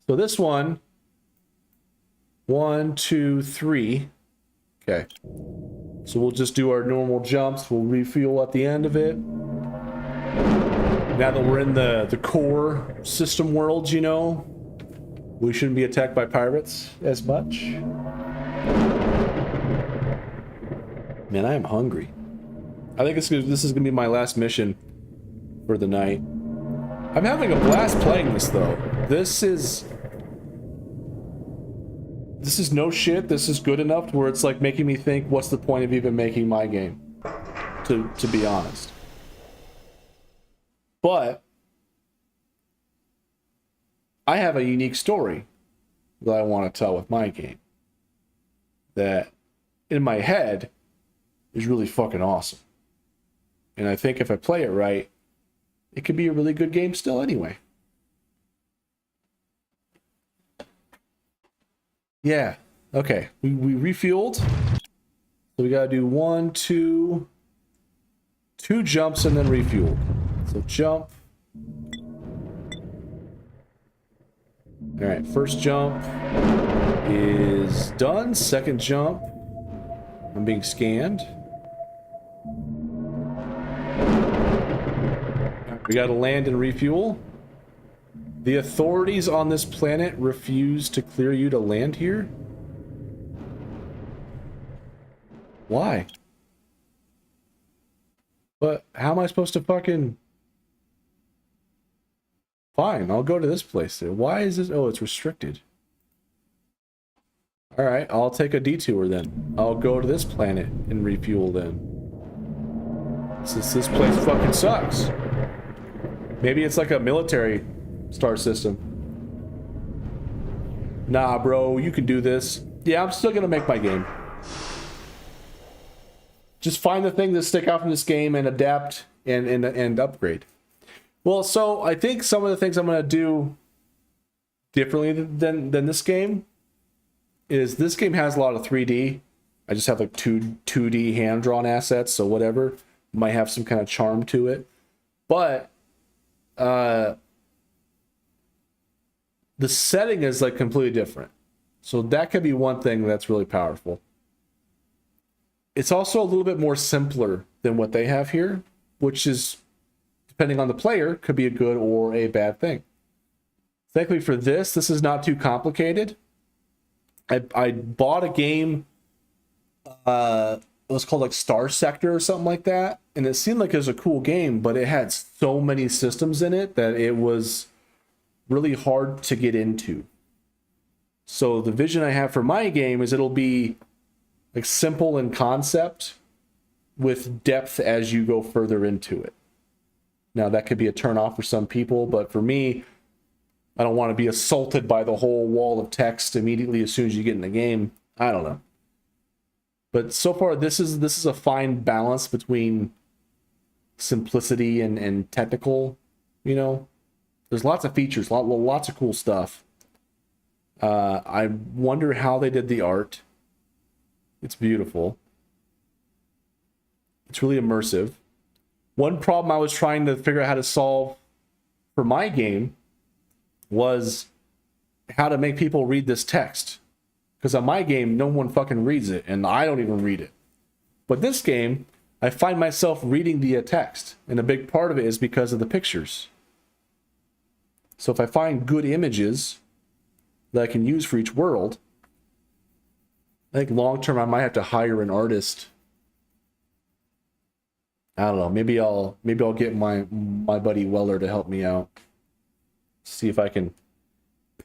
So this one, 1, 2, 3. Okay. So we'll just do our normal jumps. We'll refuel at the end of it. Now that we're in the core system world, you know, we shouldn't be attacked by pirates as much. Man, I am hungry. I think this is gonna be my last mission for the night. I'm having a blast playing this though. This is no shit. This is good enough where it's like making me think, what's the point of even making my game? To be honest. But I have a unique story that I want to tell with my game that in my head is really fucking awesome. And I think if I play it right, it could be a really good game still anyway. Yeah, okay. We refueled. So we gotta do 1, 2 jumps and then refuel. So jump. All right, first jump is done. Second jump, I'm being scanned. We gotta land and refuel. The authorities on this planet refuse to clear you to land here? Why? But how am I supposed to fucking... Fine, I'll go to this place. Why is this? Oh, it's restricted. Alright, I'll take a detour then. I'll go to this planet and refuel then. Since this place fucking sucks. Maybe it's like a military star system. Nah, bro, you can do this. Yeah, I'm still gonna make my game. Just find the thing that stick out from this game and adapt and upgrade. Well, so I think some of the things I'm gonna do differently than this game is this game has a lot of 3D. I just have like 2D hand-drawn assets, so whatever. Might have some kind of charm to it. But the setting is like completely different. So that could be one thing that's really powerful. It's also a little bit more simpler than what they have here, which is, depending on the player, could be a good or a bad thing. Thankfully for this is not too complicated. I bought a game, it was called like Star Sector or something like that, and it seemed like it was a cool game, but it had so many systems in it that it was really hard to get into. So the vision I have for my game is it'll be like simple in concept with depth as you go further into it. Now that could be a turnoff for some people, but for me, I don't want to be assaulted by the whole wall of text immediately as soon as you get in the game. I don't know. But so far, this is a fine balance between simplicity and technical, you know. There's lots of features, lots of cool stuff. I wonder how they did the art. It's beautiful. It's really immersive. One problem I was trying to figure out how to solve for my game was how to make people read this text. Because on my game, no one fucking reads it, and I don't even read it. But this game, I find myself reading the text, and a big part of it is because of the pictures. So if I find good images that I can use for each world, I think long term I might have to hire an artist. I don't know. Maybe I'll get my buddy Weller to help me out. See if I can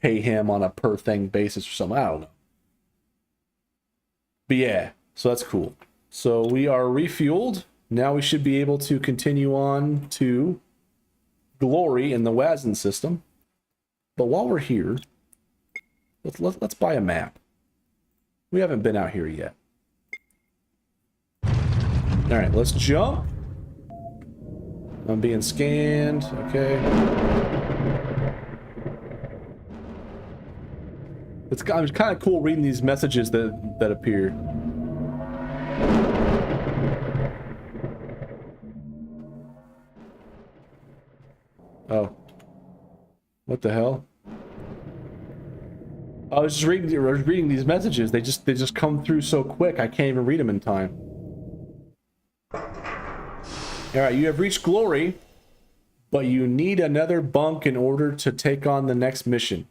pay him on a per thing basis or something. I don't know. But yeah, so that's cool. So we are refueled. Now we should be able to continue on to Glory in the Wazen system. But while we're here, let's buy a map. We haven't been out here yet. All right, let's jump. I'm being scanned. Okay. It's kind of cool reading these messages that appear. Oh. What the hell? I was just reading these messages. They just come through so quick. I can't even read them in time. All right, you have reached Glory, but you need another bunk in order to take on the next mission.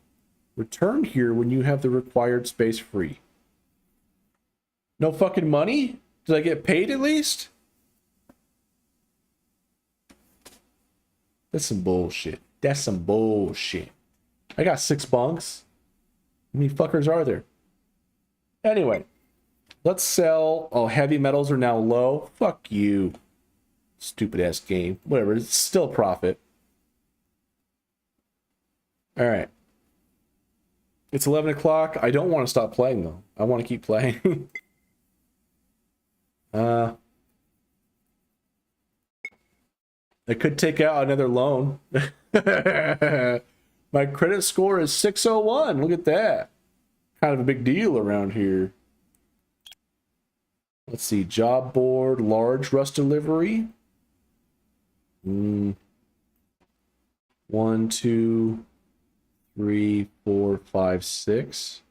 Return here when you have the required space free. No fucking money? Did I get paid at least? That's some bullshit. That's some bullshit. I got 6 bunks. How many fuckers are there? Anyway, let's sell. Oh, heavy metals are now low. Fuck you. Stupid ass game. Whatever, it's still profit. All right. It's 11 o'clock. I don't want to stop playing though. I want to keep playing. I could take out another loan. My credit score is 601. Look at that. Kind of a big deal around here. Let's see. Job board, large rust delivery. 1, 2, 3, 4, 5, 6.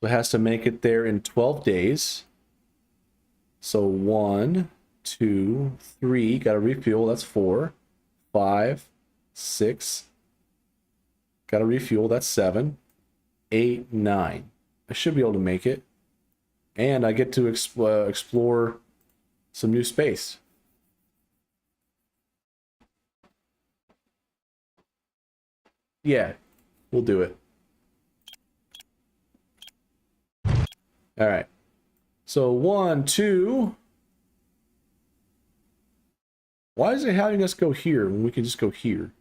So it has to make it there in 12 days. So 1, 2, 3. Got to refuel. That's 4, 5, 6. Got to refuel. That's 7, 8, 9. I should be able to make it. And I get to explore some new space. Yeah, we'll do it. All right. So 1, 2. Why is it having us go here when we can just go here?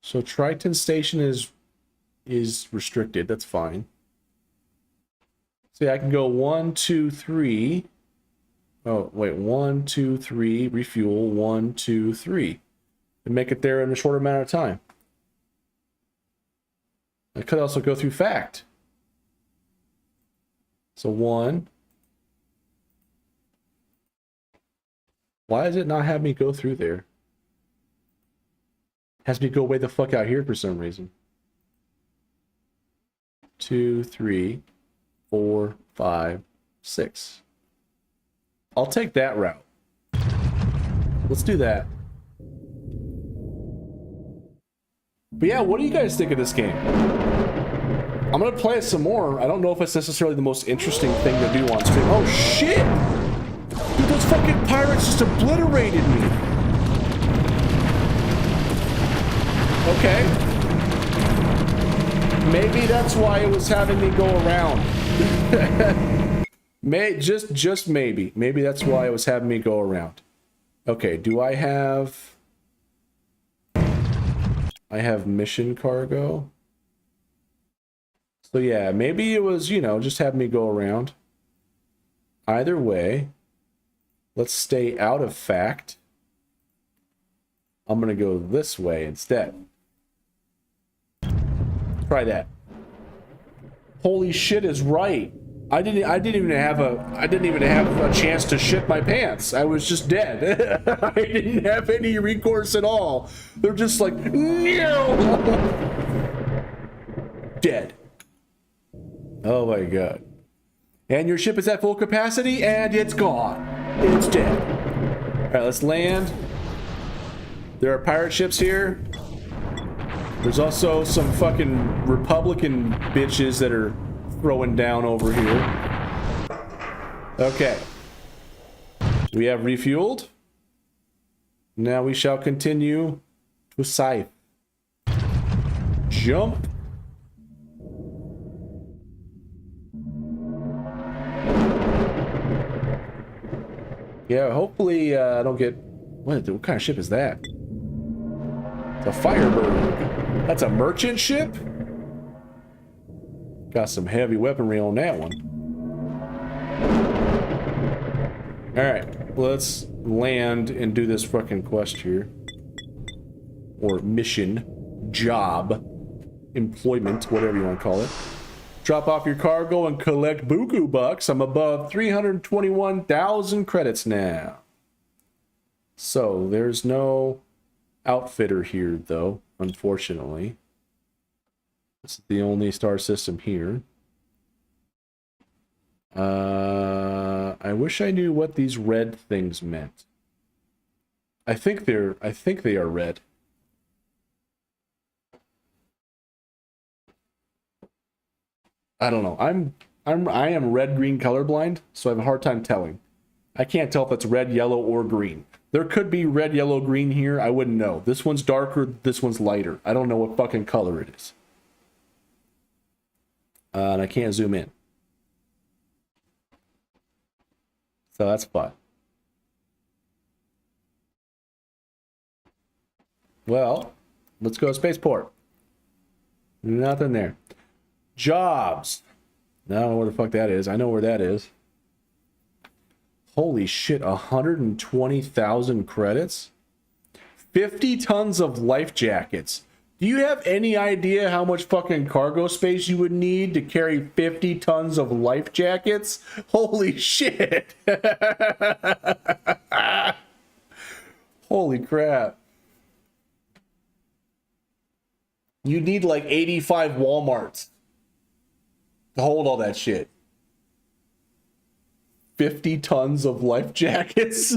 So Triton Station is restricted. That's fine. See, I can go 1, 2, 3. Oh, wait, 1, 2, 3, refuel, 1, 2, 3. And make it there in a short amount of time. I could also go through fact. So 1. Why does it not have me go through there? It has me go way the fuck out here for some reason. 2, 3, 4, 5, 6. I'll take that route. Let's do that. But yeah, what do you guys think of this game? I'm gonna play it some more. I don't know if it's necessarily the most interesting thing to do on stream. Oh shit! Dude, those fucking pirates just obliterated me. Okay. Maybe that's why it was having me go around. Just maybe. Maybe that's why it was having me go around. Okay, do I have... I have mission cargo. So yeah, maybe it was, you know, just having me go around. Either way, let's stay out of fact. I'm gonna go this way instead. Try that. Holy shit is right. I didn't even have a chance to shit my pants. I was just dead. I didn't have any recourse at all. They're just like, no. Dead. Oh my god. And your ship is at full capacity, and it's gone. It's dead. All right, let's land. There are pirate ships here. There's also some fucking Republican bitches that are throwing down over here. Okay. We have refueled. Now we shall continue to Scythe. Jump. Yeah, hopefully I don't get... What kind of ship is that? It's a Firebird. That's a merchant ship? Got some heavy weaponry on that one. Alright, let's land and do this fucking quest here. Or mission. Job. Employment, whatever you want to call it. Drop off your cargo and collect buku bucks. I'm above 321,000 credits now. So, there's no outfitter here, though, unfortunately. This is the only star system here. I wish I knew what these red things meant. I think they are red. I don't know. I am red-green colorblind, so I have a hard time telling. I can't tell if it's red, yellow, or green. There could be red, yellow, green here. I wouldn't know. This one's darker, this one's lighter. I don't know what fucking color it is. And I can't zoom in. So that's fun. Well, let's go to Spaceport. Nothing there. Jobs. I don't know where the fuck that is. I know where that is. Holy shit, 120,000 credits? 50 tons of life jackets. Do you have any idea how much fucking cargo space you would need to carry 50 tons of life jackets? Holy shit. Holy crap. You need like 85 Walmarts to hold all that shit. 50 tons of life jackets.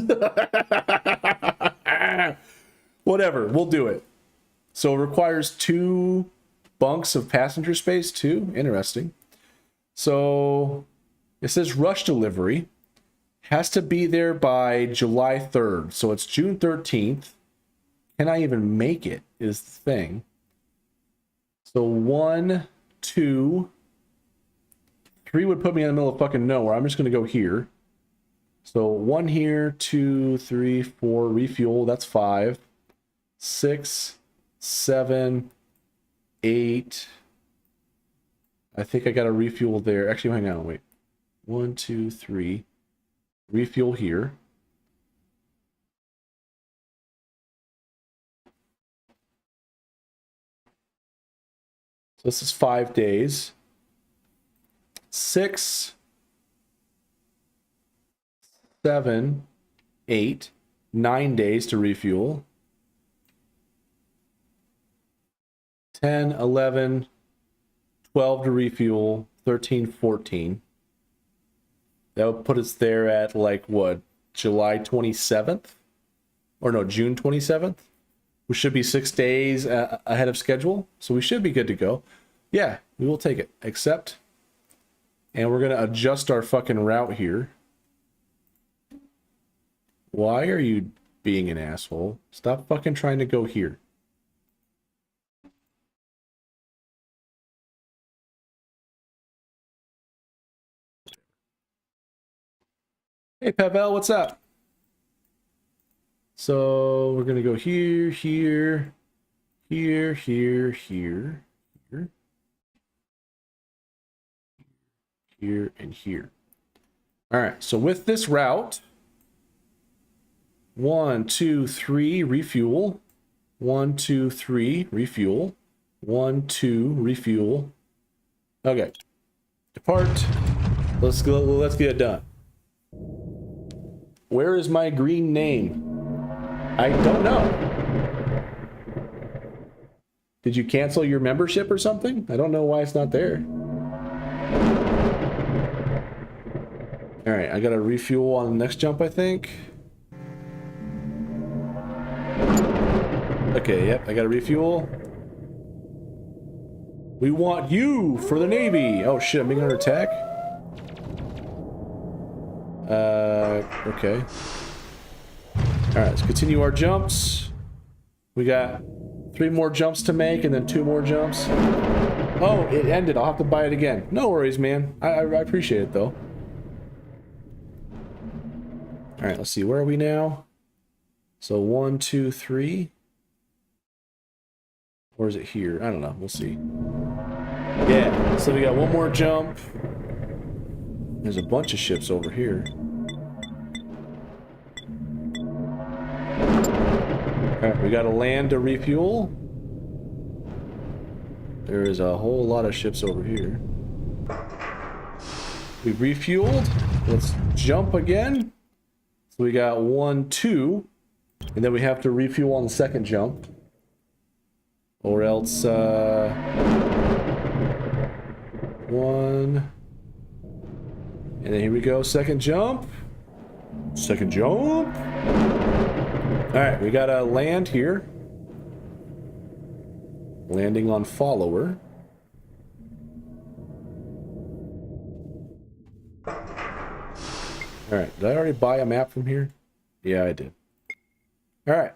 Whatever, we'll do it. So it requires 2 bunks of passenger space too. Interesting. So it says rush delivery. Has to be there by July 3rd. So it's June 13th. Can I even make it is the thing. So 1, 2, 3 would put me in the middle of fucking nowhere. I'm just going to go here. So 1 here, 2, 3, 4, refuel. That's 5. 6, 7, 8. I think I got a refuel there. Actually, hang on, wait. 1, 2, 3. Refuel here. So this is 5 days. 6, 7, 8, 9 days to refuel. 10, 11, 12 to refuel, 13, 14. That would put us there at like what, July 27th? Or no, June 27th? We should be 6 days ahead of schedule, so we should be good to go. Yeah, we will take it. Accept. And we're going to adjust our fucking route here. Why are you being an asshole? Stop fucking trying to go here. Hey, Pavel, what's up? So we're going to go here, here, here, here, here, here, here, and here. All right, so with this route, 1, 2, 3, refuel. 1, 2, 3, refuel. 1, 2, refuel. Okay. Depart. Let's go. Let's get it done. Where is my green name? I don't know. Did you cancel your membership or something? I don't know why it's not there. All right, I got to refuel on the next jump, I think. Okay, yep, I got to refuel. We want you for the Navy. Oh shit, I'm being under attack. Okay. Alright, let's continue our jumps. We got 3 more jumps to make and then 2 more jumps. Oh, it ended. I'll have to buy it again. No worries, man. I appreciate it, though. Alright, let's see. Where are we now? So 1, 2, 3. Or is it here? I don't know. We'll see. Yeah, so we got 1 more jump. There's a bunch of ships over here. Alright, we gotta land to refuel. There is a whole lot of ships over here. We refueled. Let's jump again. So we got 1, 2. And then we have to refuel on the second jump. Or else, 1. And then here we go, second jump. Second jump. Alright, we gotta land here. Landing on follower. Alright, did I already buy a map from here? Yeah, I did. Alright,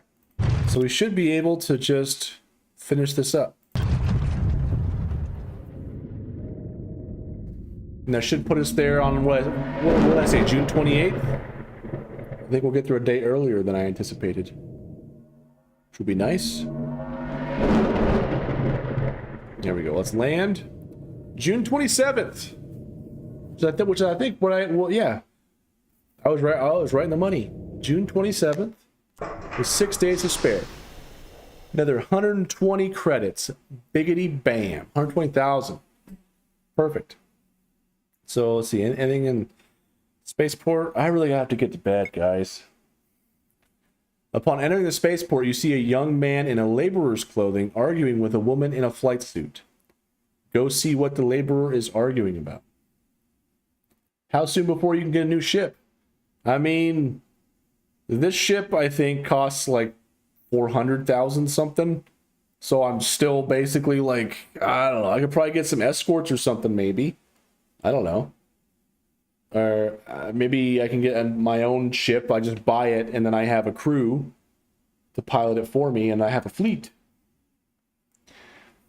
so we should be able to just finish this up. And that should put us there on, what did I say, June 28th? I think we'll get through a day earlier than I anticipated. Which would be nice. There we go. Let's land. June 27th. Which I think yeah. I was right in the money. June 27th. With 6 days to spare. Another 120 credits. Biggity bam. 120,000. Perfect. So let's see. Anything in spaceport? I really have to get to bed, guys. Upon entering the spaceport, you see a young man in a laborer's clothing arguing with a woman in a flight suit. Go see what the laborer is arguing about. How soon before you can get a new ship? I mean, this ship, I think, costs like 400,000 something. So I'm still basically like, I don't know. I could probably get some escorts or something, maybe. I don't know. Or maybe I can get my own ship. I just buy it, and then I have a crew to pilot it for me, and I have a fleet.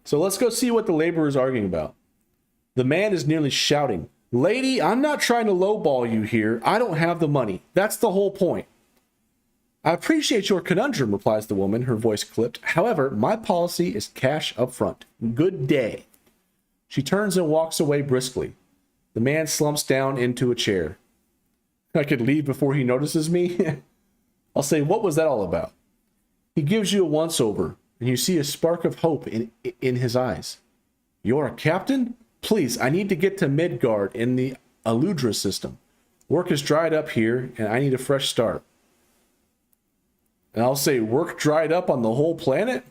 So let's go see what the laborer is arguing about. The man is nearly shouting, "Lady, I'm not trying to lowball you here. I don't have the money. That's the whole point." "I appreciate your conundrum," replies the woman, her voice clipped. "However, my policy is cash up front. Good day." She turns and walks away briskly. The man slumps down into a chair. I could leave before he notices me. I'll say, "What was that all about?" He gives you a once-over, and you see a spark of hope in his eyes. "You're a captain? Please, I need to get to Midgard in the Aludra system. Work is dried up here, and I need a fresh start." And I'll say, "Work dried up on the whole planet?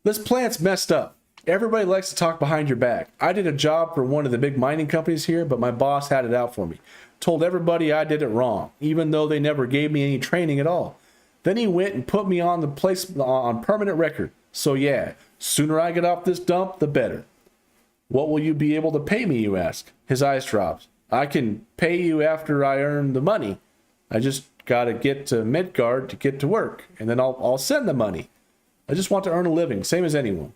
This planet's messed up. Everybody likes to talk behind your back. I did a job for one of the big mining companies here, but my boss had it out for me. Told everybody I did it wrong, even though they never gave me any training at all. Then he went and put me on the place on permanent record. So yeah, sooner I get off this dump, the better." "What will you be able to pay me?" you ask. His eyes drops. "I can pay you after I earn the money. I just gotta get to Midgard to get to work, and then I'll send the money. I just want to earn a living, same as anyone."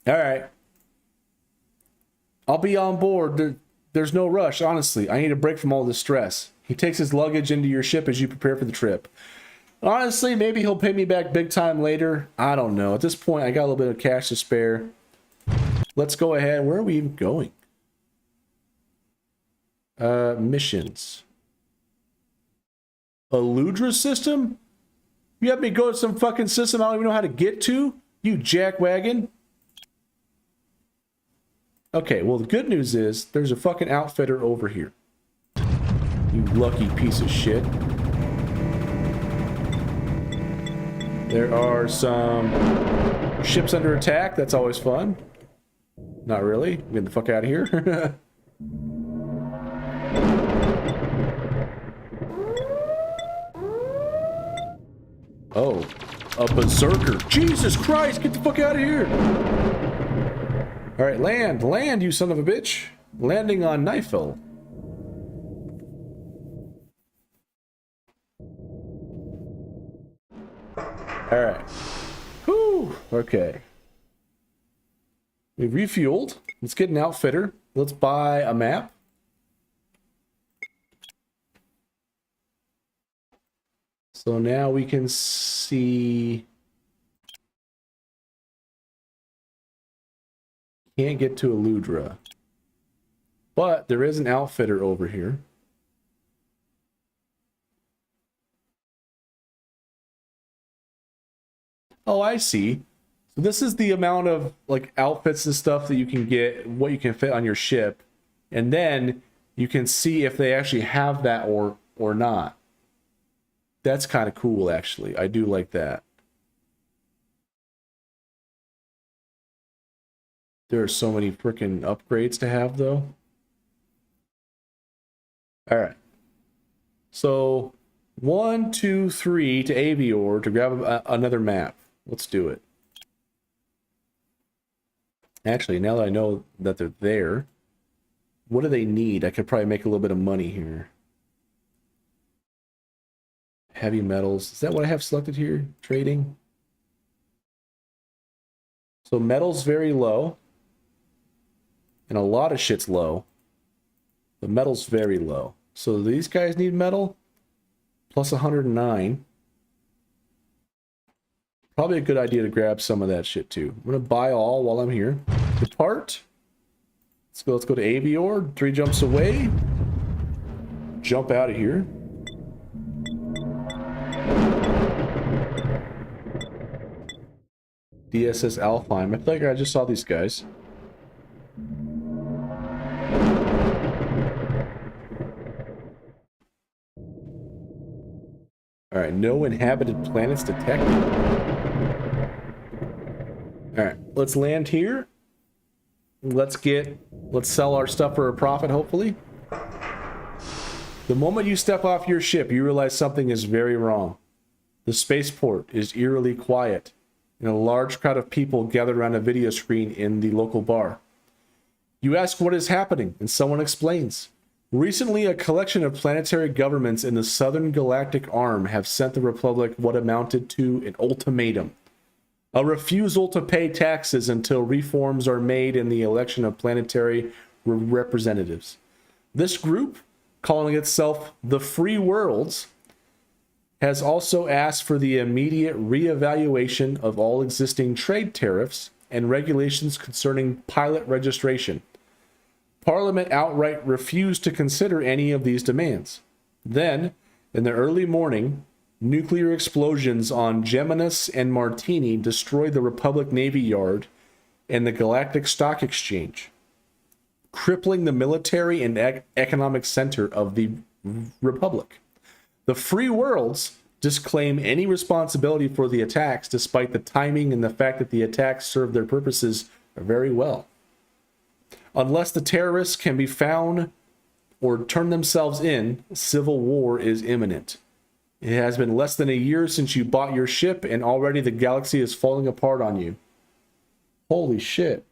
All right. "I'll be on board. There's no rush, honestly. I need a break from all this stress." He takes his luggage into your ship as you prepare for the trip. "Honestly, maybe he'll pay me back big time later. I don't know. At this point, I got a little bit of cash to spare. Let's go ahead. Where are we even going? Missions. Aludra system? You have me go to some fucking system I don't even know how to get to? You jackwagon. Okay, well, the good news is there's a fucking outfitter over here. You lucky piece of shit. There are some ships under attack. That's always fun. Not really. Get the fuck out of here. Oh, a berserker. Jesus Christ, get the fuck out of here. All right, land, you son of a bitch. Landing on Nifel. All right. Whew, okay. We've refueled. Let's get an outfitter. Let's buy a map. So now we can see... Can't get to Eludra. But there is an outfitter over here. Oh, I see. So this is the amount of like outfits and stuff that you can get, what you can fit on your ship. And then you can see if they actually have that or not. That's kind of cool, actually. I do like that. There are so many freaking upgrades to have, though. All right. So, 1, 2, 3 to Avior to grab another map. Let's do it. Actually, now that I know that they're there, what do they need? I could probably make a little bit of money here. Heavy metals. Is that what I have selected here? Trading. So metal's very low. And a lot of shit's low. The metal's very low. So these guys need metal. Plus 109. Probably a good idea to grab some of that shit too. I'm going to buy all while I'm here. Depart. Let's go to Avior. 3 jumps away. Jump out of here. DSS Alfheim. I feel like I just saw these guys. Alright, no inhabited planets detected. Alright, let's land here. Let's sell our stuff for a profit, hopefully. The moment you step off your ship, you realize something is very wrong. The spaceport is eerily quiet, and a large crowd of people gathered around a video screen in the local bar. You ask what is happening, and someone explains. Recently, a collection of planetary governments in the Southern Galactic Arm have sent the Republic what amounted to an ultimatum. A refusal to pay taxes until reforms are made in the election of planetary representatives. This group, calling itself the Free Worlds, has also asked for the immediate reevaluation of all existing trade tariffs and regulations concerning pilot registration. Parliament outright refused to consider any of these demands. Then, in the early morning, nuclear explosions on Geminus and Martini destroyed the Republic Navy Yard and the Galactic Stock Exchange, crippling the military and economic center of the Republic. The Free Worlds disclaim any responsibility for the attacks, despite the timing and the fact that the attacks served their purposes very well. Unless the terrorists can be found or turn themselves in, civil war is imminent. It has been less than a year since you bought your ship, and already the galaxy is falling apart on you. Holy shit.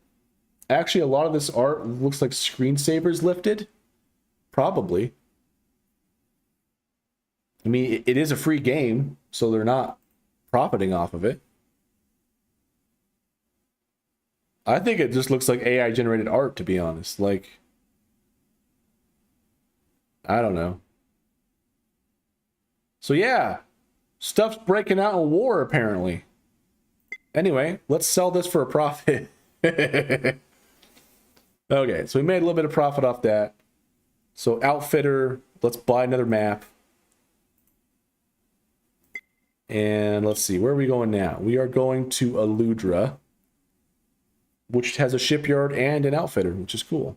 Actually, a lot of this art looks like screensavers lifted. Probably. I mean, it is a free game, so they're not profiting off of it. I think it just looks like AI generated art, to be honest. Like, I don't know. So yeah, stuff's breaking out in war apparently. Anyway, let's sell this for a profit. Okay, so we made a little bit of profit off that. So outfitter, let's buy another map. And let's see, where are we going now? We are going to Aludra, which has a shipyard and an outfitter, which is cool.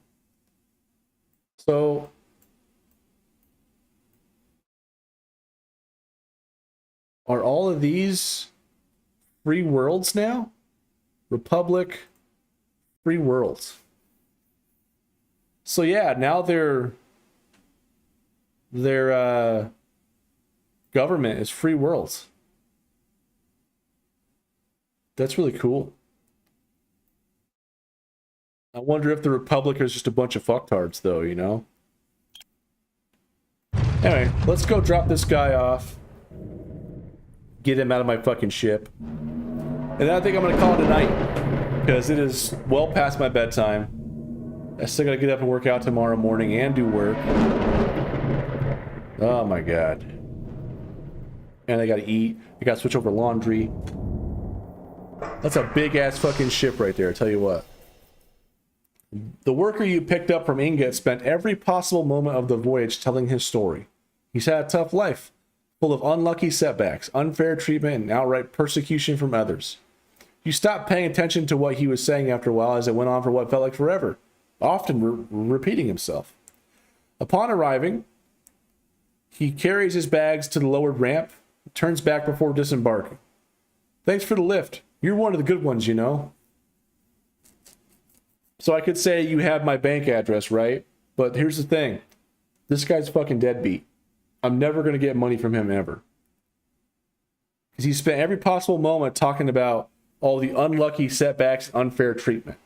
So are all of these free worlds now? Republic, free worlds. So yeah, now their government is free worlds. That's really cool. I wonder if the Republic is just a bunch of fucktards, though, you know? Anyway, let's go drop this guy off. Get him out of my fucking ship. And then I think I'm gonna call it a night. Because it is well past my bedtime. I still gotta get up and work out tomorrow morning and do work. Oh my god. And I gotta eat. I gotta switch over laundry. That's a big ass fucking ship right there, I tell you what. The worker you picked up from Ingot spent every possible moment of the voyage telling his story. He's had a tough life, full of unlucky setbacks, unfair treatment, and outright persecution from others. You stopped paying attention to what he was saying after a while as it went on for what felt like forever, often repeating himself. Upon arriving, he carries his bags to the lowered ramp, turns back before disembarking. Thanks for the lift. You're one of the good ones, you know. So I could say you have my bank address, right? But here's the thing. This guy's fucking deadbeat. I'm never going to get money from him ever. Because he spent every possible moment talking about all the unlucky setbacks, unfair treatment.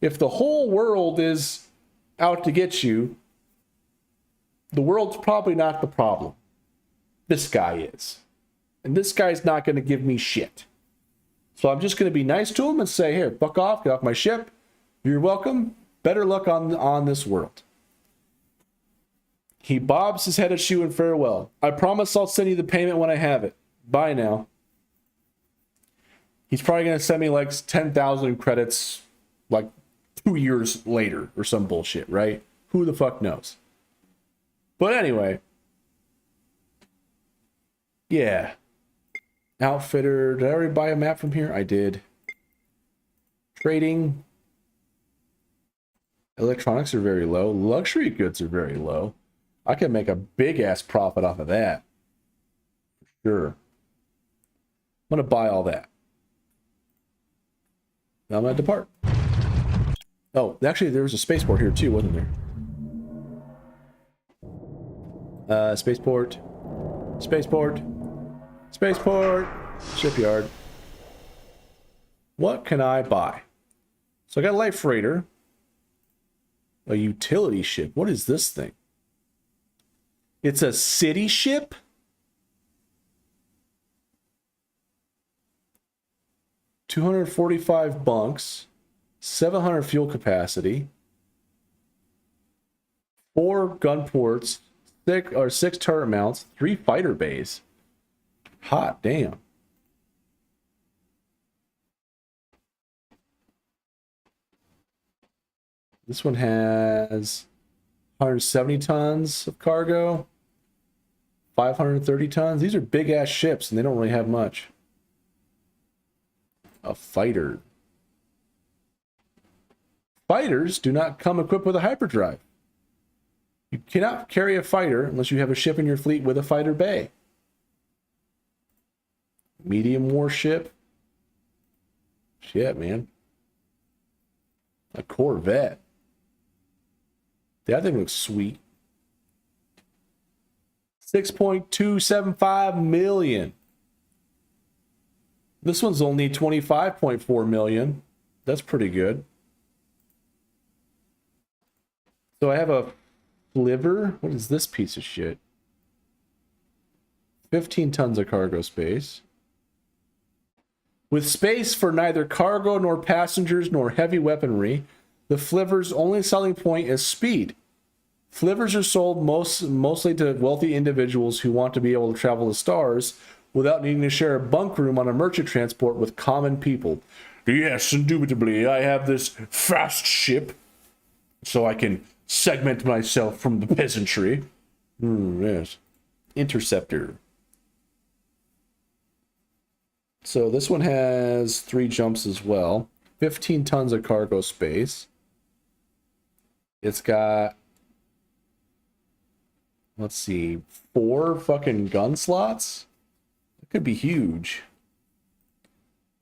If the whole world is out to get you, the world's probably not the problem. This guy is. And this guy's not going to give me shit. So I'm just going to be nice to him and say, here, fuck off, get off my ship. You're welcome. Better luck on this world. He bobs his head at you in farewell. I promise I'll send you the payment when I have it. Bye now. He's probably going to send me like 10,000 credits like 2 years later or some bullshit, right? Who the fuck knows? But anyway. Yeah. Outfitter. Did I already buy a map from here? I did. Trading. Electronics are very low. Luxury goods are very low. I can make a big ass profit off of that. For sure. I'm going to buy all that. Now I'm going to depart. Oh, actually, there was a spaceport here too, wasn't there? Spaceport. Spaceport. Spaceport. Shipyard. What can I buy? So I got a light freighter. A utility ship. What is this thing? It's a city ship? $245 bunks, 700 fuel capacity, 4 gun ports, 6 turret mounts, 3 fighter bays. Hot damn. This one has 170 tons of cargo, 530 tons. These are big ass ships and they don't really have much. A fighter. Fighters do not come equipped with a hyperdrive. You cannot carry a fighter unless you have a ship in your fleet with a fighter bay. Medium warship. Shit, man. A Corvette. That thing looks sweet. 6.275 million. This one's only 25.4 million. That's pretty good. So I have a Flivver. What is this piece of shit? 15 tons of cargo space. With space for neither cargo nor passengers nor heavy weaponry, the Flivver's only selling point is speed. Flivvers are sold mostly to wealthy individuals who want to be able to travel the stars without needing to share a bunk room on a merchant transport with common people. Yes, indubitably, I have this fast ship, so I can segment myself from the peasantry. Yes. Interceptor. So this one has 3 jumps as well. 15 tons of cargo space. It's got, let's see, 4 fucking gun slots. It could be huge.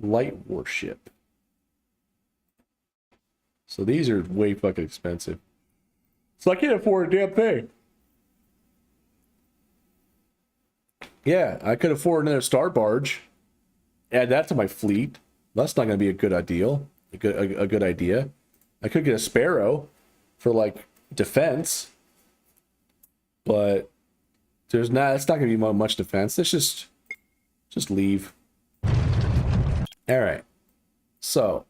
Light warship. So these are way fucking expensive. So I can't afford a damn thing. Yeah, I could afford another star barge. Add that to my fleet. That's not going to be a good idea. A good idea. I could get a Sparrow for like defense, but there's not. It's not going to be much defense. Let's just leave. All right. So,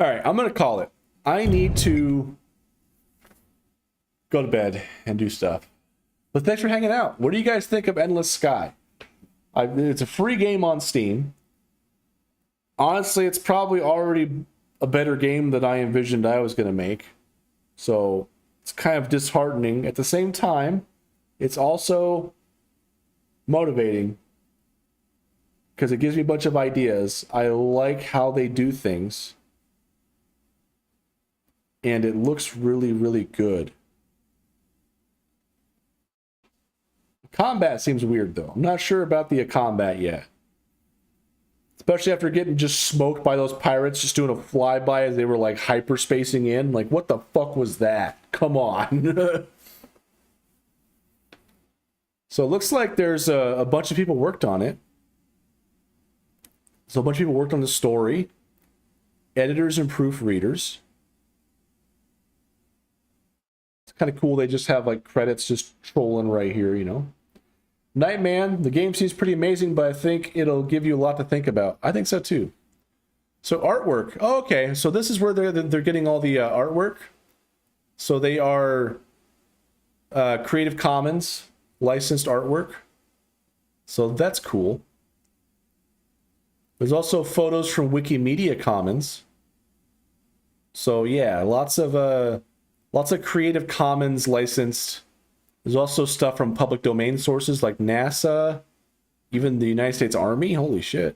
all right, I'm going to call it. I need to go to bed and do stuff. But thanks for hanging out. What do you guys think of Endless Sky? It's a free game on Steam. Honestly, it's probably already a better game than I envisioned I was going to make. So it's kind of disheartening. At the same time, it's also motivating because it gives me a bunch of ideas. I like how they do things. And it looks really, really good. Combat seems weird, though. I'm not sure about the combat yet. Especially after getting just smoked by those pirates, just doing a flyby as they were, like, hyperspacing in. Like, what the fuck was that? Come on. So it looks like there's a bunch of people worked on it. So a bunch of people worked on the story. Editors and proofreaders. It's kind of cool. They just have, like, credits just trolling right here, you know. Nightman, the game seems pretty amazing, but I think it'll give you a lot to think about. I think so too. So artwork. Oh, okay, so this is where they're getting all the artwork. So they are Creative Commons licensed artwork. So that's cool. There's also photos from Wikimedia Commons. So yeah, lots of Creative Commons licensed. There's also stuff from public domain sources like NASA, even the United States Army. Holy shit.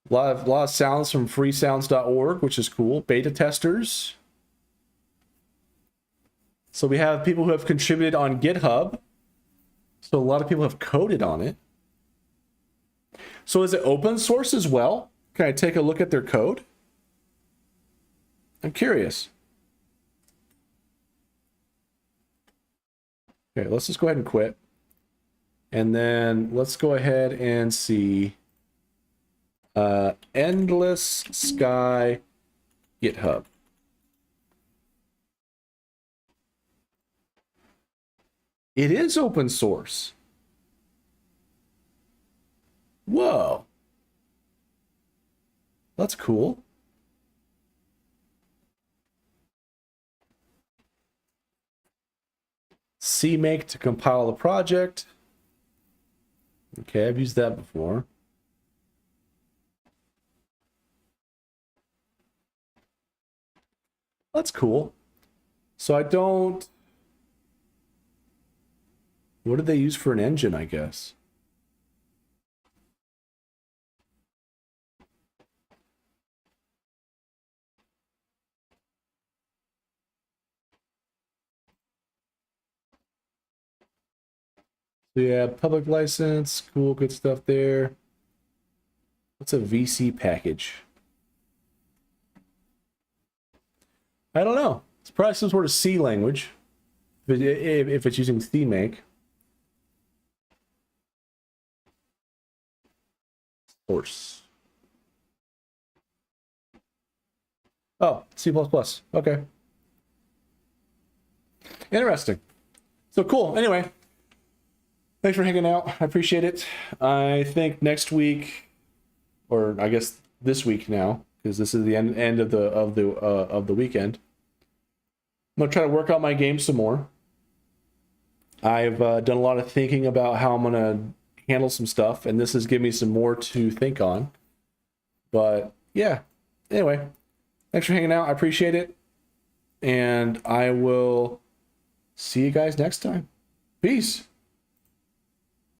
A lot of sounds from freesounds.org, which is cool. Beta testers. So we have people who have contributed on GitHub. So a lot of people have coded on it. So is it open source as well? Can I take a look at their code? I'm curious. Okay, let's just go ahead and quit. And then let's go ahead and see Endless Sky GitHub. It is open source. Whoa. That's cool. CMake to compile the project. Okay, I've used that before. That's cool. So I don't... What did they use for an engine, I guess? So yeah, public license, cool, good stuff there. What's a VC package? I don't know. It's probably some sort of C language, if it's using CMake. Source. Oh, C++. Okay. Interesting. So cool. Anyway. Thanks for hanging out. I appreciate it. I think next week, or I guess this week now, because this is the end of the weekend, I'm gonna try to work on my game some more. I've done a lot of thinking about how I'm gonna handle some stuff, and this has given me some more to think on. But yeah, anyway, thanks for hanging out. I appreciate it, and I will see you guys next time. Peace.